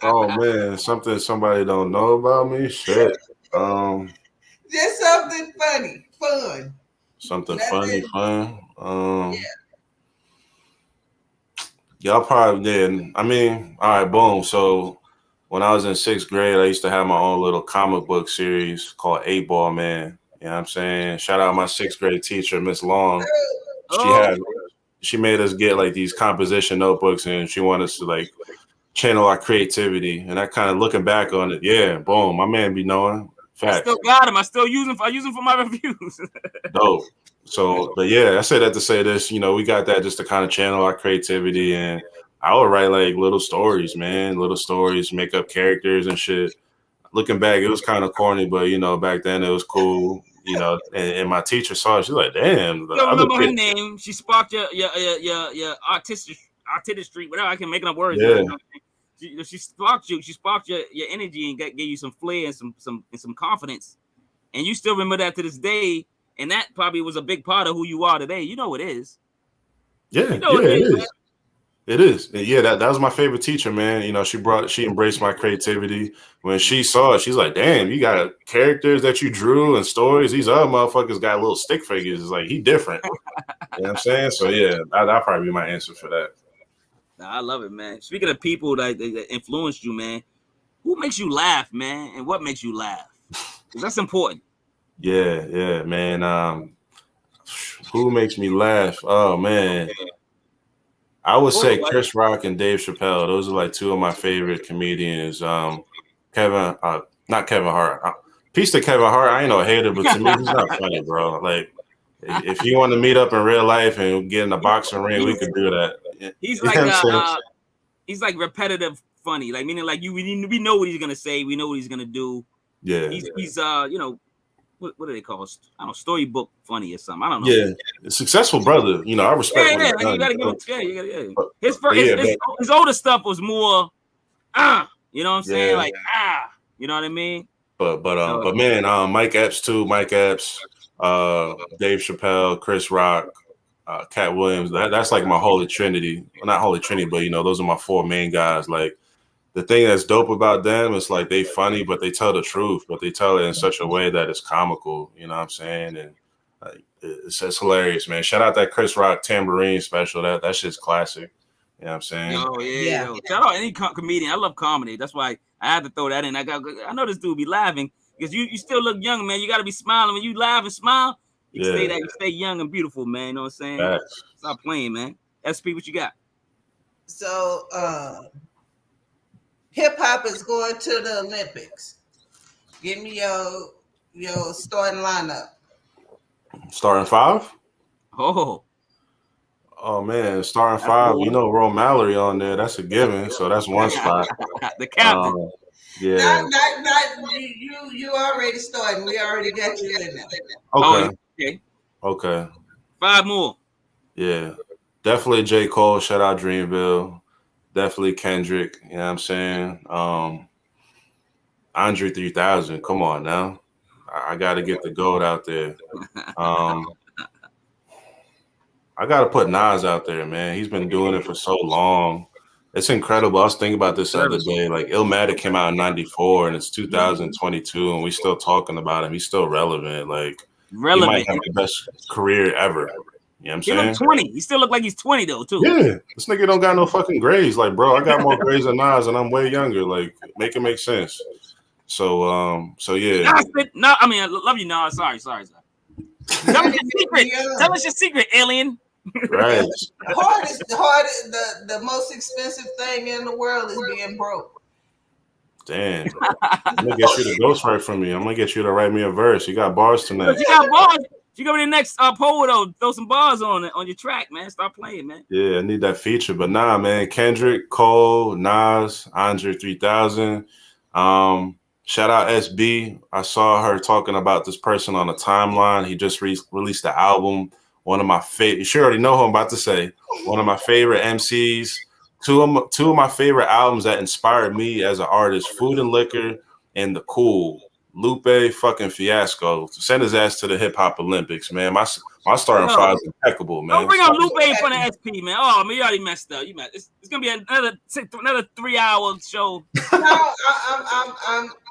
Oh man, something somebody don't know about me. Shit. Just something funny, fun. Something That's funny, it. fun. Yeah. Y'all probably did. I mean, all right, boom. So when I was in 6th grade, I used to have my own little comic book series called 8-Ball Man. You know what I'm saying? Shout out my 6th grade teacher, Miss Long. Oh, She made us get like these composition notebooks, and she wanted us to like channel our creativity. And I kind of looking back on it, yeah, boom, my man be knowing. I Facts. still got him. I still use him. I use him for my reviews. Dope. So, but yeah, I say that to say this, we got that just to kind of channel our creativity. And I would write like little stories, man, make up characters and shit. Looking back, it was kind of corny, but back then it was cool. And my teacher saw it. She's like, "Damn, the You don't other remember her kid." name? She sparked your artistry, whatever. I can make up words. Yeah. She sparked you. She sparked your energy and gave you some flair and some confidence. And you still remember that to this day. And that probably was a big part of who you are today. You know it is. Yeah, it is. It is. And yeah, that was my favorite teacher, man. She embraced my creativity. When she saw it, she's like, "Damn, you got characters that you drew and stories. These other motherfuckers got little stick figures. It's like, he different." You know what I'm saying? So yeah, that'll probably be my answer for that. Nah, I love it, man. Speaking of people that influenced you, man, who makes you laugh, man? And what makes you laugh? Because that's important. Yeah, man. Who makes me laugh? Oh, man. I would say Chris Rock and Dave Chappelle. Those are like two of my favorite comedians. Not Kevin Hart. Peace to Kevin Hart. I ain't no hater, but to me, he's not funny, bro. Like, if you want to meet up in real life and get in a boxing ring, we could do that. He's like repetitive funny. Like, meaning like we know what he's gonna say. We know what he's gonna do. Yeah. He's what do they call it? I don't know, storybook funny or something. I don't know. Yeah, a successful brother. I respect. Yeah, you gotta give it. Yeah. His older stuff was more, you know what I'm saying? Like, you know what I mean? But man, Mike Epps too. Mike Epps, Dave Chappelle, Chris Rock, Cat Williams. That's like my holy trinity. Well, not holy trinity, but those are my four main guys. Like, the thing that's dope about them is like they funny, but they tell the truth, but they tell it in such a way that it's comical. You know what I'm saying? And it's hilarious, man. Shout out that Chris Rock tambourine special. That shit's classic. You know what I'm saying? Oh yeah. Yo. Shout out any comedian. I love comedy. That's why I had to throw that in. I know this dude be laughing because you still look young, man. You got to be smiling when you laugh and smile. You stay young and beautiful, man. You know what I'm saying? Facts. Stop playing, man. SP, what you got? So hip hop is going to the Olympics. Give me your starting lineup. Starting five? Oh man, starting five. Rome Mallory on there. That's a given. So that's one spot. The captain. Yeah. Not you already starting. We already got you in there. Okay. 5 more. Yeah. Definitely J. Cole. Shout out Dreamville. Definitely Kendrick. You know what I'm saying? Andre 3000. Come on now. I got to get the goat out there. I got to put Nas out there, man. He's been doing it for so long. It's incredible. I was thinking about this the other day. Like, Illmatic came out in 94 and it's 2022 and we still talking about him. He's still relevant. Like, he might have the best career ever. You know what I'm saying? He look 20. He still look like he's 20 though, too. Yeah. This nigga don't got no fucking grades. Like, bro, I got more grades than Nas and I'm way younger. Like, make it make sense. So yeah. No, I mean, I love you, Nas. Sorry. Tell us your secret. Tell us your secret, alien. Right. The most expensive thing in the world is being broke. Damn. I'm gonna get you the ghostwrite from me. I'm gonna get you to write me a verse. You got bars tonight. You got bars. You go to the next poll though. Throw some bars on your track, man. Stop playing, man. Yeah, I need that feature. But nah, man. Kendrick, Cole, Nas, Andre 3000. Shout out SB. I saw her talking about this person on the timeline. He just released the album. One of my favorite. You sure already know who I'm about to say. One of my favorite MCs. Two of my favorite albums that inspired me as an artist: Food and Liquor and The Cool. Lupe fucking Fiasco. Send his ass to the Hip Hop Olympics, man. My starting No. five is impeccable, man. Don't bring up Lupe in front of SP, man. Oh man, you already messed up. You messed. It's gonna be another 3-hour show. No,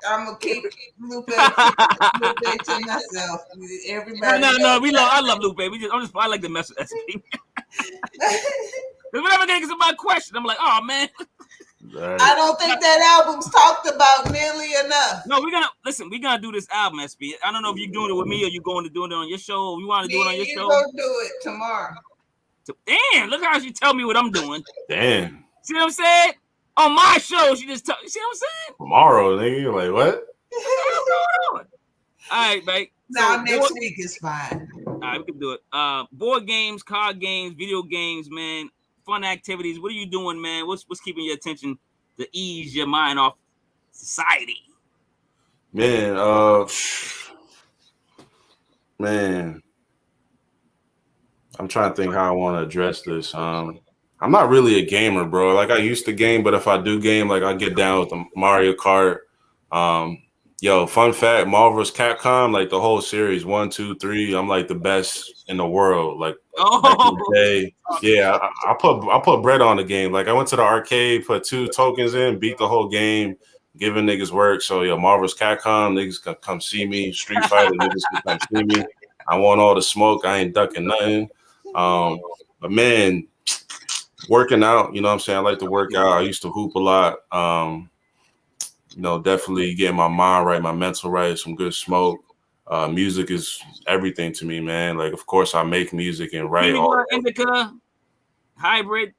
I'm gonna keep Lupe to myself. Everybody. No. I love Lupe. I like to mess with SP. Whenever they get my question, I'm like, oh man. Right. I don't think that album's talked about nearly enough. No, we're gonna do this album, SP. I don't know if you're doing it with me or you're going to do it on your show. Or you want to do it on your show? Go do it tomorrow. Damn, look how she tell me what I'm doing. Damn. See what I'm saying? On my show, she just you see what I'm saying? Tomorrow, nigga. You're like, what? All right, mate. Now next week is fine. All right, we can do it. Board games, card games, video games, man. Fun activities. What are you doing, man? What's keeping your attention to ease your mind off society? Man, man. I'm trying to think how I want to address this. I'm not really a gamer, bro. Like I used to game, but if I do game, like I get down with the Mario Kart. Yo, fun fact, Marvel vs. Capcom, like the whole series, 1, 2, 3, I'm like the best in the world. Like back in the day. Yeah, I put bread on the game. Like I went to the arcade, put 2 tokens in, beat the whole game, giving niggas work. So yo, Marvel vs. Capcom, niggas can come see me. Street Fighter, niggas can come see me. I want all the smoke. I ain't ducking nothing. But man, working out, you know what I'm saying? I like to work out. I used to hoop a lot. You know, definitely getting my mind right, my mental right, some good smoke. Music is everything to me, man. Like, of course, I make music and write. Indica, hybrid,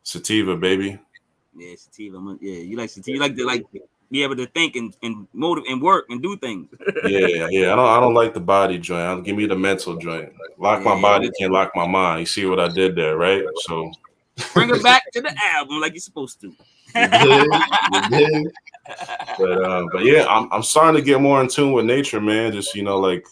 sativa, baby. Yeah, sativa. Yeah, you like sativa. You like to be able to think and motive and work and do things. yeah. I don't like the body joint. Give me the mental joint. Lock my body, can't lock my mind. You see what I did there, right? So bring it back to the album like you're supposed to. You did. But yeah, I'm starting to get more in tune with nature, man. Just, you know, like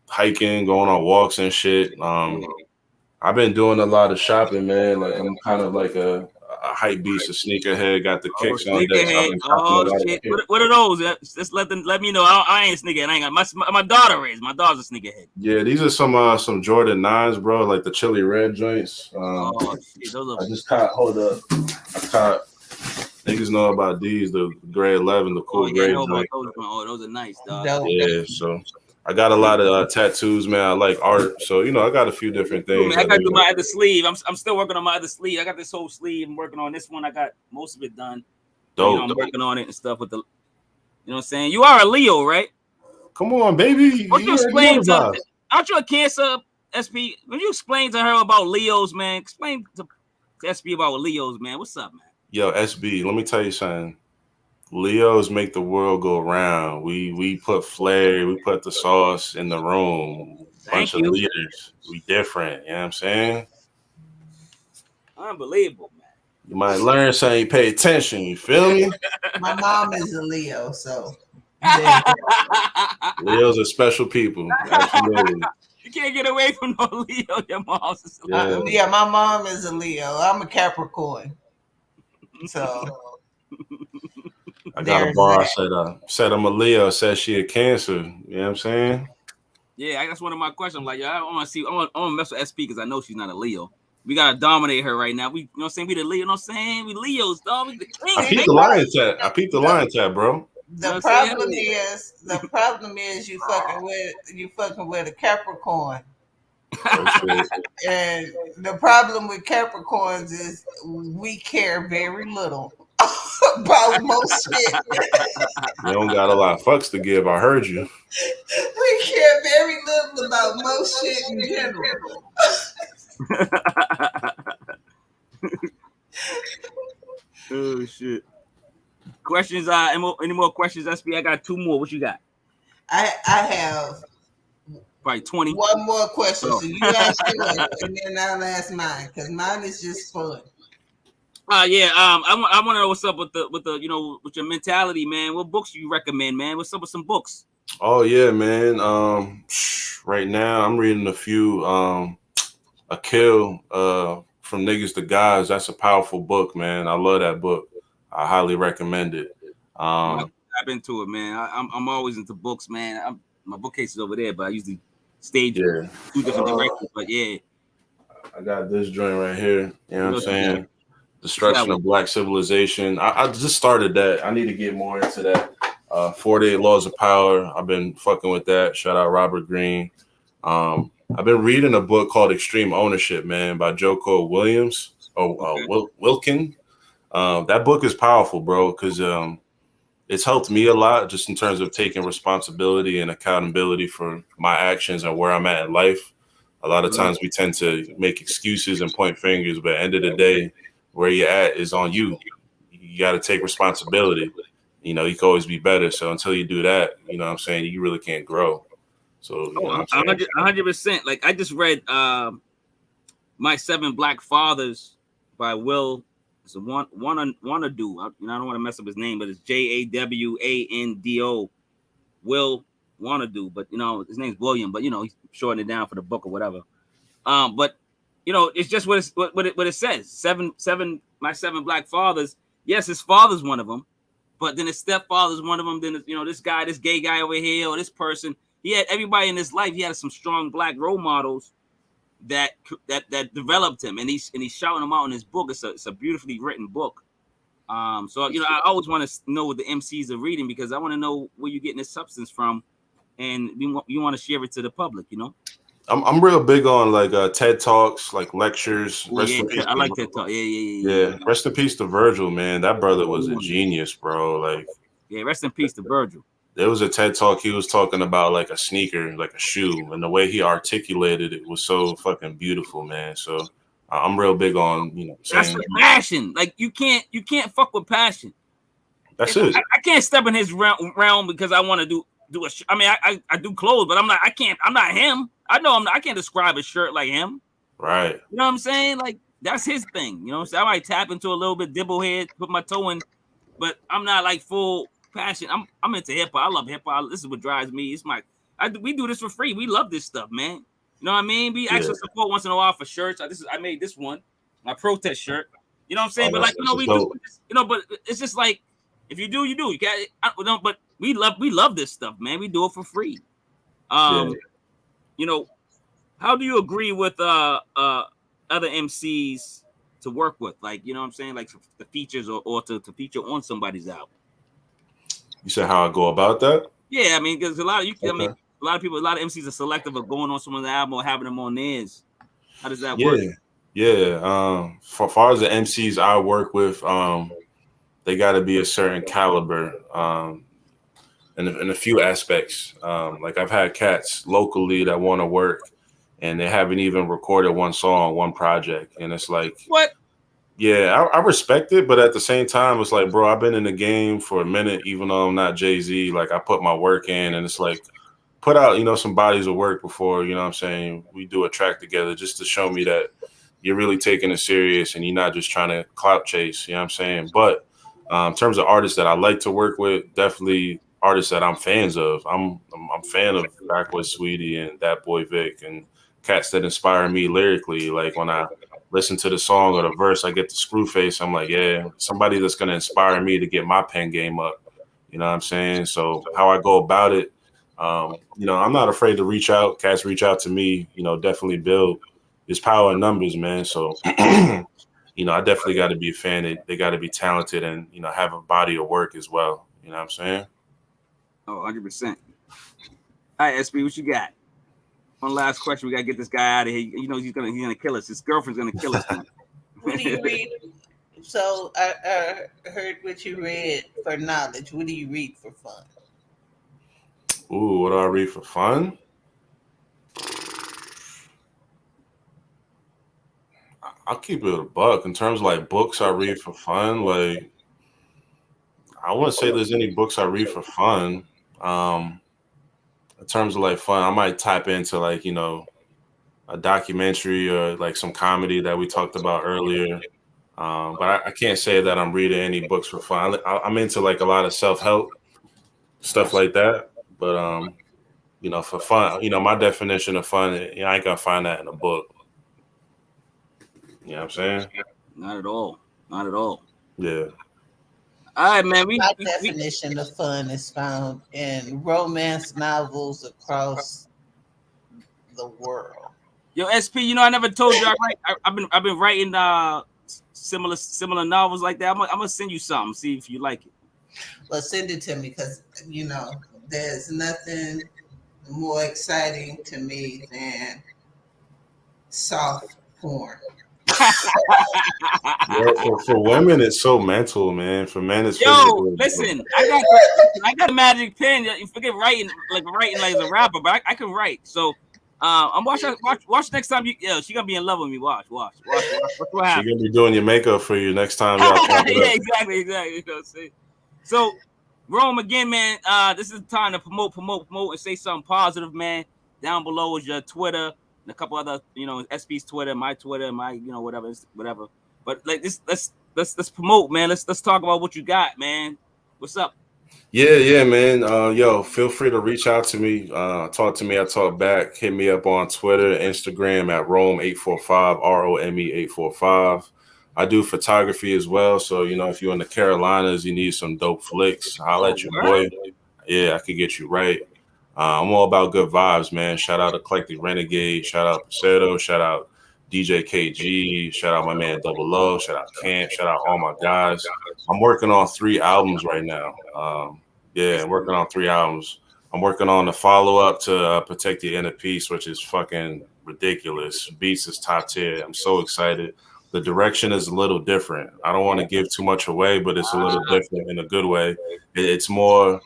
hiking, going on walks and shit. I've been doing a lot of shopping, man. Like I'm kind of like a hype beast, a sneakerhead. Got the kicks on deck. Oh shit! What are those? Just let me know. I ain't a sneakerhead. I ain't got my daughter is. My daughter's a sneakerhead. Yeah, these are some Jordan 9s, bro. Like the chili red joints. Shit, those are... I just caught. Hold up. I caught. Niggas know about these, the grade 11, the cool grade. Those are nice, dog. Yeah, so I got a lot of tattoos, man. I like art, so you know I got a few different things. Man, I got to do my other sleeve. I'm still working on my other sleeve. I got this whole sleeve. I'm working on this one. I got most of it done. Dope. You know, I'm working on it and stuff with the. You know what I'm saying? You are a Leo, right? Come on, baby. Why don't you explain something? Aren't you a Cancer, SP? When you explain to her about Leos, man, explain to SP about Leos, man. What's up, man? Yo, SB, let me tell you something. Leos make the world go round. We put flair, we put the sauce in the room. Bunch of leaders. We different, you know what I'm saying? Unbelievable, man. You might learn something, you pay attention, you feel me? My mom is a Leo, so Leos are special people. Absolutely. You can't get away from no Leo. Your mom's a Leo. Yeah, my mom is a Leo. I'm a Capricorn. So I got a bar said I'm a Leo, said she a Cancer. You know what I'm saying? Yeah, that's one of my questions. I'm like, I want to mess with SP because I know she's not a Leo. We gotta dominate her right now. We, you know what I'm saying? We the Leo, you know what I'm saying? We Leos, dog. We the king. I peeped the lion tat. Bro. The problem is you fucking with a Capricorn. And the problem with Capricorns is we care very little about most shit. You don't got a lot of fucks to give. I heard you. We care very little about most shit in general. Oh shit! Questions? Any more questions? SP, I got 2 more. What you got? I have probably 20. One more question. So you ask yours, and then I'll ask mine because mine is just fun. Yeah. I want to know what's up with the you know, with your mentality, man. What books do you recommend, man? What's up with some books? Oh yeah, man. Right now I'm reading a few. A Kill from Niggas to Guys. That's a powerful book, man. I love that book. I highly recommend it. I tap into it, man. I'm always into books, man. My bookcase is over there, but I usually stage Yeah. two different directions. But yeah, I got this joint right here. You know what I'm saying? Destruction Yeah. of Black Civilization. I just started that. I need to get more into that. 48 Laws of Power. I've been fucking with that. Shout out Robert Greene. I've been reading a book called Extreme Ownership, man, by Joko Williams. Wilkin. That book is powerful, bro, because it's helped me a lot just in terms of taking responsibility and accountability for my actions and where I'm at in life. A lot of times we tend to make excuses and point fingers, but at the end of the day, where you're at is on you. You got to take responsibility. You know, you can always be better. So until you do that, you know what I'm saying, you really can't grow. So, you know what I'm saying? 100%. Like, I just read My Seven Black Fathers by Will. It's a Wanadu. I don't want to mess up his name, but it's Jawando. Will Wanadu, but his name's William, but he's shortening it down for the book or whatever. But it's just what it says. My seven black fathers. Yes, his father's one of them, but then his stepfather's one of them. Then this guy, this gay guy over here, or this person. He had everybody in his life. He had some strong black role models that developed him, and he's shouting them out in his book. It's a beautifully written book. So I always want to know what the MCs are reading, because I want to know where you're getting this substance from, and you want to share it to the public. I'm real big on like TED Talks, like lectures. I like TED Talk. Yeah. Rest in peace to Virgil, man. That brother was a genius, bro. Like, yeah, rest in peace to Virgil. There was a TED Talk. He was talking about like a sneaker, like a shoe, and the way he articulated it was so fucking beautiful, man. So I'm real big on That's the passion. Like you can't fuck with passion. That's it. I can't step in his realm because I want to do a. I mean, I do clothes, but I'm not. I can't. I'm not him. I know I can't describe a shirt like him. Right. You know what I'm saying? Like that's his thing. You know what I'm saying? I might tap into a little bit dibble head, put my toe in, but I'm not like full passion. I'm into hip hop. I love hip hop. This is what drives me. It's we do this for free. We love this stuff, man. You know what I mean? We ask for support once in a while for shirts. I made this one, my protest shirt. You know what I'm saying? But we do. But it's just like if you do, you do. You got but we love this stuff, man. We do it for free. How do you agree with other MCs to work with? Like, you know what I'm saying? Like the features or to feature on somebody's album. You said how I go about that? Yeah, I mean, because a lot of MCs are selective of going on someone's album or having them on theirs. How does that work? Yeah. For far as the MCs I work with, they got to be a certain caliber, in a few aspects. Like I've had cats locally that want to work, and they haven't even recorded one song, one project, and it's like what? Yeah, I respect it, but at the same time, it's like, bro, I've been in the game for a minute, even though I'm not Jay-Z. Like, I put my work in, and it's like, put out, some bodies of work before, you know what I'm saying, we do a track together just to show me that you're really taking it serious and you're not just trying to clout chase, you know what I'm saying? But in terms of artists that I like to work with, definitely artists that I'm fans of. I'm fan of Backwood Sweetie and Dat Boi Vic and cats that inspire me lyrically. Like, when I listen to the song or the verse, I get the screw face. I'm like, yeah, somebody that's going to inspire me to get my pen game up. You know what I'm saying? So how I go about it, I'm not afraid to reach out. Cats reach out to me, definitely build. There's power in numbers, man. So, I definitely got to be a fan. They got to be talented and, have a body of work as well. You know what I'm saying? Oh, 100%. All right, SB, what you got? One last question. We gotta get this guy out of here. He's gonna kill us. His girlfriend's gonna kill us. What do you read? So I heard what you read for knowledge. What do you read for fun? Ooh, what do I read for fun? I'll keep it a buck. In terms of like books I read for fun, like I wouldn't say there's any books I read for fun. In terms of like fun, I might tap into like, a documentary or like some comedy that we talked about earlier. But I can't say that I'm reading any books for fun. I'm into like a lot of self-help stuff like that. But, for fun, my definition of fun, I ain't gonna find that in a book. You know what I'm saying? Not at all. Not at all. Yeah. All right, man. My definition of fun is found in romance novels across the world. Yo, SP, you know I never told you I've been writing similar novels like that. I'm gonna send you something, see if you like it. Well, send it to me because there's nothing more exciting to me than soft porn. For women, it's so mental, man. For men, it's Yo, physical. listen, I got a magic pen. You forget writing like as a rapper, but I can write. So I'm watch next time she gonna be in love with me. Watch what happens. She's gonna be doing your makeup for you next time y'all talk it yeah, up. exactly. You know what I'm saying? So Rome again, man. This is the time to promote, and say something positive, man. Down below is your Twitter and a couple other, SP's Twitter, my Twitter, my, whatever. But like this, let's promote, man. Let's talk about what you got, man. What's up? Yeah, man. Yo, feel free to reach out to me. Talk to me. I talk back. Hit me up on Twitter, Instagram at Rome845, ROME845. I do photography as well. So, if you're in the Carolinas, you need some dope flicks, I'll let you, boy. Yeah, I can get you right. I'm all about good vibes, man. Shout out Eclectic Renegade. Shout out Paceto. Shout out DJ KG. Shout out my man Double O. Shout out Camp. Shout out all my guys. I'm working on 3 albums right now. I'm working on 3 albums. I'm working on the follow-up to Protect Your Inner Peace, which is fucking ridiculous. Beats is top tier. I'm so excited. The direction is a little different. I don't want to give too much away, but it's a little different in a good way. It's more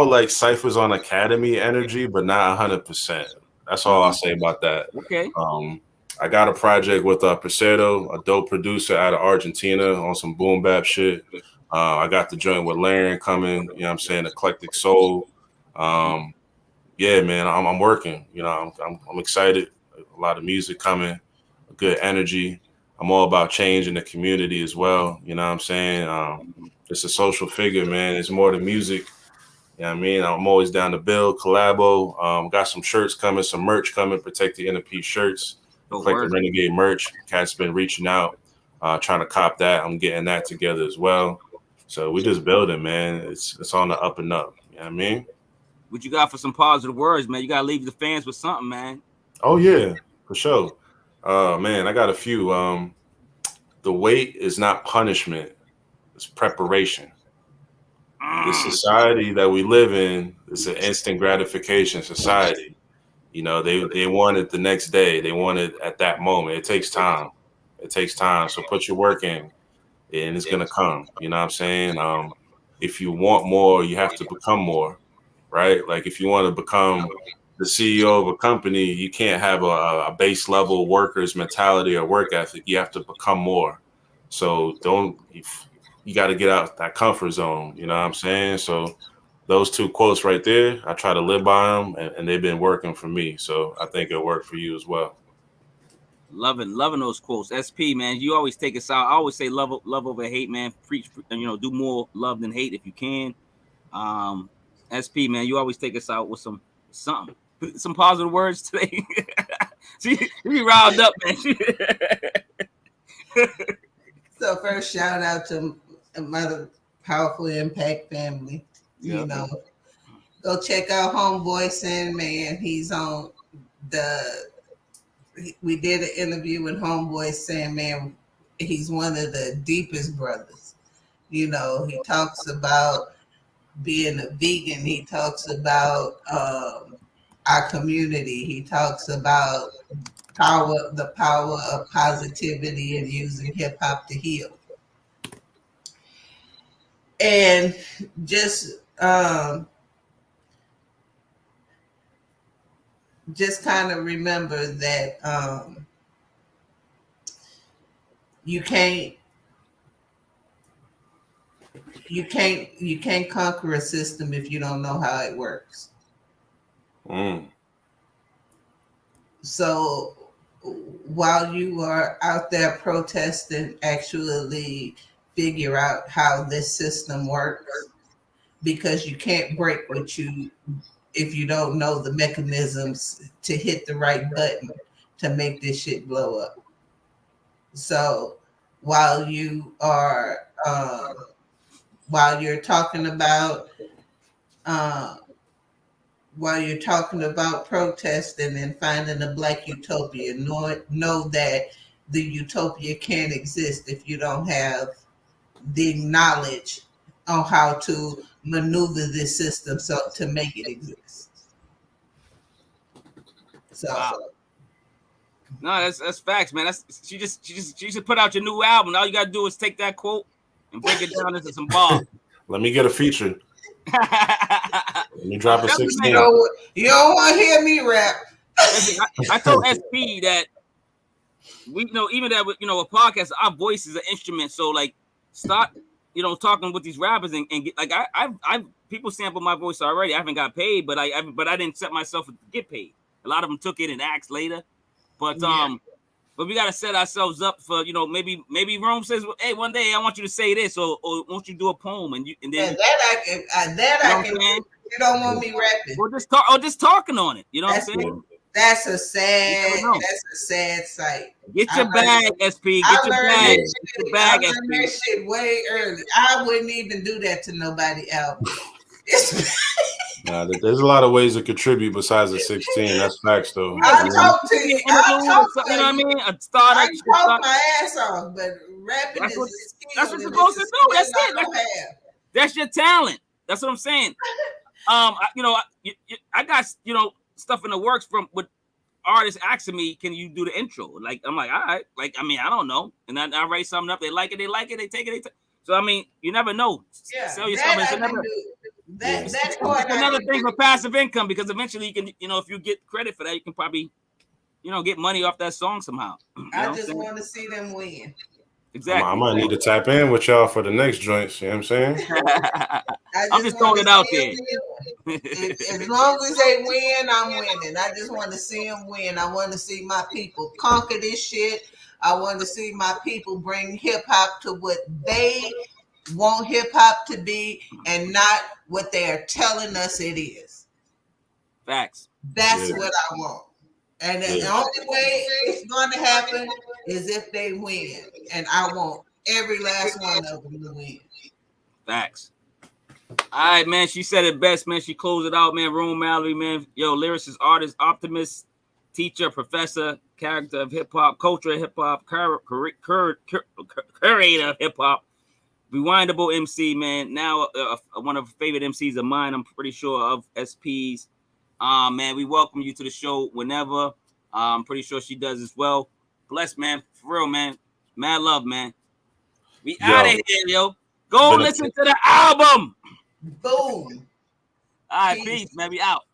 like Cypher's on Academy energy, but not 100%. That's all I'll say about that. Okay. I got a project with Paceto, a dope producer out of Argentina on some boom bap shit. I got the joint with Larrin coming, Eclectic Soul. Yeah, man, I'm working. I'm excited. A lot of music coming, good energy. I'm all about change in the community as well. You know what I'm saying? It's a social figure, man. It's more than music. You know what I mean? I'm always down to build, collabo. Got some shirts coming, some merch coming, Protect the Inner Peace shirts, like the Renegade merch. Cat's been reaching out, trying to cop that. I'm getting that together as well. So we just building, man. It's on the up and up. You know what I mean? What you got for some positive words, man? You got to leave the fans with something, man. Oh, yeah, for sure. Man, I got a few. The wait is not punishment. It's preparation. The society that we live in is an instant gratification society. They want it the next day. They want it at that moment. It takes time. So put your work in, and it's gonna come. You know what I'm saying? If you want more, you have to become more, right? Like if you want to become the CEO of a company, you can't have a base level worker's mentality or work ethic. You have to become more. So you got to get out that comfort zone. You know what I'm saying? So those 2 quotes right there, I try to live by them, and they've been working for me. So I think it'll work for you as well. Loving those quotes. SP, man, you always take us out. I always say love over hate, man. Preach, do more love than hate if you can. SP, man, you always take us out with something, some positive words today. See, you be riled up, man. So first, shout out to my Powaful IMPAK family. Go check out Homeboy Sandman. He's on we did an interview with Homeboy Sandman. He's one of the deepest brothers. He talks about being a vegan. He talks about our community. He talks about the power of positivity and using hip hop to heal. And just kind of remember that you can't conquer a system if you don't know how it works. So while you are out there protesting, actually figure out how this system works, because you can't break if you don't know the mechanisms to hit the right button to make this shit blow up. So while you are while you're talking about protesting and finding a black utopia, know that the utopia can't exist if you don't have the knowledge on how to maneuver this system to make it exist. So wow. No, that's facts, man. She just put out your new album. All you gotta do is take that quote and break it down into some bars. Let me get a feature. Let me drop a 16. You don't want to hear me rap. I told SP that we know even that a podcast, our voice is an instrument. So like, start talking with these rappers and get, like I people sample my voice already. I haven't got paid, but I didn't set myself to get paid. A lot of them took it and asked later, but but we gotta set ourselves up for maybe Rome says, hey, one day I want you to say this or won't you do a poem and then I can. You don't want me rapping. Or just talking on it. You know what I'm saying? That's a sad sight. Get your bag, SP. Get your bag. I learned that shit way early. I wouldn't even do that to nobody else. Nah, there's a lot of ways to contribute besides the 16. That's facts, though. I'll talk to you. You know what I mean? A startup. I talk my ass off, but rapping is a skill. That's what you're supposed to do. That's it. That's your talent. That's what I'm saying. I got stuff in the works with artists asking me, can you do the intro? Like I'm like, all right. Like I don't know, and I write something up. They like it. They take it. So I mean, you never know. Yeah, sell yourself. That's another thing for passive income because eventually you can, if you get credit for that, you can probably, get money off that song somehow. I just want to see them win. Exactly. I might need to tap in with y'all for the next joints. You know what I'm saying? I'm just throwing it out there. As long as they win, I'm winning. I just want to see them win. I want to see my people conquer this shit. I want to see my people bring hip hop to what they want hip hop to be and not what they are telling us it is. Facts. That's what I want. And the only way it's going to happen is if they win. And I want every last one of them to win. Facts. All right, man. She said it best, man. She closed it out, man. Rome Mallory, man. Yo, lyricist, artist, optimist, teacher, professor, character of hip hop, culture of hip hop, curator of hip hop, rewindable MC, man. Now one of the favorite MCs of mine, I'm pretty sure, of SP's. Man, we welcome you to the show whenever. I'm pretty sure she does as well. Bless, man. For real, man. Mad love, man. We out of here, yo. Go listen to the album. Boom. All right, peace, man. We out.